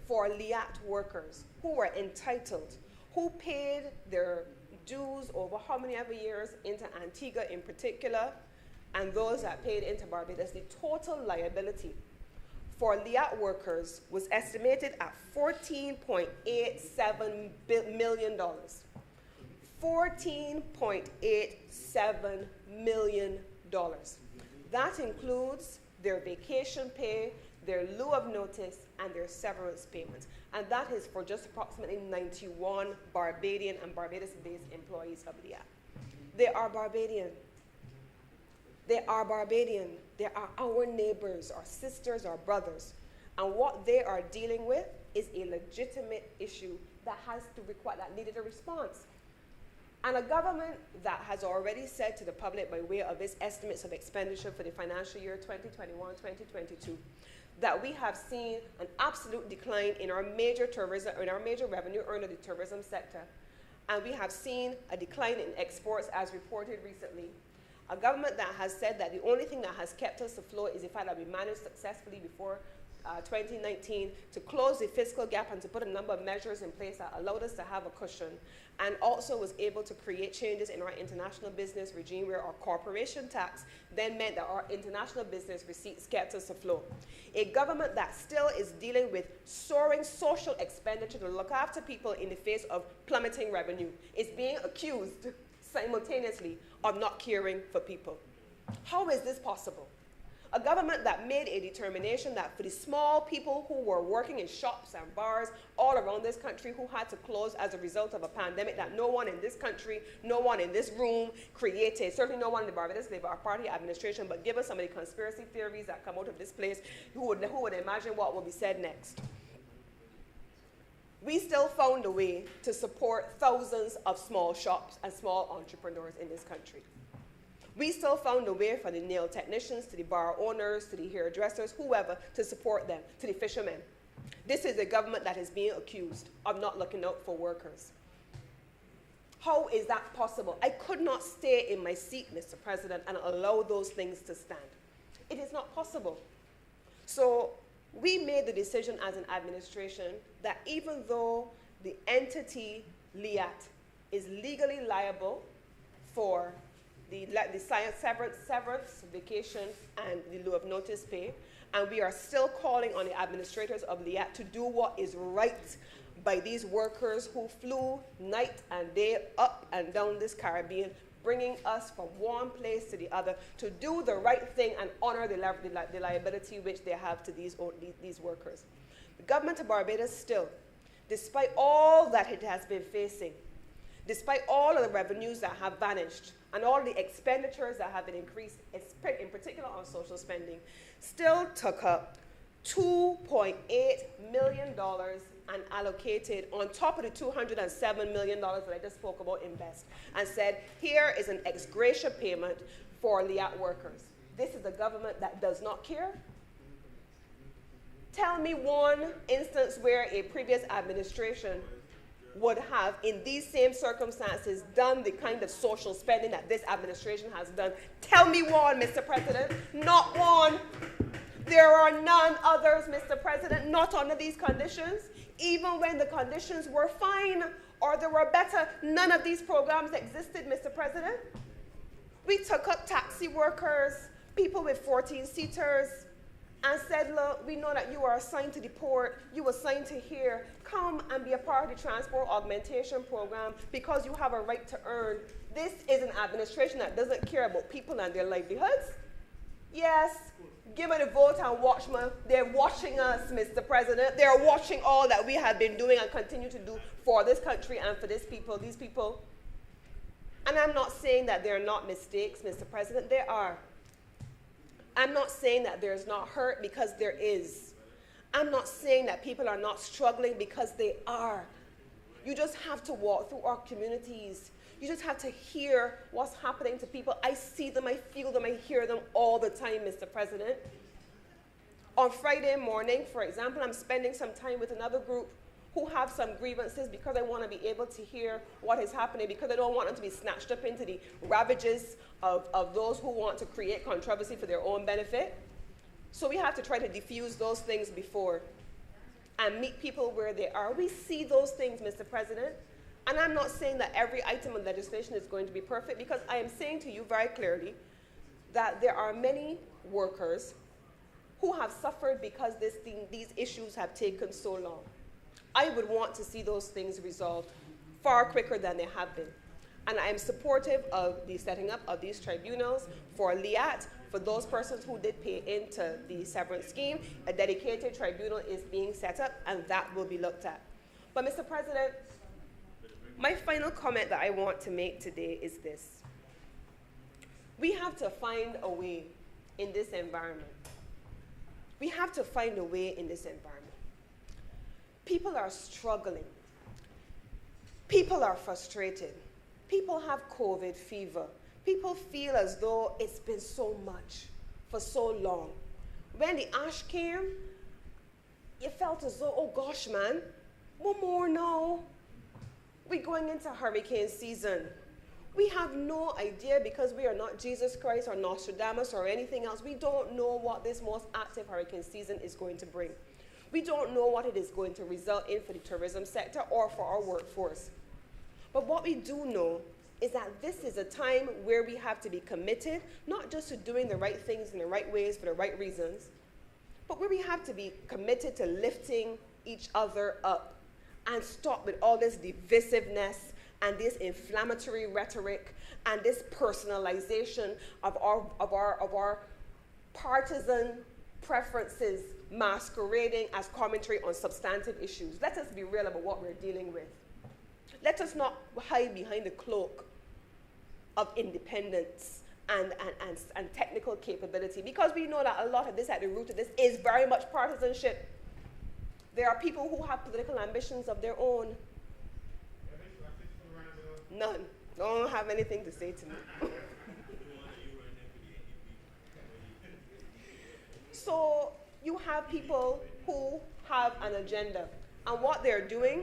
for LIAT workers who were entitled, who paid their dues over how many ever years into Antigua in particular, and those that paid into Barbados, the total liability for LIAT workers was estimated at $14.87 million. $14.87 million. That includes their vacation pay, their lieu of notice, and their severance payments. And that is for just approximately 91 Barbadian and Barbados-based employees of LIAT. They are Barbadian. They are Barbadian. They are our neighbors, our sisters, our brothers. And what they are dealing with is a legitimate issue that needed a response. And a government that has already said to the public by way of its estimates of expenditure for the financial year 2021-2022 that we have seen an absolute decline in our major revenue earner, the tourism sector. And we have seen a decline in exports as reported recently. A government that has said that the only thing that has kept us afloat is the fact that we managed successfully before 2019 to close the fiscal gap and to put a number of measures in place that allowed us to have a cushion, and also was able to create changes in our international business regime where our corporation tax then meant that our international business receipts kept us afloat. A government that still is dealing with soaring social expenditure to look after people in the face of plummeting revenue is being accused simultaneously of not caring for people. How is this possible? A government that made a determination that for the small people who were working in shops and bars all around this country who had to close as a result of a pandemic that no one in this country, no one in this room created, certainly no one in the Barbados Labour Party administration, but given some of the conspiracy theories that come out of this place, who would imagine what will be said next? We still found a way to support thousands of small shops and small entrepreneurs in this country. We still found a way for the nail technicians, to the bar owners, to the hairdressers, whoever, to support them, to the fishermen. This is a government that is being accused of not looking out for workers. How is that possible? I could not stay in my seat, Mr. President, and allow those things to stand. It is not possible. So we made the decision as an administration that even though the entity, LIAT, is legally liable for the severance, vacation, and the lieu of notice pay, and we are still calling on the administrators of LIAT to do what is right by these workers who flew night and day up and down this Caribbean, bringing us from one place to the other to do the right thing and honor the liability which they have to these workers. The government of Barbados still, despite all that it has been facing, despite all of the revenues that have vanished and all the expenditures that have been increased, in particular on social spending, still took up $2.8 million and allocated on top of the $207 million that I just spoke about invest, and said, here is an ex gratia payment for LIAT workers. This is a government that does not care. Tell me one instance where a previous administration would have, in these same circumstances, done the kind of social spending that this administration has done. Tell me one, Mr. President. Not one. There are none others, Mr. President, not under these conditions. Even when the conditions were fine or they were better, none of these programs existed, Mr. President. We took up taxi workers, people with 14-seaters, and said, look, we know that you are assigned to the port, you were assigned to here, come and be a part of the transport augmentation program because you have a right to earn. This is an administration that doesn't care about people and their livelihoods. Yes, give it a vote and watch me. They're watching us, Mr. President. They're watching all that we have been doing and continue to do for this country and for these people. And I'm not saying that there are not mistakes, Mr. President. There are. I'm not saying that there's not hurt, because there is. I'm not saying that people are not struggling, because they are. You just have to walk through our communities. You just have to hear what's happening to people. I see them, I feel them, I hear them all the time, Mr. President. On Friday morning, for example, I'm spending some time with another group who have some grievances because I want to be able to hear what is happening, because I don't want them to be snatched up into the ravages of those who want to create controversy for their own benefit. So we have to try to diffuse those things before and meet people where they are. We see those things, Mr. President. And I'm not saying that every item of legislation is going to be perfect, because I am saying to you very clearly that there are many workers who have suffered because these issues have taken so long. I would want to see those things resolved far quicker than they have been. And I am supportive of the setting up of these tribunals for LIAT, for those persons who did pay into the severance scheme. A dedicated tribunal is being set up, and that will be looked at. But, Mr. President, my final comment that I want to make today is this. We have to find a way in this environment. We have to find a way in this environment. People are struggling. People are frustrated. People have COVID fever. People feel as though it's been so much for so long. When the ash came, you felt as though, oh gosh, man, one more now. We're going into hurricane season. We have no idea, because we are not Jesus Christ or Nostradamus or anything else. We don't know what this most active hurricane season is going to bring. We don't know what it is going to result in for the tourism sector or for our workforce. But what we do know is that this is a time where we have to be committed, not just to doing the right things in the right ways for the right reasons, but where we have to be committed to lifting each other up and stop with all this divisiveness and this inflammatory rhetoric and this personalization of our partisan preferences masquerading as commentary on substantive issues. Let us be real about what we're dealing with. Let us not hide behind the cloak of independence and technical capability, because we know that a lot of this, at the root of this, is very much partisanship. There are people who have political ambitions of their own. None. Don't have anything to say to me. So you have people who have an agenda, and what they're doing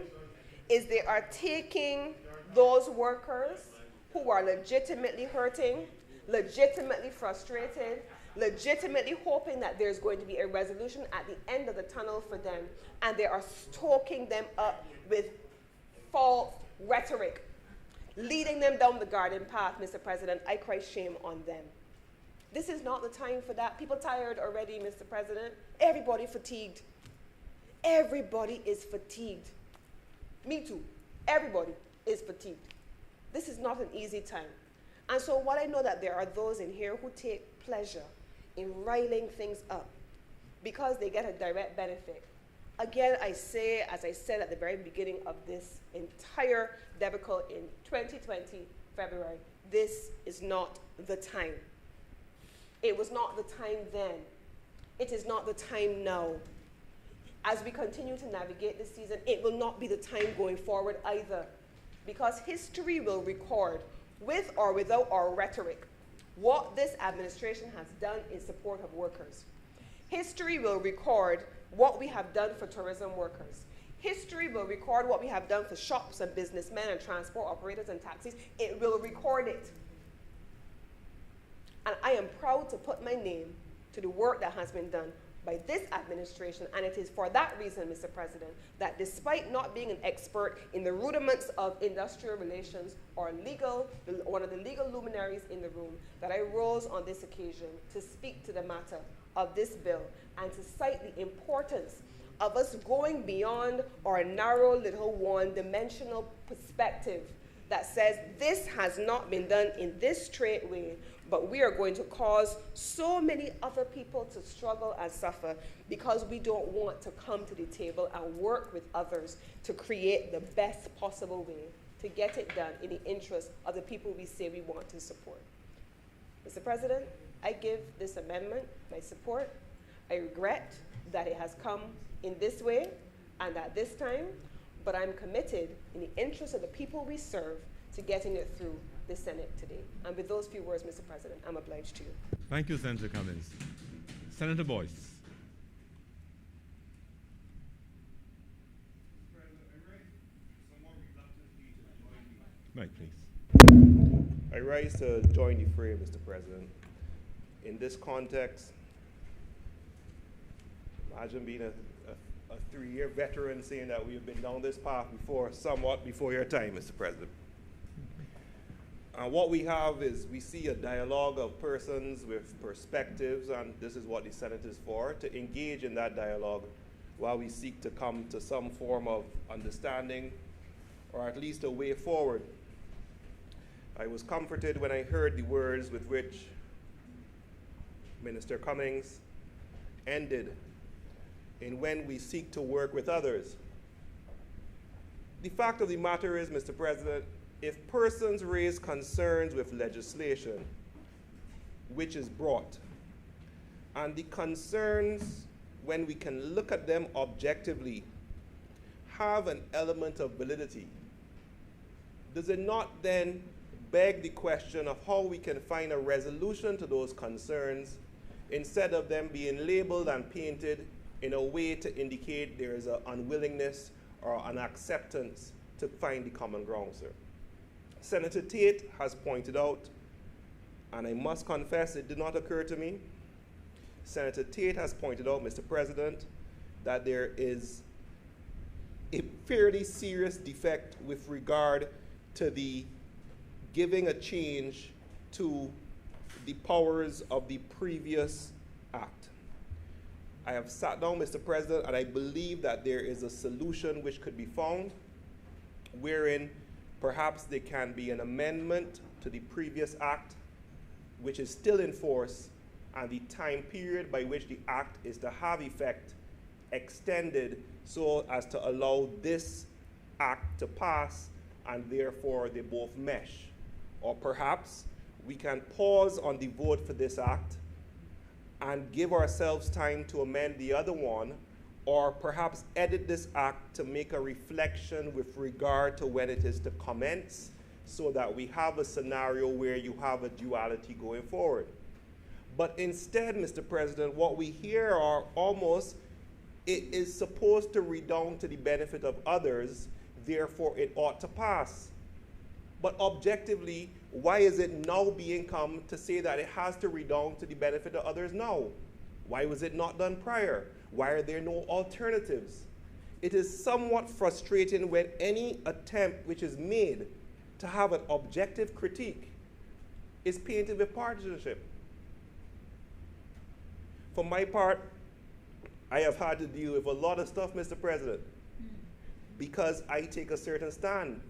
is they are taking those workers who are legitimately hurting, legitimately frustrated, legitimately hoping that there's going to be a resolution at the end of the tunnel for them, and they are stoking them up with false rhetoric, leading them down the garden path. Mr. President, I cry shame on them. This is not the time for that. People tired already, Mr. President. Everybody fatigued. Everybody is fatigued. Me too. Everybody is fatigued. This is not an easy time. And so what I know that there are those in here who take pleasure in riling things up because they get a direct benefit. Again, I say, as I said at the very beginning of this entire debacle in 2020, February, this is not the time. It was not the time then. It is not the time now. As we continue to navigate this season, it will not be the time going forward either, because history will record, with or without our rhetoric, what this administration has done in support of workers. History will record what we have done for tourism workers. History will record what we have done for shops and businessmen and transport operators and taxis. It will record it. And I am proud to put my name to the work that has been done by this administration, and it is for that reason, Mr. President, that despite not being an expert in the rudiments of industrial relations or one of the legal luminaries in the room, that I rose on this occasion to speak to the matter of this bill and to cite the importance of us going beyond our narrow little one-dimensional perspective that says this has not been done in this straight way, but we are going to cause so many other people to struggle and suffer because we don't want to come to the table and work with others to create the best possible way to get it done in the interest of the people we say we want to support. Mr. President, I give this amendment my support. I regret that it has come in this way and at this time, but I'm committed in the interest of the people we serve to getting it through the Senate today. And with those few words, Mr. President, I'm obliged to you. Thank you, Senator Cummings. Senator Boyce. Right, please. I rise to join the fray, Mr. President. In this context, imagine being a 3-year veteran saying that we have been down this path before, somewhat before your time, Mr. President. And what we have is we see a dialogue of persons with perspectives, and this is what the Senate is for, to engage in that dialogue while we seek to come to some form of understanding or at least a way forward. I was comforted when I heard the words with which Minister Cummings ended in when we seek to work with others. The fact of the matter is, Mr. President, if persons raise concerns with legislation which is brought, and the concerns, when we can look at them objectively, have an element of validity, does it not then beg the question of how we can find a resolution to those concerns instead of them being labeled and painted in a way to indicate there is an unwillingness or an acceptance to find the common ground, sir? Senator Tate has pointed out, and I must confess it did not occur to me, Senator Tate has pointed out, Mr. President, that there is a fairly serious defect with regard to the giving a change to the powers of the previous act. I have sat down, Mr. President, and I believe that there is a solution which could be found wherein perhaps there can be an amendment to the previous act which is still in force and the time period by which the act is to have effect extended so as to allow this act to pass, and therefore they both mesh. Or perhaps we can pause on the vote for this act and give ourselves time to amend the other one, or perhaps edit this act to make a reflection with regard to when it is to commence, so that we have a scenario where you have a duality going forward. But instead, Mr. President, what we hear are almost, it is supposed to redound to the benefit of others, therefore it ought to pass. But objectively, why is it now being come to say that it has to redound to the benefit of others now? Why was it not done prior? Why are there no alternatives? It is somewhat frustrating when any attempt which is made to have an objective critique is painted with partisanship. For my part, I have had to deal with a lot of stuff, Mr. President, because I take a certain stand,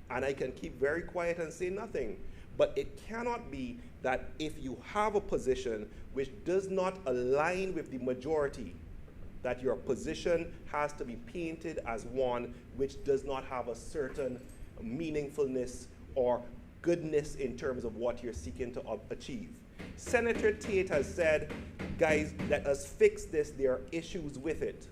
and I can keep very quiet and say nothing. But it cannot be that if you have a position which does not align with the majority, that your position has to be painted as one which does not have a certain meaningfulness or goodness in terms of what you're seeking to achieve. Senator Tate has said, guys, let us fix this. There are issues with it.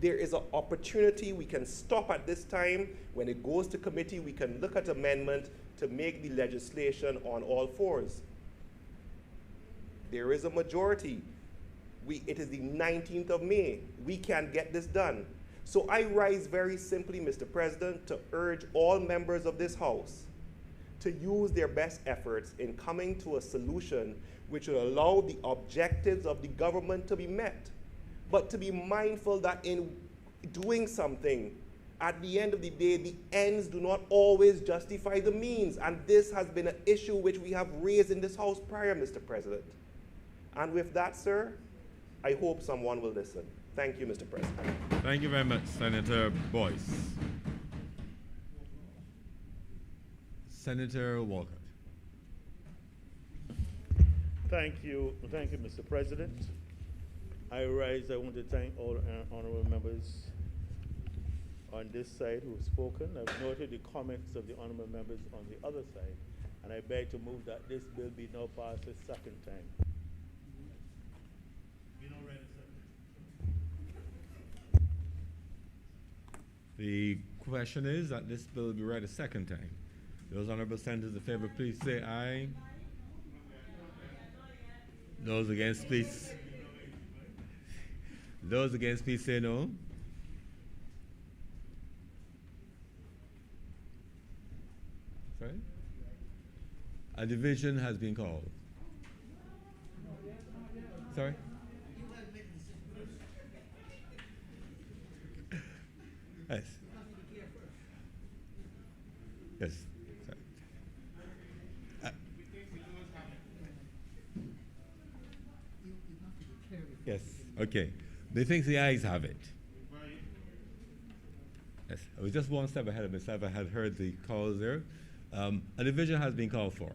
There is an opportunity. We can stop at this time. When it goes to committee, we can look at amendment to make the legislation on all fours. There is a majority. It is the 19th of May. We can get this done. So I rise very simply, Mr. President, to urge all members of this House to use their best efforts in coming to a solution which will allow the objectives of the government to be met, but to be mindful that in doing something, at the end of the day, the ends do not always justify the means. And this has been an issue which we have raised in this House prior, Mr. President. And with that, sir, I hope someone will listen. Thank you, Mr. President. Thank you very much, Senator Boyce. Senator Walcott. Thank you, Mr. President. I want to thank all honorable members on this side who have spoken. I've noted the comments of the honorable members on the other side, and I beg to move that this bill be now passed a second time. The question is that this bill be read a second time. Those honorable senators in favor, please say aye. Those against, please. Those against, please say no. Sorry? A division has been called. Sorry? Yes. Yes. Yes. Okay. They think the ayes have it. Yes. I was just one step ahead of myself. I had heard the calls there. A division has been called for.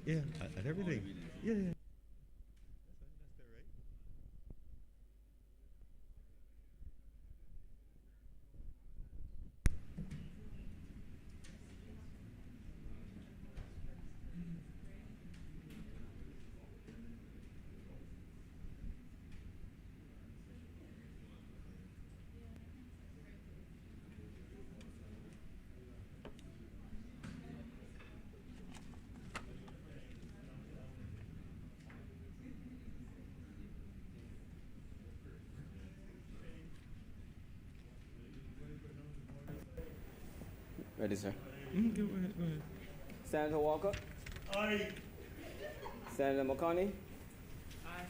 yeah, at everything. Yeah, yeah. Ready, sir. Go ahead, go ahead. Senator Walker. Aye. Senator McConney. Aye.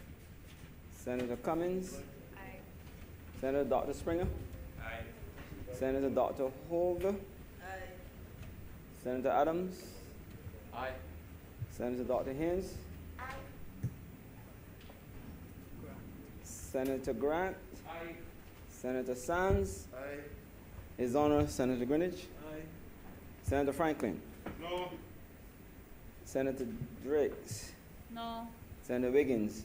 Senator Cummins. Aye. Senator Dr. Springer. Aye. Senator Dr. Holder. Aye. Senator Adams. Aye. Senator Dr. Haynes. Senator Grant. Aye. Senator Sands. Aye. His Honor Senator Greenwich. Aye. Senator Franklin. No. Senator Driggs. No. Senator Wiggins.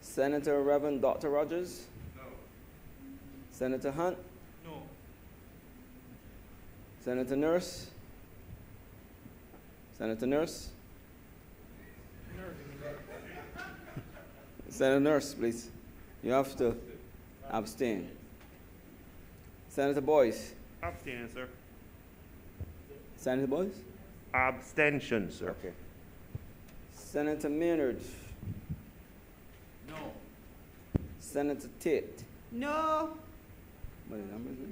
Senator Reverend Dr. Rogers. No. Senator Hunt. No. Senator Nurse. Senator Nurse. Senator Nurse, please. You have to abstain. Senator Boyce. Abstain, sir. Senator Boyce? Abstention, sir. Okay. Senator Maynard. No. Senator Tate. No. What the number is it?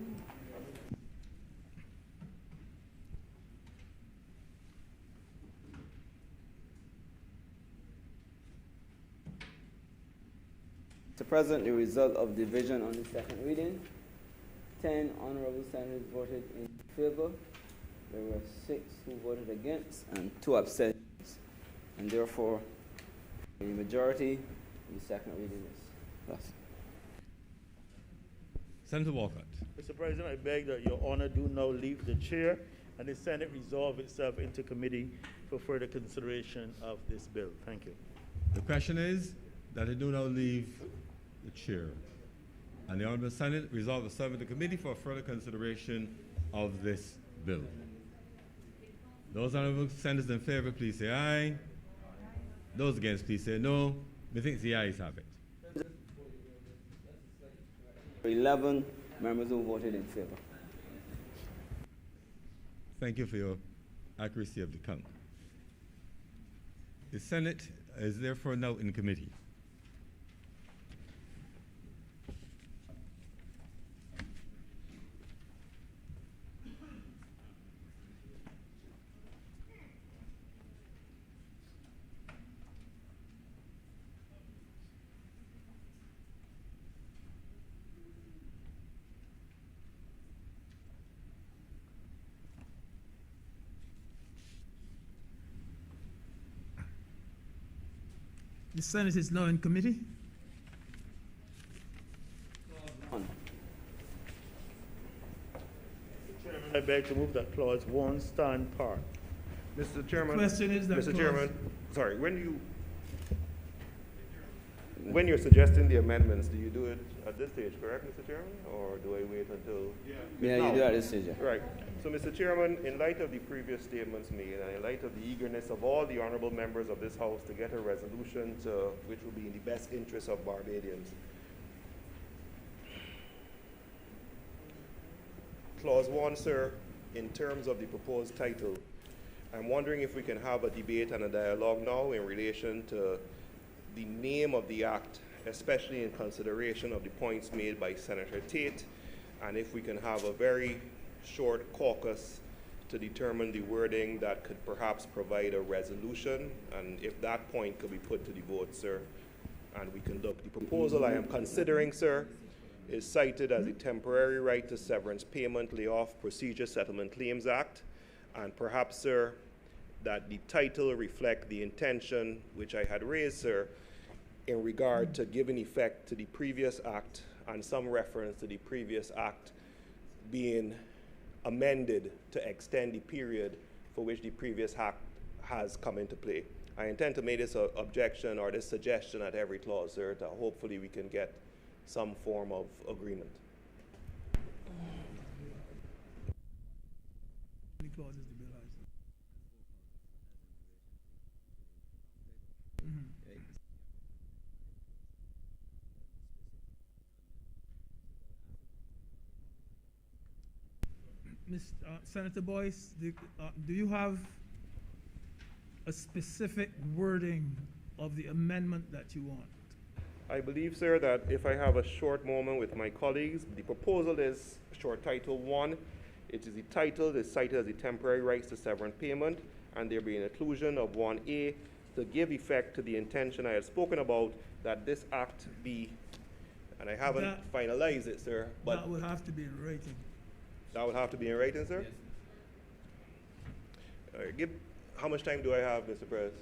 Mr. President, the result of division on the second reading, 10 honorable senators voted in favor. There were 6 who voted against and 2 abstentions. And therefore, the majority, the second reading is passed. Senator Walcott. Mr. President, I beg that Your Honor do now leave the chair and the Senate resolve itself into committee for further consideration of this bill. Thank you. The question is that it do now leave the chair. And the Honorable Senate resolve to serve in the committee for further consideration of this bill. Those honorable senators in favor, please say aye. Those against, please say no. Methinks the ayes have it. 11 members who voted in favor. Thank you for your accuracy of the count. The Senate is therefore now in committee. The Senate is now in committee. I beg to move that clause 1 stand part. Mr. Chairman. Question is that Mr. Chairman, sorry, when you're suggesting the amendments, do you do it at this stage, correct, Mr. Chairman? Or do I wait until? Yeah, you do at this stage. Right. So, Mr. Chairman, in light of the previous statements made and in light of the eagerness of all the honorable members of this House to get a resolution which will be in the best interest of Barbadians, Clause 1, sir, in terms of the proposed title, I'm wondering if we can have a debate and a dialogue now in relation to the name of the act, especially in consideration of the points made by Senator Tate, and if we can have a very short caucus to determine the wording that could perhaps provide a resolution, and if that point could be put to the vote, sir, and we can look. The proposal I am considering, sir, is cited as the Temporary Right to Severance Payment Layoff Procedure Settlement Claims Act, and perhaps, sir, that the title reflect the intention which I had raised, sir, in regard to giving effect to the previous act and some reference to the previous act being amended to extend the period for which the previous act has come into play. I intend to make this objection or this suggestion at every clause, sir, that hopefully we can get some form of agreement. Any clauses the bill has? Senator Boyce, do you have a specific wording of the amendment that you want? I believe, sir, that if I have a short moment with my colleagues, the proposal is short title 1. It is the title is cited as the temporary rights to severance payment, and there be an inclusion of 1A to give effect to the intention I had spoken about, that this act be, and I haven't finalized it, sir, but that would have to be in writing. that would have to be in writing, sir? Yes. How much time do I have, Mr. Perez?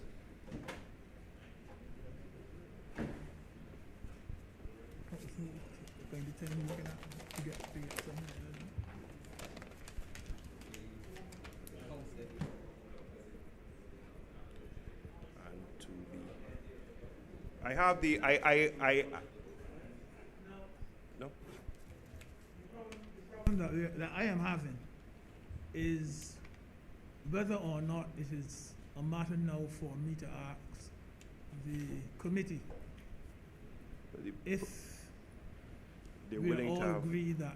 I have the, no? That I am having is whether or not it is a matter now for me to ask the committee if they're we willing all to have. agree that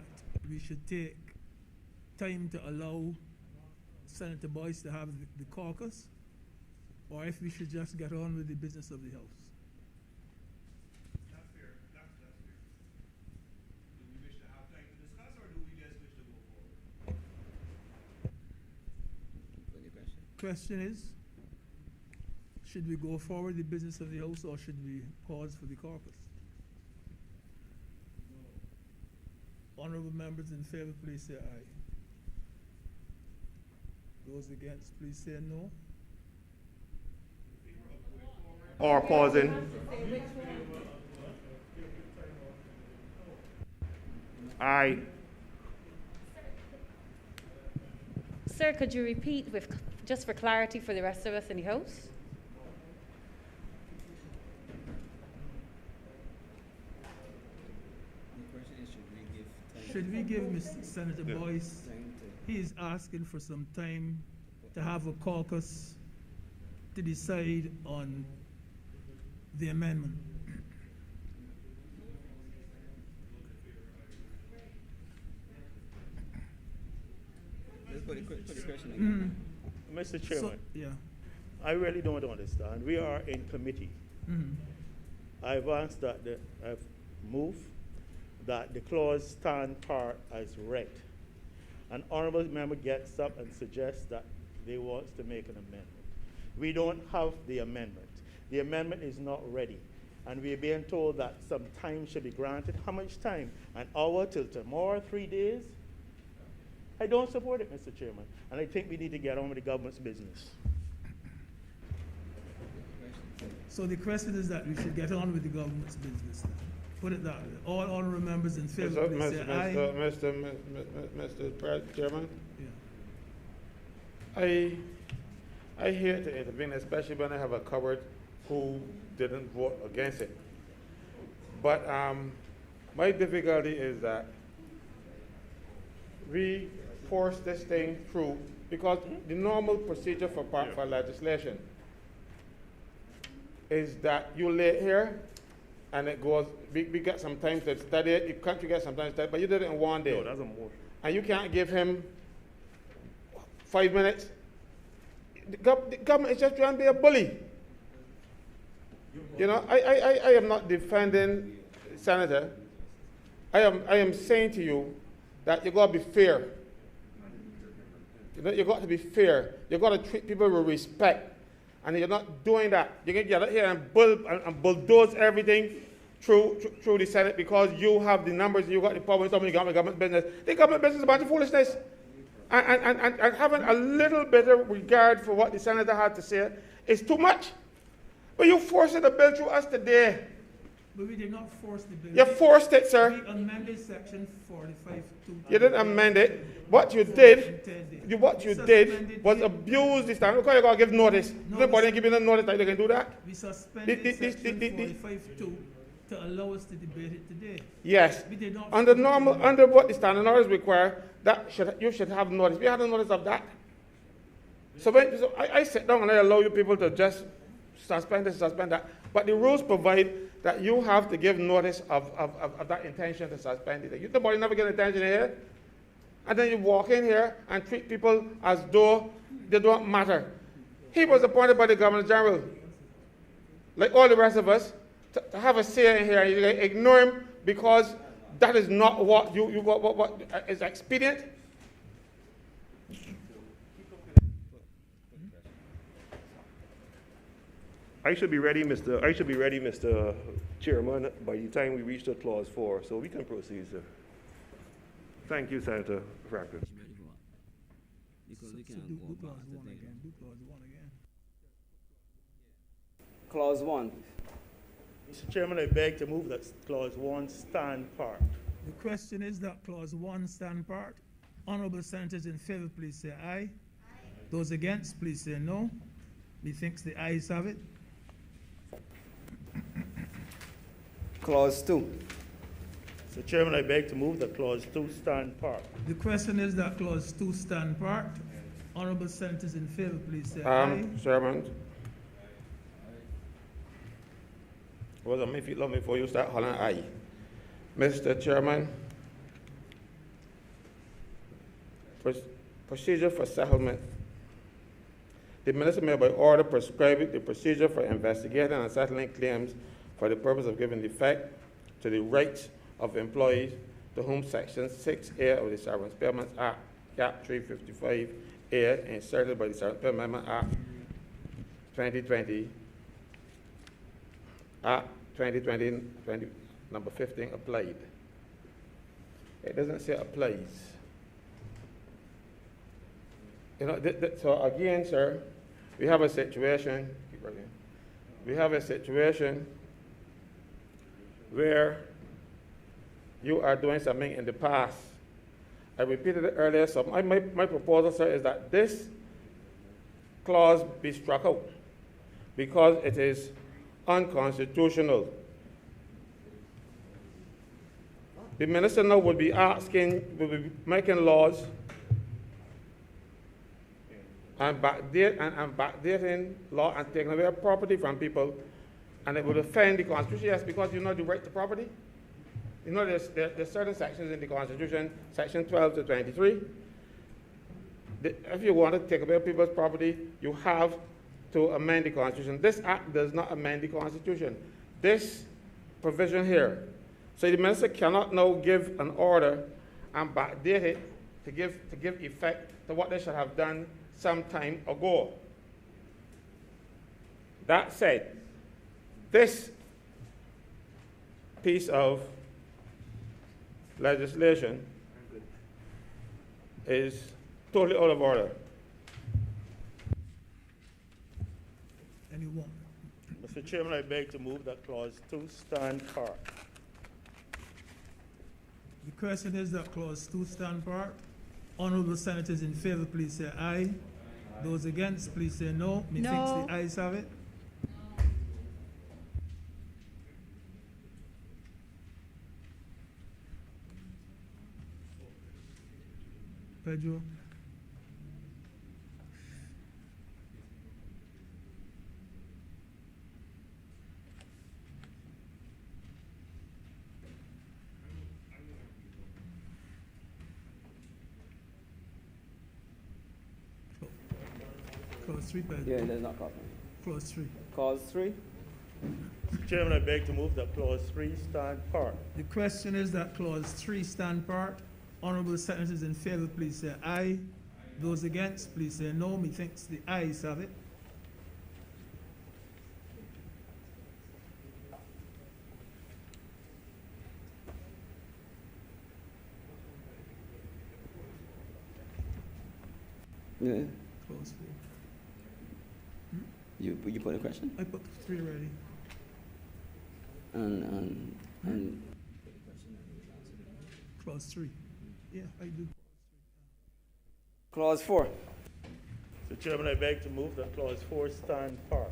we should take time to allow Senator Boyce to have the caucus, or if we should just get on with the business of the House. That's fair. That's fair. Do we wish to have time to discuss, or do we just wish to go forward? Question is, should we go forward the business of the House, or should we pause for the caucus? Honorable members in favor, please say aye. Those against, please say no. Or pausing. Aye. Sir, could you repeat just for clarity for the rest of us in the House? Should we give Mr. Senator Boyce, he is asking for some time to have a caucus to decide on the amendment. Mr. Chairman, Yeah. I really don't understand. We are in committee. I've asked that I've moved that the clause stand part as read. An honorable member gets up and suggests that they want to make an amendment. We don't have the amendment. The amendment is not ready. And we're being told that some time should be granted. How much time? An hour till tomorrow, 3 days? I don't support it, Mr. Chairman. And I think we need to get on with the government's business. So the question is that we should get on with the government's business. Put it that way. All honorable members in favor, please say aye. Mr. Chairman, Yeah. I hate to intervene, especially when I have a cupboard who didn't vote against it. But my difficulty is that we force this thing through because the normal procedure for legislation is that you lay it here and it goes, we get some time to study it, you can't get some time to study it, but you did it in 1 day. No, that's a motion. And you can't give him 5 minutes. The government is just trying to be a bully. You know, I am not defending Senator. I am saying to you that you got to be fair. You know, you got to be fair. You got to treat people with respect. And you're not doing that. You can get out here and bulldoze everything through the Senate because you have the numbers, you got the power, and somebody got the government business. The government business is a bunch of foolishness. And having a little bit of regard for what the senator had to say is too much. But you forced the bill through us today. But we did not force the bill. You forced it, sir. We amended section 45. You didn't amend it. what you did was abuse the standard. Because you got to give notice. Nobody give you no notice that they can do that. We suspended section 45.2 to allow us to debate it today. Yes. We did not. Under what the standing orders require, you should have notice. We had a notice of that. So I sit down and I allow you people to just suspend this, suspend that. But the rules provide that you have to give notice of that intention to suspend it. Nobody never get attention here. And then you walk in here and treat people as though they don't matter. He was appointed by the Governor General, like all the rest of us, to have a say in here, and you ignore him because that is not what what is expedient. I should be ready, Mr. Chairman, by the time we reach the clause 4, so we can proceed, sir. Thank you, Senator Franklin. Because we can't go past the thing. Do clause 1 again. Clause 1. Mr. Chairman, I beg to move that clause 1 stand part. The question is that clause 1 stand part. Honorable senators in favor, please say aye. Aye. Those against, please say no. Methinks the ayes have it. Clause 2. Mr. Chairman, I beg to move that clause 2 stand part. The question is that clause 2 stand part. Honorable senators in favor, please say aye. Chairman. Well, let me before you start hollering aye. Mr. Chairman, procedure for settlement. The minister may by order prescribe the procedure for investigating and settling claims for the purpose of giving effect to the rights of employees to whom Section 6A of the Severance Payments Act, Cap 355A, inserted by the Severance Payment Act 2020, Act 2020, number 15, applied. It doesn't say applies. You know, so again, sir, we have a situation, where you are doing something in the past. I repeated it earlier, so my proposal, sir, is that this clause be struck out because it is unconstitutional. The minister now would be making laws and backdating law and taking away property from people, and it would offend the Constitution. Yes, because you know the right to property. You know there's certain sections in the Constitution, section 12 to 23. If you want to take away people's property, you have to amend the Constitution. This act does not amend the Constitution. This provision here. So the minister cannot now give an order and backdate it to give effect to what they should have done some time ago. That said, this piece of legislation is totally out of order. Anyone? Mr. Chairman, I beg to move that clause 2 stand part. The question is that clause 2 stand part. Honorable senators in favor, please say aye. Those against, please say no. Methinks the ayes have it. Pedro. Clause 3, Pedro. Yeah, there's not copy. Clause 3. Clause 3. Mr. Chairman, I beg to move that clause 3 stand part. The question is that clause 3 stand part. Honorable senators in favor, please say aye. Those against, please say no. Methinks the ayes have it. Yeah. Clause 4. You put a question? I put 3 already. And Clause 3. Yeah, I do. Clause 4. Mr. Chairman, I beg to move that clause 4 stand par.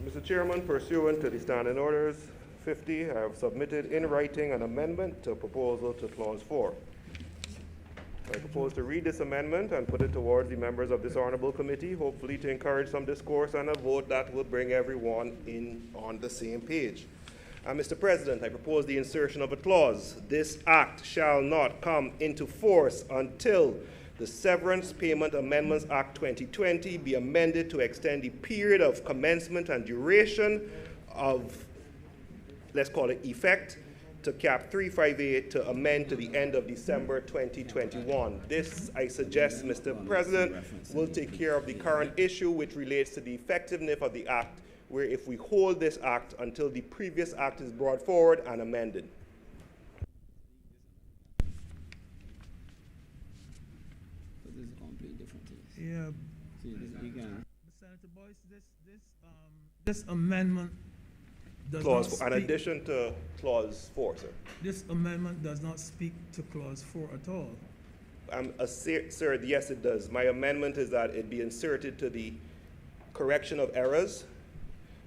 Mr. Chairman, pursuant to the standing orders 50, I have submitted in writing an amendment to proposal to clause 4. I propose to read this amendment and put it towards the members of this honorable committee, hopefully to encourage some discourse and a vote that will bring everyone in on the same page. Mr. President, I propose the insertion of a clause. This act shall not come into force until the Severance Payment Amendments Act 2020 be amended to extend the period of commencement and duration of, let's call it effect, to Cap 358 to amend to the end of December 2021. This, I suggest, Mr. President, will take care of the current issue which relates to the effectiveness of the act, where if we hold this act until the previous act is brought forward and amended. This is completely different things. Yeah, See, this, you can. Senator Boyce, this amendment does not Clause 4, in speak, addition to clause 4, sir. this amendment does not speak to clause 4 at all. Sir, yes, it does. My amendment is that it be inserted to the correction of errors.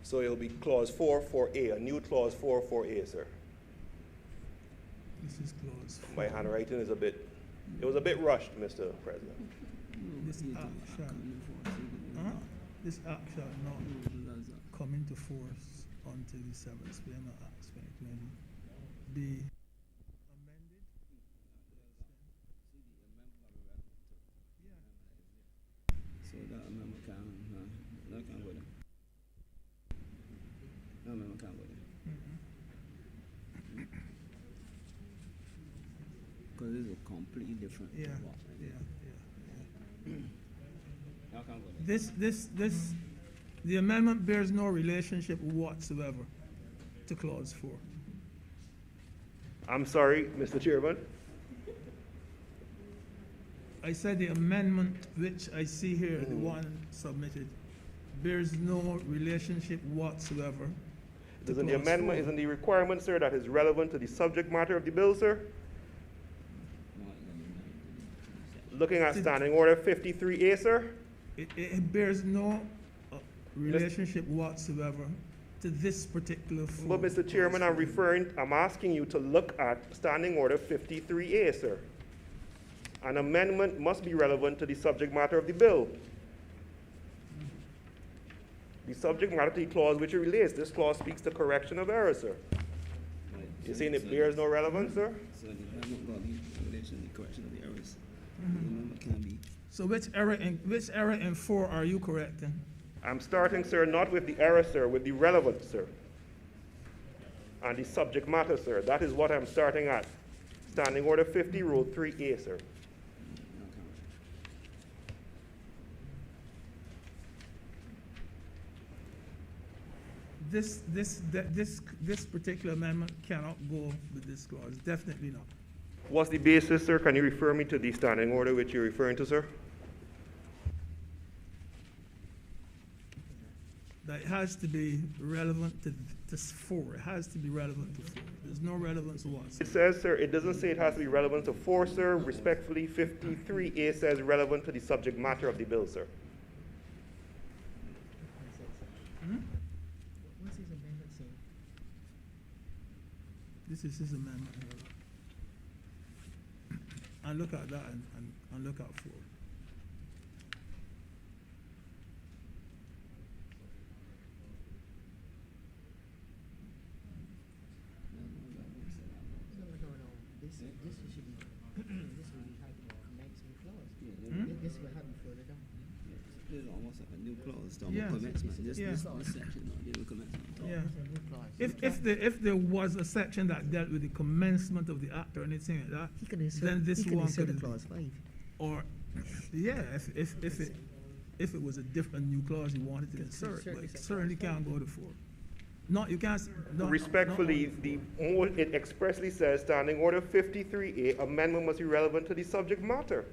So it'll be clause 4.4a, a new clause 4.4a, sir. This is clause 4. My handwriting is it was a bit rushed, Mr. President. This act shall not come into force until the Severance Payment Act 2020 be amended. So that amendment can, that can go there. That amendment can go there. Because this is a completely different. Yeah, law. That can go there. The amendment bears no relationship whatsoever to clause 4. I'm sorry, Mr. Chairman. I said the amendment which I see here, the one submitted, bears no relationship whatsoever to Isn't the clause amendment, 4. isn't the requirement, sir, that is relevant to the subject matter of the bill, sir? Looking at Standing Order 53A, sir? It bears no relationship whatsoever to this particular 4. But, Mr. Chairman, I'm asking you to look at Standing Order 53A, sir. An amendment must be relevant to the subject matter of the bill. The subject matter to the clause which it relates. This clause speaks to correction of errors, sir. You're saying it bears no relevance, sir? So the amendment got to be in relation to the correction of the errors. The amendment can be. So which error in 4 are you correcting? I'm starting, sir, not with the error, sir, with the relevance, sir. And the subject matter, sir. That is what I'm starting at. Standing Order 50, Rule 3A, sir. This particular amendment cannot go with this clause, definitely not. What's the basis, sir? Can you refer me to the standing order which you're referring to, sir? That it has to be relevant to 4. It has to be relevant to 4. There's no relevance whatsoever. It says, sir, it doesn't say it has to be relevant to 4, sir. Respectfully, 53A says relevant to the subject matter of the bill, sir. What's his amendment say? This is his amendment. And look at that and look at 4. This will happen further down. This is almost like a new clause. Yeah. Commencement. This Yeah. section, no, the commencement. Yeah. If there was a section that dealt with the commencement of the act or anything like that, He can insert, then this he can one insert could a clause 5. or yeah, if it was a different new clause you wanted to insert, but it certainly can't go to 4. No, you can't. No, Respectfully, it expressly says Standing Order 53A, amendment must be relevant to the subject matter.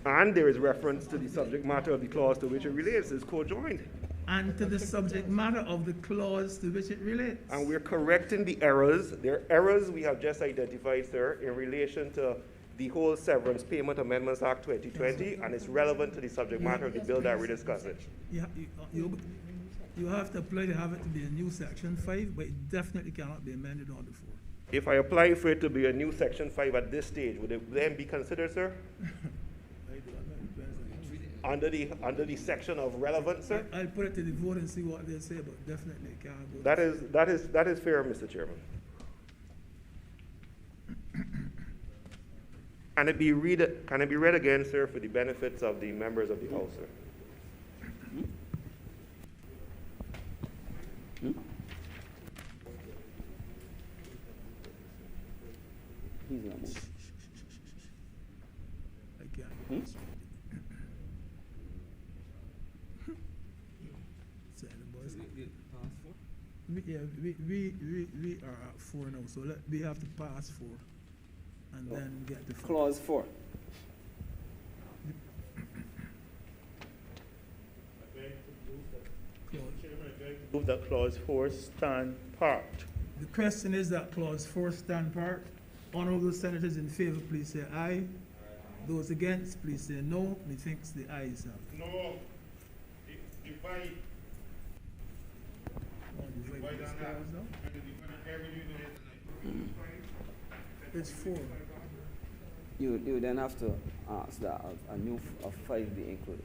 And there is reference to the subject matter of the clause to which it relates, is co-joined. and to the subject matter of the clause to which it relates. And we're correcting the errors. There are errors we have just identified, sir, in relation to the whole Severance Payment Amendments Act 2020, and it's relevant to the subject matter of the bill that we're discussing. You have to apply to have it to be a new section 5, but it definitely cannot be amended on the 4. If I apply for it to be a new Section 5 at this stage, would it then be considered, sir? Under the section of relevance, sir? I'll put it to the vote and see what they say, but definitely it can't go. That is fair, Mr. Chairman. Can it be read again, sir, for the benefits of the members of the House, sir? He's not moving. I can't. Say the boys. We are at 4 now, so we have to pass 4 and then get the 4. Clause 4. Move that clause 4 stand parked. The question is that clause 4 stand part. Honorable senators in favor, please say aye. Those against, please say no. Methinks the ayes have it. No. Divide. Divide this clause now. It's 4. You then have to ask that a new of 5 be included.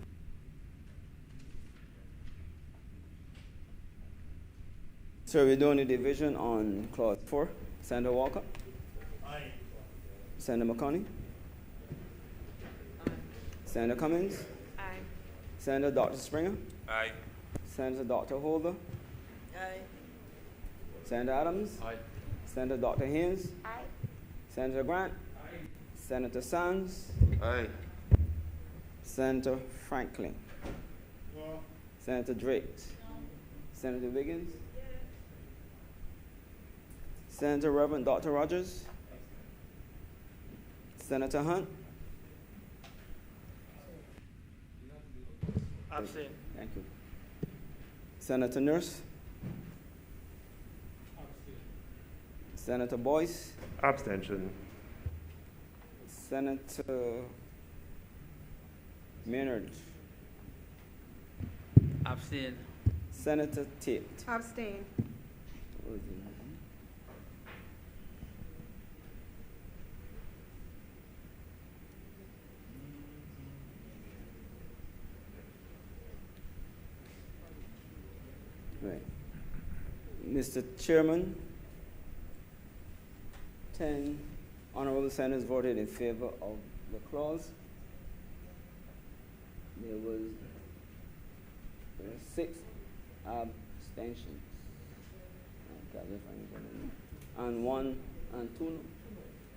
So we're doing a division on clause 4. Senator Walker? Aye. Senator McConney? Senator Cummings? Aye. Senator Dr. Springer? Aye. Senator Dr. Holder? Aye. Senator Adams? Aye. Senator Dr. Haynes? Aye. Senator Grant? Aye. Senator Sands? Aye. Senator Franklin? No. Senator Drake? Senator Wiggins? Senator Reverend Dr. Rogers? Senator Hunt? Abstain. Thank you. Senator Nurse? Senator Boyce? Abstention. Senator Maynard? Abstain. Senator Tate? Abstain. What was the name? Right. Mr. Chairman, 10 honorable senators voted in favor of the clause. There were 6 abstentions.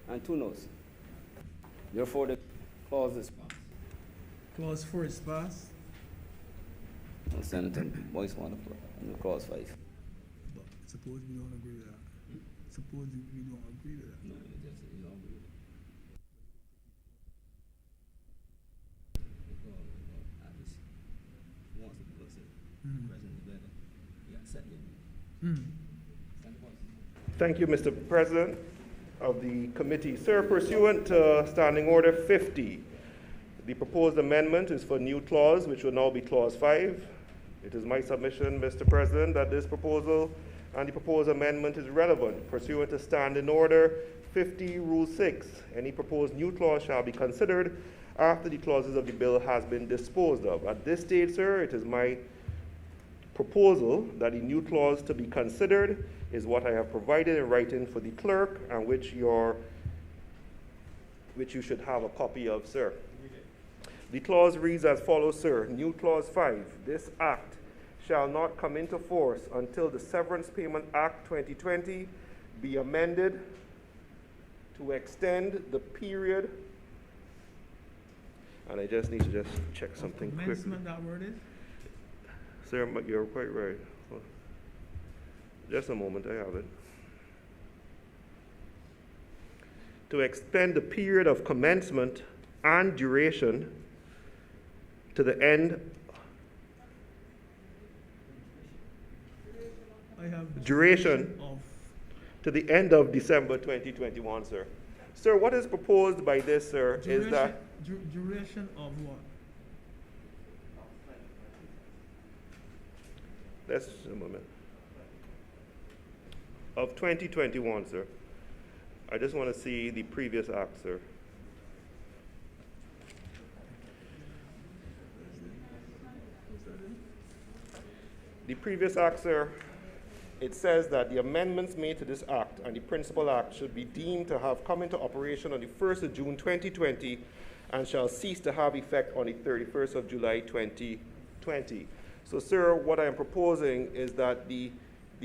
And 2 noes. Therefore, the clause is passed. Clause 4 is passed, Senator Boyce wanted to clause 5. but suppose we don't agree with that. Suppose we don't agree with that. No, you don't agree with it. Thank you, Mr. President of the committee. Sir, pursuant to Standing Order 50, the proposed amendment is for new clause, which will now be clause 5. It is my submission, Mr. President, that this proposal and the proposed amendment is relevant. Pursuant to Standing Order 50, Rule 6, any proposed new clause shall be considered after the clauses of the bill has been disposed of. At this stage, sir, it is my proposal that the new clause to be considered is what I have provided in writing for the clerk, and which you should have a copy of, sir. The clause reads as follows, sir. New clause 5. This act shall not come into force until the Severance Payment Act 2020 be amended to extend the period. And I just need to just check something quickly. Commencement, that word is? Sir, you're quite right. Just a moment, I have it. To extend the period of commencement and duration to the end. I have Duration of to the end of December 2021, sir. Sir, what is proposed by this, sir, is that Duration of what? That's a moment. Of 2021, sir. I just want to see the previous act, sir. The previous act, sir, it says that the amendments made to this act and the principal act should be deemed to have come into operation on the 1st of June 2020 and shall cease to have effect on the 31st of July 2020. So, sir, what I am proposing is that the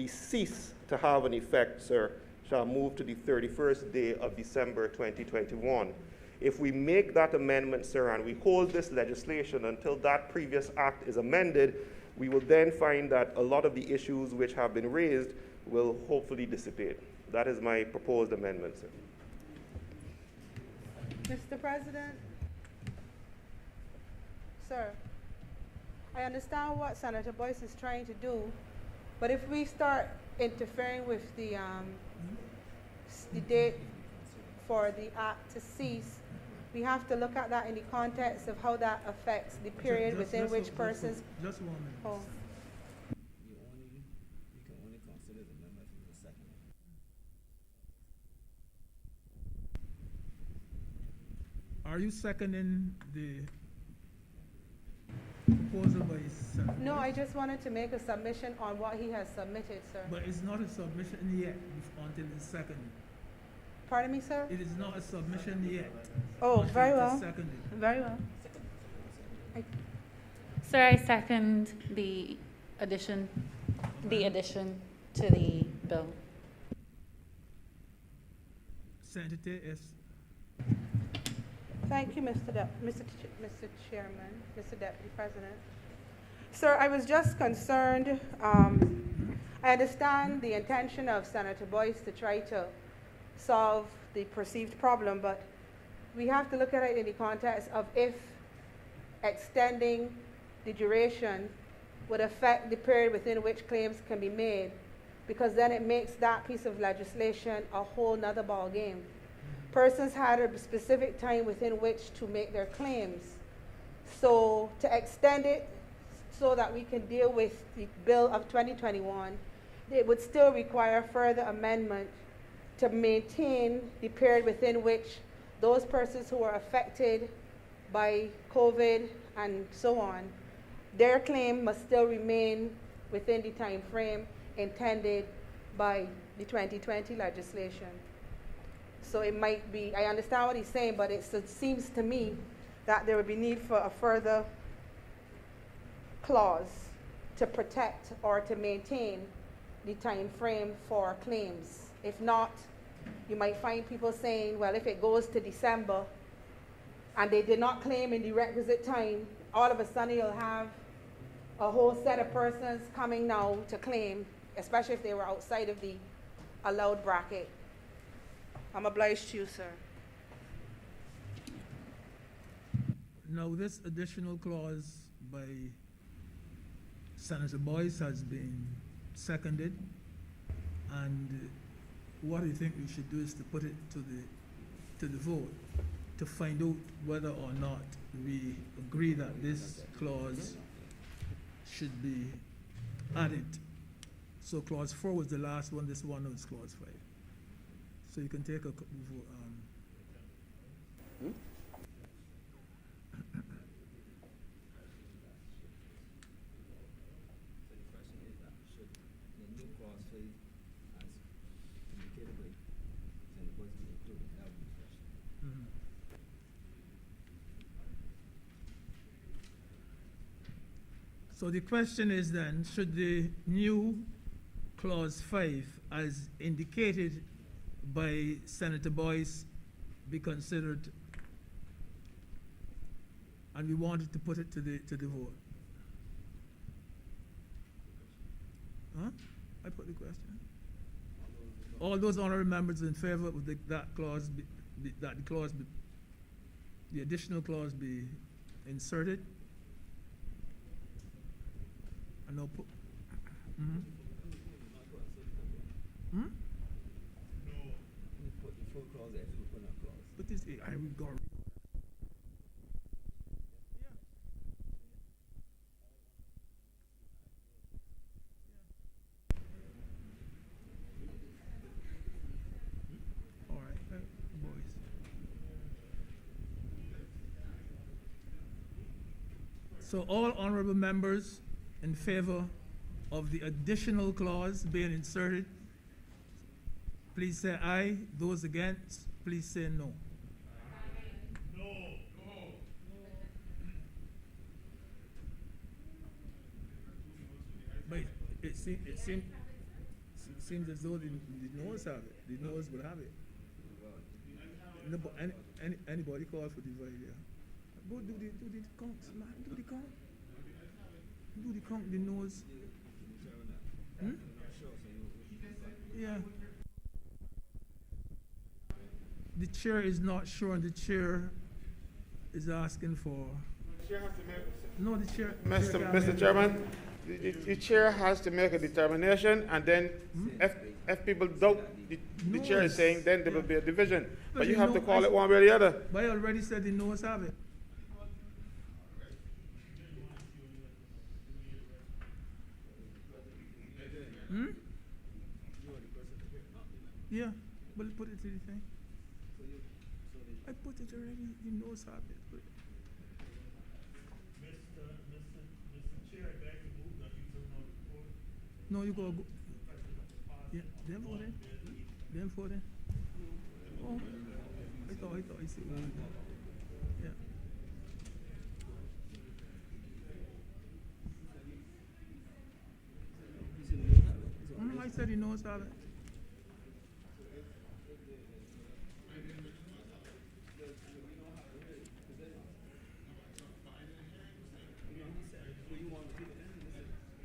cease to have an effect, sir, shall move to the 31st day of December 2021. If we make that amendment, sir, and we hold this legislation until that previous act is amended, we will then find that a lot of the issues which have been raised will hopefully dissipate. That is my proposed amendment, sir. Mr. President, sir, I understand what Senator Boyce is trying to do, but if we start interfering with the date for the act to cease, we have to look at that in the context of how that affects the period within which persons. Just 1 minute. Oh. You can only consider the amendment from the second. Are you seconding the proposal by Senator? No, I just wanted to make a submission on what he has submitted, sir. But it's not a submission yet until it's seconded. Pardon me, sir? It is not a submission yet. Oh, until very it is well. seconded. Very well. Sir, I second the addition to the bill. Senator, yes. Thank you, Mr. Chairman, Mr. Deputy President. Sir, I was just concerned. I understand the intention of Senator Boyce to try to solve the perceived problem, but we have to look at it in the context of if extending the duration would affect the period within which claims can be made, because then it makes that piece of legislation a whole nother ball game. Persons had a specific time within which to make their claims. So to extend it so that we can deal with the bill of 2021, it would still require further amendment to maintain the period within which those persons who are affected by COVID and so on, their claim must still remain within the time frame intended by the 2020 legislation. So it might be, I understand what he's saying, but it seems to me that there would be need for a further clause to protect or to maintain the time frame for claims. If not, you might find people saying, well, if it goes to December and they did not claim in the requisite time, all of a sudden you'll have a whole set of persons coming now to claim, especially if they were outside of the allowed bracket. I'm obliged to you, sir. Now, this additional clause by Senator Boyce has been seconded, and what I think we should do is to put it to the vote to find out whether or not we agree that this clause should be added. So clause 4 was the last one, this one is clause 5. So you can take a vote. So the question is then, should the new clause 5, as indicated by Senator Boyce, be considered? And we wanted to put it to the vote. Huh? I put the question. All those honorable members in favor of that clause, the additional clause be inserted. I know. Put the full clause there, if we put a clause. is it? I will go. All right, boys. So all honorable members in favor of the additional clause being inserted, please say aye. Those against, please say no. But it seems as though the noes have it. The noes will have it. Anybody call for divide here? Go do the counts, man. Do the count. Do the count, the noes. Hmm? Yeah. The chair is not sure, and the chair is asking for. The chair has to make. No, the chair. Mr. Chairman, the chair has to make a determination, and then if people doubt the chair is saying, then there will be a division. But you have to call it one way or the other. But I already said the noes have it. Hmm? Yeah, we'll put it to the thing. I put it already, the noes have it. But Mr. Chair, I beg to move that you took no report. no, you go. Yeah, them for them. Them for them. Oh, I thought I said one. Yeah. I said he knows have it.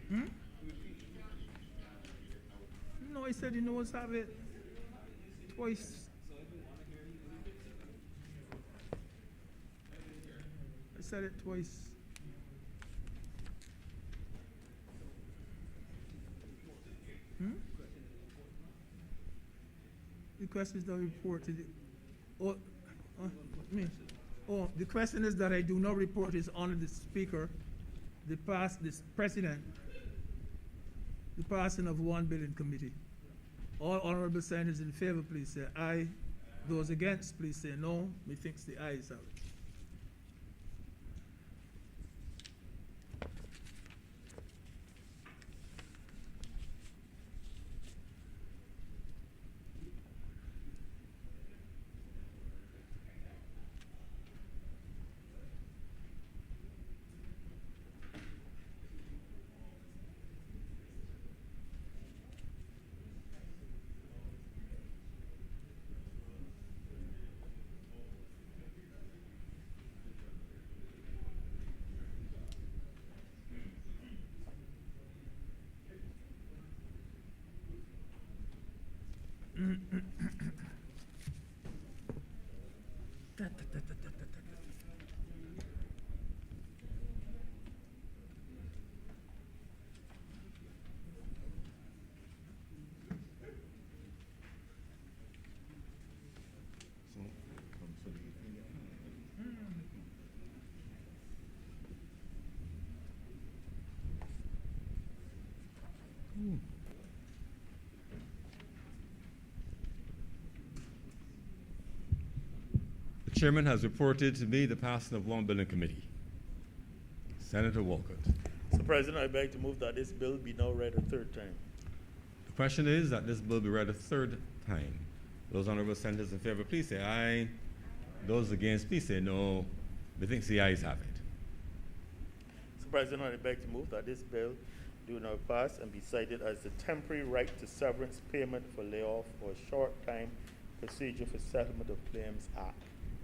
Hmm? No, I said he knows have it twice. I said it twice. Hmm? The question is not reported. The question is that I do not report is on the speaker, the president, the passing of one bill in committee. All honorable senators in favor, please say aye. Those against, please say no. Methinks the ayes have it. The chairman has reported to me the passing of one bill in committee. Senator Walcott. Mr. President, I beg to move that this bill be now read a third time. The question is that this bill be read a third time. Those honorable senators in favor, please say aye. Those against, please say no. Methinks the ayes have it. Mr. President, I beg to move that this bill do now pass and be cited as the Temporary Right to Severance Payment for Layoff or Short-Time Procedure for Settlement of Claims Act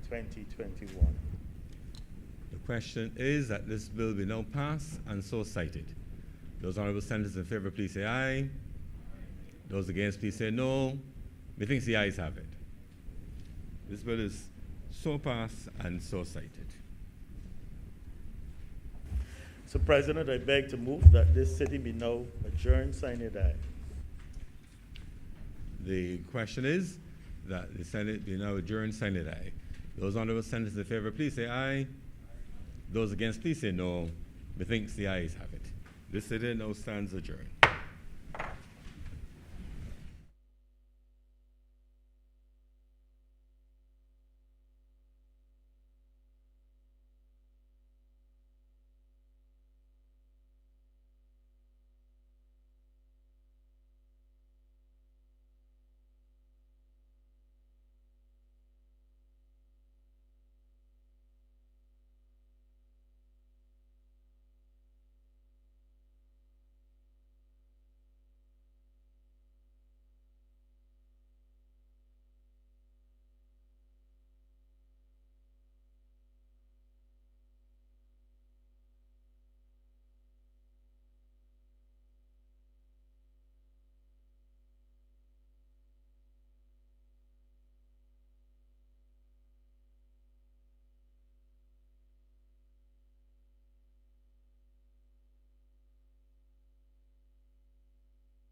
2021. The question is that this bill be now passed and so cited. Those honorable senators in favor, please say aye. Those against, please say no. Methinks the ayes have it. This bill is so passed and so cited. Mr. President, I beg to move that this sitting be now adjourned, sine die. The question is that the Senate be now adjourned, sine die. Those honorable senators in favor, please say aye. Those against, please say no. Methinks the ayes have it. This sitting now stands adjourned.